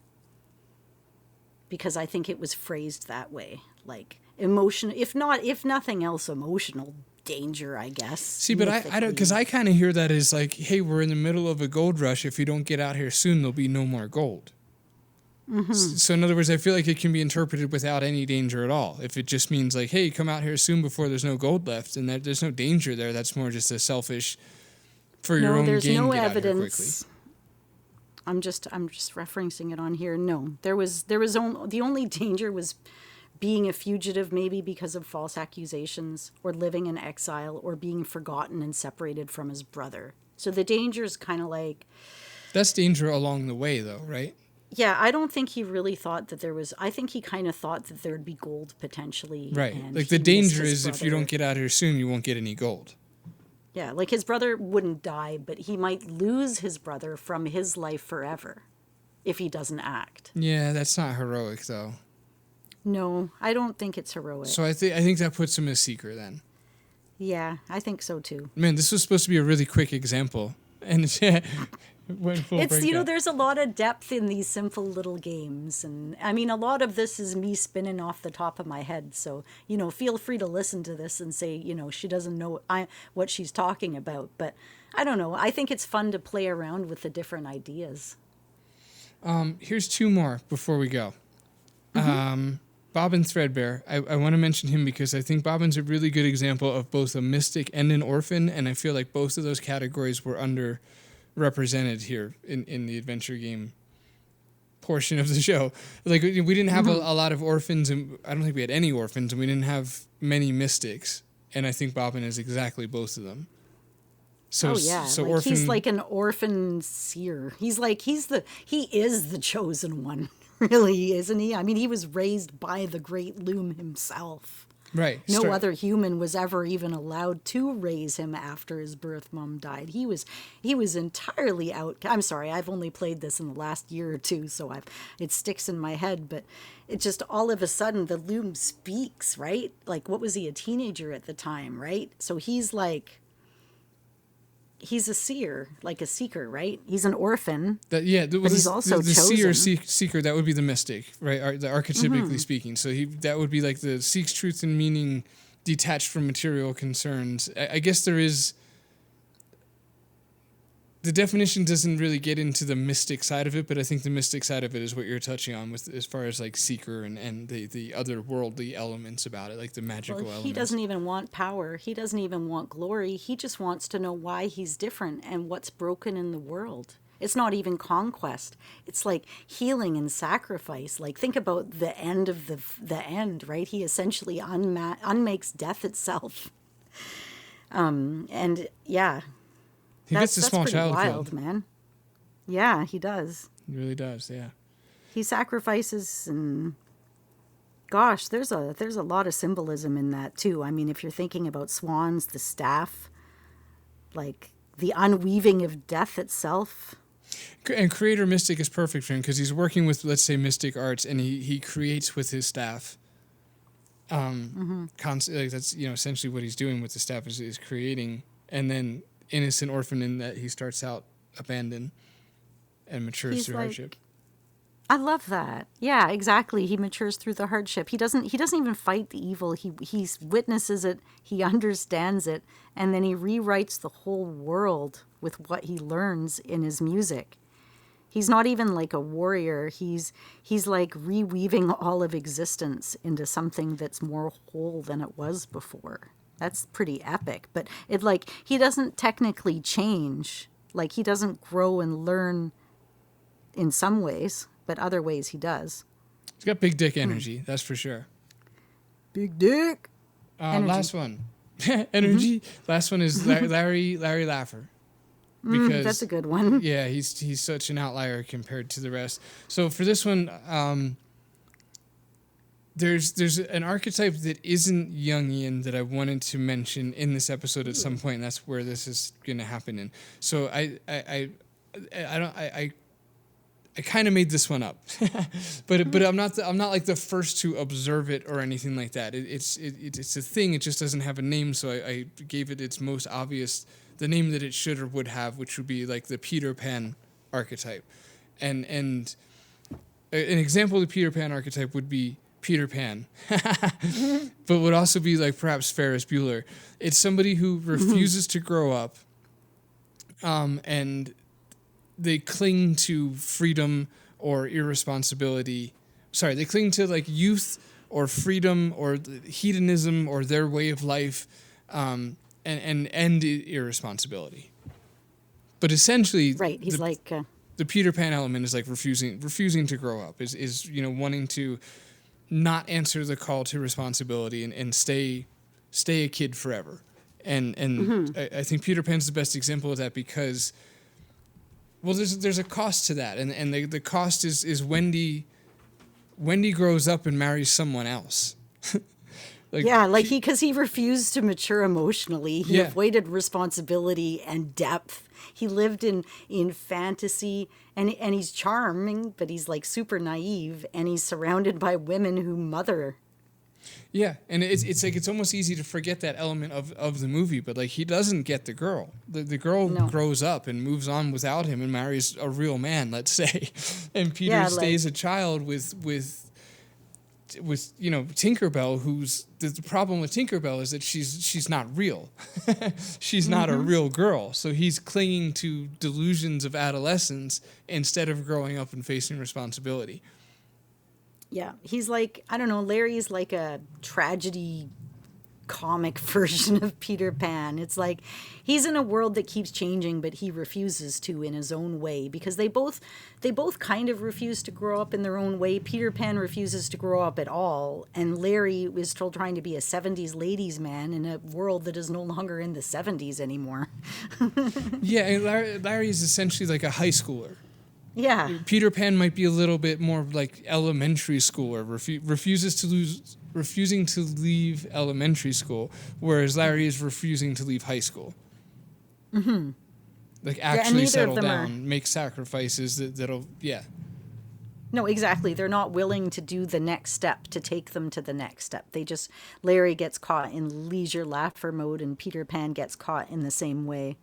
S3: Because I think it was phrased that way, like emotional, if nothing else, emotional danger, I guess.
S4: See, but I don't, because I kind of hear that as like, hey, we're in the middle of a gold rush. If you don't get out here soon, there'll be no more gold. So in other words, I feel like it can be interpreted without any danger at all. If it just means like, hey, come out here soon before there's no gold left, and that there's no danger there, that's more just a selfish for your own gain.
S3: There's no
S4: get
S3: evidence. I'm just referencing it on here. No, there was the only danger was being a fugitive, maybe because of false accusations, or living in exile, or being forgotten and separated from his brother. So the danger is kind of like...
S4: That's danger along the way, though, right?
S3: Yeah, I don't think he really thought that there was... I think he kind of thought that there would be gold potentially.
S4: Right.
S3: And
S4: like the danger is if you don't get out here soon, you won't get any gold.
S3: Yeah, like his brother wouldn't die, but he might lose his brother from his life forever if he doesn't act.
S4: Yeah, that's not heroic, though.
S3: No, I don't think it's heroic.
S4: So I think that puts him as seeker then.
S3: Yeah, I think so too.
S4: Man, this was supposed to be a really quick example. And it's
S3: there's a lot of depth in these simple little games, and I mean a lot of this is me spinning off the top of my head, so feel free to listen to this and say she doesn't know what she's talking about, but I don't know, I think it's fun to play around with the different ideas.
S4: Here's two more before we go. Bobbin Threadbare, I want to mention him because I think Bobbin's a really good example of both a mystic and an orphan, and I feel like both of those categories were underrepresented here in the adventure game portion of the show. Like, we didn't have a lot of orphans, and I don't think we had any orphans, and we didn't have many mystics, and I think Bobbin is exactly both of them. So, orphan,
S3: he's like an orphan seer. He is the chosen one. Really, isn't he? I mean, he was raised by the great loom himself.
S4: Right.
S3: No other human was ever even allowed to raise him after his birth mom died. He was entirely out. I'm sorry, I've only played this in the last year or two, so it sticks in my head. But it just all of a sudden the loom speaks, right? Like, what was he, a teenager at the time, right? So he's a seer, like a seeker, right? He's an orphan.
S4: But he's also the seer seeker. That would be the mystic, right? The archetypically speaking. So that would be like the seeks truth and meaning, detached from material concerns. I guess there is. The definition doesn't really get into the mystic side of it, but I think the mystic side of it is what you're touching on with as far as like seeker and the otherworldly elements about it, like the magical elements.
S3: He doesn't even want power. He doesn't even want glory. He just wants to know why he's different and what's broken in the world. It's not even conquest. It's like healing and sacrifice. Like, think about the end of the end, right? He essentially unmakes death itself. And yeah.
S4: He gets a small child
S3: wild,
S4: killed.
S3: Man. Yeah, he does.
S4: He really does, yeah.
S3: He sacrifices, and gosh, there's a lot of symbolism in that too. I mean, if you're thinking about swans, the staff, like the unweaving of death itself.
S4: And Creator Mystic is perfect for him because he's working with, let's say, mystic arts, and he creates with his staff. Like that's essentially what he's doing with the staff is creating, and then innocent orphan in that he starts out abandoned and matures through hardship.
S3: I love that. Yeah, exactly. He matures through the hardship. He doesn't even fight the evil. He witnesses it, he understands it, and then he rewrites the whole world with what he learns in his music. He's not even like a warrior. He's like reweaving all of existence into something that's more whole than it was before. That's pretty epic. But he doesn't technically change. Like, he doesn't grow and learn in some ways, but other ways he does.
S4: He's got big dick energy, that's for sure.
S3: Big dick.
S4: Last one. Energy. Last one is Larry Laffer. Because
S3: that's a good one.
S4: Yeah, he's such an outlier compared to the rest. So for this one, there's an archetype that isn't Jungian that I wanted to mention in this episode at some point, and that's where this is going to happen in. So I kind of made this one up, but I'm not like the first to observe it or anything like that. It's a thing. It just doesn't have a name, so I gave it its most obvious, the name that it should or would have, which would be like the Peter Pan archetype, and an example of the Peter Pan archetype would be Peter Pan, but would also be like perhaps Ferris Bueller. It's somebody who refuses to grow up, and they cling to freedom or irresponsibility. Sorry, they cling to like youth or freedom or hedonism or their way of life, and end irresponsibility. But essentially,
S3: right? He's
S4: the Peter Pan element is like refusing to grow up. Is wanting to not answer the call to responsibility and stay a kid forever. And I think Peter Pan's the best example of that because, well, there's a cost to that, and the cost is Wendy grows up and marries someone else.
S3: Because he refused to mature emotionally. He avoided responsibility and depth. He lived in fantasy, and he's charming, but he's like super naive, and he's surrounded by women who mother.
S4: Yeah, and it's like it's almost easy to forget that element of the movie, but like he doesn't get the girl. The girl grows up and moves on without him and marries a real man, let's say, and Peter stays a child with Tinkerbell, who's the problem with Tinkerbell is that she's not real. She's not a real girl. So he's clinging to delusions of adolescence instead of growing up and facing responsibility.
S3: Yeah, he's like, I don't know, Larry's like a tragedy comic version of Peter Pan. It's like he's in a world that keeps changing, but he refuses to in his own way because they both kind of refuse to grow up in their own way. Peter Pan refuses to grow up at all, and Larry is still trying to be a 70s ladies man in a world that is no longer in the 70s anymore.
S4: Yeah, and Larry is essentially like a high schooler.
S3: Yeah.
S4: Peter Pan might be a little bit more like elementary schooler, refuses refusing to leave elementary school, whereas Larry is refusing to leave high school. Mm-hmm. Like actually settle down, make sacrifices that'll.
S3: No, exactly. They're not willing to do the next step, to take them to the next step. Larry gets caught in leisure laugher mode and Peter Pan gets caught in the same way.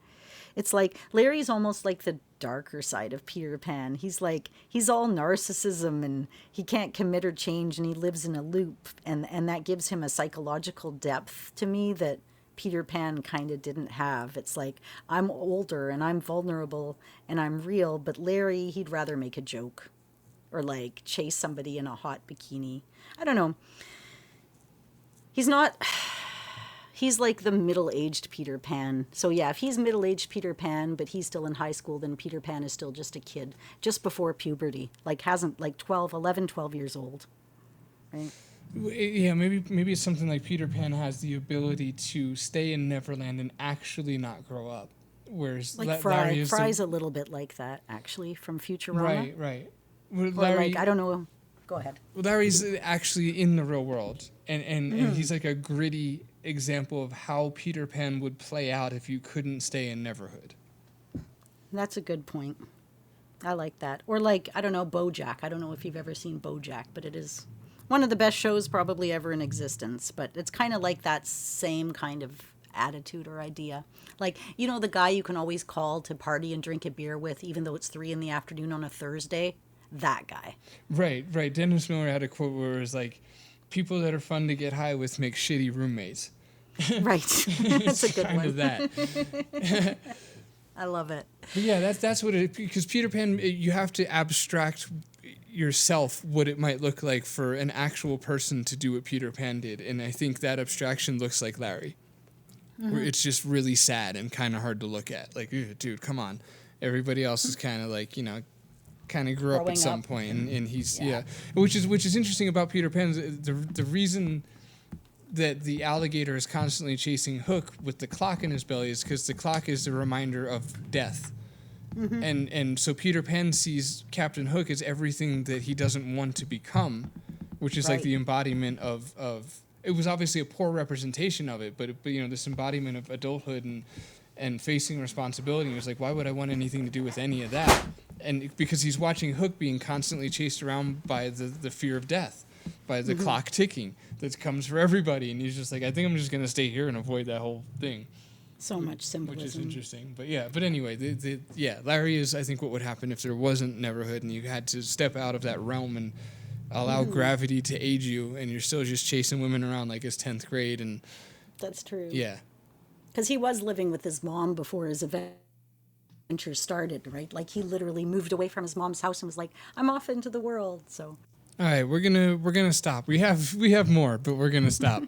S3: It's like Larry's almost like the darker side of Peter Pan. He's all narcissism and he can't commit or change and he lives in a loop. And that gives him a psychological depth to me that Peter Pan kind of didn't have. It's like, I'm older and I'm vulnerable and I'm real, but Larry, he'd rather make a joke. Or like chase somebody in a hot bikini. I don't know. He's like the middle-aged Peter Pan. So yeah, if he's middle-aged Peter Pan, but he's still in high school, then Peter Pan is still just a kid, just before puberty. Like 12 years old. Right?
S4: Yeah, maybe it's something like Peter Pan has the ability to stay in Neverland and actually not grow up. Whereas
S3: like Fry's a little bit like that, actually, from Futurama.
S4: Right.
S3: Larry, I don't know. Go ahead.
S4: Larry's actually in the real world, and he's like a gritty example of how Peter Pan would play out if you couldn't stay in Neverhood.
S3: That's a good point. I like that. Or like, I don't know, BoJack. I don't know if you've ever seen BoJack, but it is one of the best shows probably ever in existence. But it's kind of like that same kind of attitude or idea. Like, you know, the guy you can always call to party and drink a beer with, even though it's 3 p.m. on a Thursday. That guy.
S4: Right. Dennis Miller had a quote where it was like, people that are fun to get high with make shitty roommates.
S3: Right. That's a good
S4: kind
S3: one.
S4: of that.
S3: I love it.
S4: But yeah, that's what it, because Peter Pan, you have to abstract yourself what it might look like for an actual person to do what Peter Pan did. And I think that abstraction looks like Larry. Where it's just really sad and kind of hard to look at. Like, dude, come on. Everybody else is kind of like, kind of grew up at some point, and he's which is interesting about Peter Pan. The reason that the alligator is constantly chasing Hook with the clock in his belly is because the clock is the reminder of death, and so Peter Pan sees Captain Hook as everything that he doesn't want to become, which is like the embodiment of. It was obviously a poor representation of it, but this embodiment of adulthood and facing responsibility. He was like, why would I want anything to do with any of that? And because he's watching Hook being constantly chased around by the fear of death, by the clock ticking that comes for everybody. And he's just like, I think I'm just going to stay here and avoid that whole thing.
S3: So much symbolism.
S4: Which is interesting. But anyway, Larry is, I think, what would happen if there wasn't Neverhood and you had to step out of that realm and allow gravity to aid you, and you're still just chasing women around like it's 10th grade. And
S3: that's true.
S4: Yeah.
S3: Because he was living with his mom before his adventure started, right? Like, he literally moved away from his mom's house and was like, I'm off into the world. So
S4: all right, we're gonna stop. We have more, but we're gonna stop.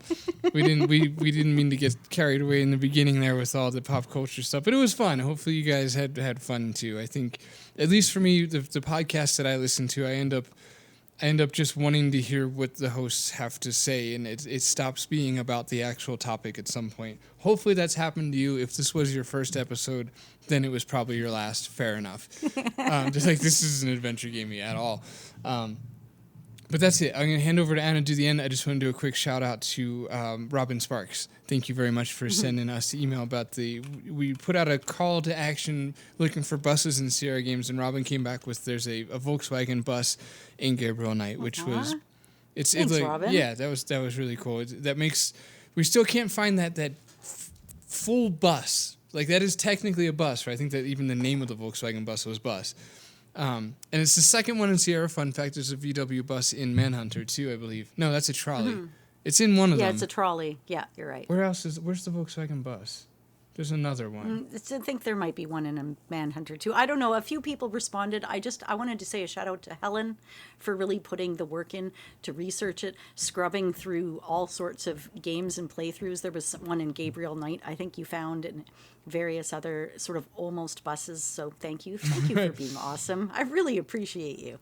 S4: we didn't mean to get carried away in the beginning there with all the pop culture stuff, but it was fun. Hopefully you guys had fun too. I think, at least for me, the podcasts that I listen to, I end up just wanting to hear what the hosts have to say, and it stops being about the actual topic at some point. Hopefully that's happened to you. If this was your first episode, then it was probably your last. Fair enough. Just like, this isn't an adventure gamey at all. But that's it. I'm going to hand over to Anna to do the end. I just want to do a quick shout out to Robin Sparks. Thank you very much for sending us the email about we put out a call to action looking for buses in Sierra Games, and Robin came back with there's a Volkswagen bus in Gabriel Knight, which was
S3: Thanks,
S4: like,
S3: Robin.
S4: yeah, that was really cool. We still can't find that full bus. Like, that is technically a bus, right? I think that even the name of the Volkswagen bus was bus. And it's the second one in Sierra. Fun fact, there's a VW bus in Manhunter too, I believe. No, that's a trolley. It's in one of them.
S3: Yeah, it's a trolley. Yeah, you're right.
S4: Where's the Volkswagen bus? There's another one.
S3: I think there might be one in a Manhunter too. I don't know. A few people responded. I wanted to say a shout out to Helen for really putting the work in to research it, scrubbing through all sorts of games and playthroughs. There was one in Gabriel Knight, I think you found, and various other sort of almost buses. So thank you for being awesome. I really appreciate you.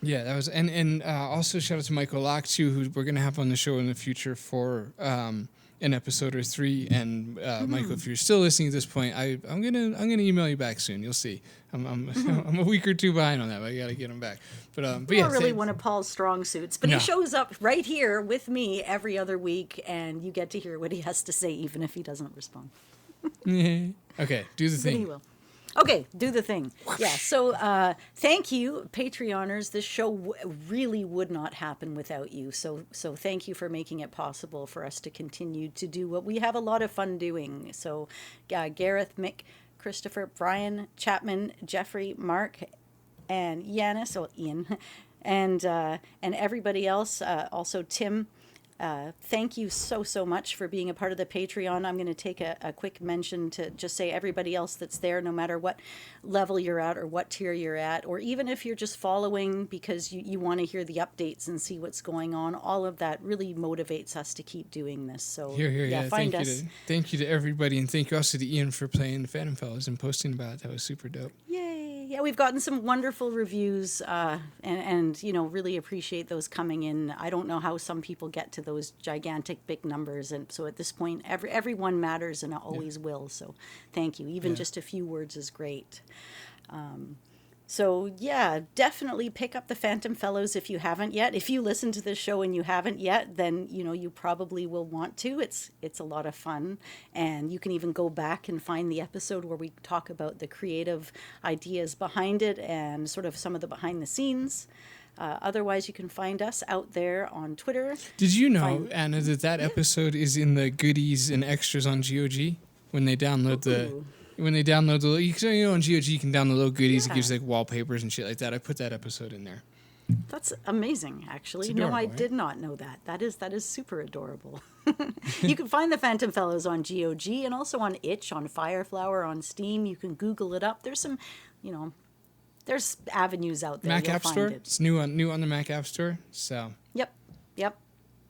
S4: Yeah, that was, and also shout out to Michael Locke too, who we're gonna have on the show in the future for an episode or 3. And Michael, if you're still listening at this point, I'm gonna email you back soon. You'll see. I'm a week or 2 behind on that, but I gotta get him back. But yeah,
S3: not really one of Paul's strong suits, but
S4: No.
S3: he shows up right here with me every other week, and you get to hear what he has to say, even if he doesn't respond.
S4: Okay, do the
S3: But he
S4: thing.
S3: will. Okay, do the thing. Yeah, so thank you, Patreoners. This show really would not happen without you. So thank you for making it possible for us to continue to do what we have a lot of fun doing. So Gareth, Mick, Christopher, Brian, Chapman, Jeffrey, Mark, and Yanis, or Ian, and everybody else, also Tim. Thank you so much for being a part of the Patreon. I'm going to take a quick mention to just say everybody else that's there, no matter what level you're at or what tier you're at, or even if you're just following because you want to hear the updates and see what's going on, all of that really motivates us to keep doing this. So
S4: Yeah.
S3: find us.
S4: Thank you to everybody, and thank you also to Ian for playing the Phantom Fellows and posting about it. That was super dope.
S3: Yay. Yeah, we've gotten some wonderful reviews and really appreciate those coming in. I don't know how some people get to those gigantic big numbers, and so at this point everyone matters and always will. So thank you. Even just a few words is great. So yeah, definitely pick up the Phantom Fellows if you haven't yet. If you listen to this show and you haven't yet, then you probably will want to. It's a lot of fun, and you can even go back and find the episode where we talk about the creative ideas behind it and sort of some of the behind the scenes. Otherwise, you can find us out there on Twitter.
S4: Did you know, Anna, that episode is in the goodies and extras on GOG when they download the. When they download on GOG you can download little goodies. It gives you like wallpapers and shit like that. I put that episode in there.
S3: That's amazing, actually.
S4: It's
S3: No,
S4: adorable,
S3: I
S4: right?
S3: did not know that. That is super adorable. You can find the Phantom Fellows on GOG and also on Itch, on Fireflower, on Steam. You can Google it up. There's some, there's avenues out there.
S4: Mac
S3: You'll
S4: App
S3: find
S4: Store.
S3: it.
S4: It's new on the Mac App Store. So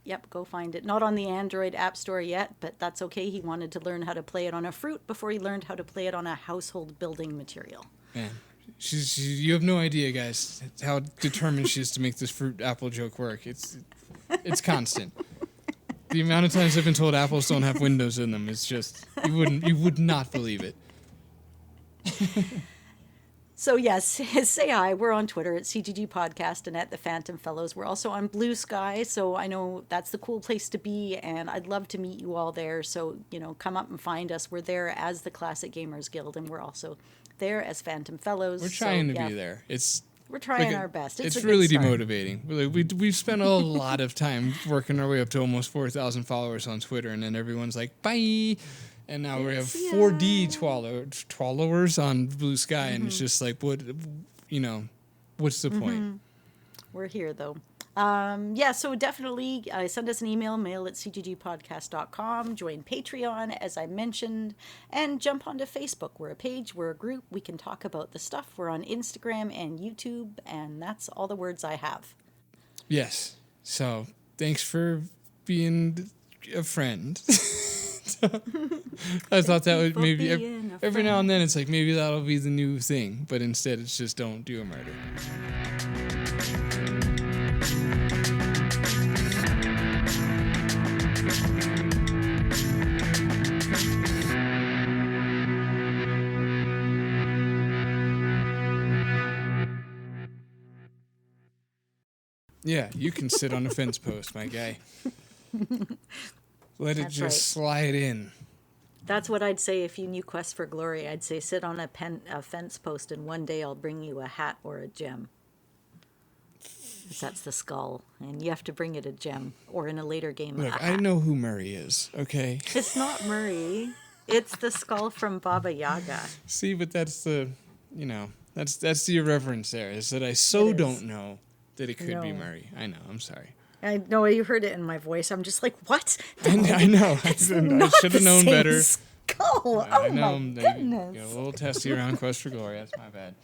S3: Yep, go find it. Not on the Android App Store yet, but that's okay. He wanted to learn how to play it on a fruit before he learned how to play it on a household building material.
S4: man, you have no idea, guys, how determined she is to make this fruit apple joke work. It's constant. The amount of times I've been told apples don't have windows in them is just you would not believe it.
S3: So yes, say hi. We're on Twitter at CGG Podcast and at the Phantom Fellows. We're also on Blue Sky, so I know that's the cool place to be, and I'd love to meet you all there. So come up and find us. We're there as the Classic Gamers Guild, and we're also there as Phantom Fellows.
S4: We're trying to be there.
S3: We're trying our best.
S4: It's
S3: a
S4: really
S3: good start.
S4: demotivating. We've spent a lot of time working our way up to almost 4,000 followers on Twitter, and then everyone's like, bye. And now we have 4D followers on Blue Sky, and it's just like, what's the point?
S3: We're here, though. So definitely send us an email, mail@cggpodcast.com, join Patreon, as I mentioned, and jump onto Facebook. We're a page, we're a group, we can talk about the stuff. We're on Instagram and YouTube, and that's all the words I have.
S4: Yes. So thanks for being a friend. I thought that would maybe every now and then it's like maybe that'll be the new thing, but instead it's just don't do a murder. Yeah, you can sit on a fence post, my guy. Let it
S3: That's
S4: just
S3: right.
S4: slide in.
S3: That's what I'd say if you knew Quest for Glory. I'd say sit on a fence post, and one day I'll bring you a hat or a gem. 'Cause that's the skull, and you have to bring it a gem, or in a later game, a
S4: Look,
S3: hat.
S4: I know who Murray is, okay?
S3: It's not Murray. It's the skull from Baba Yaga.
S4: See, but that's the, that's the irreverence there, is that I
S3: It is.
S4: don't know that it could be
S3: No.
S4: Murray. I know, I'm sorry.
S3: I know you heard it in my voice. I'm just like, what?
S4: I know. I
S3: It's
S4: should
S3: not
S4: have
S3: the
S4: known
S3: same
S4: better.
S3: Skull.
S4: I
S3: Oh
S4: know
S3: my
S4: they
S3: goodness.
S4: get a little testy around Quest for Glory. That's my bad.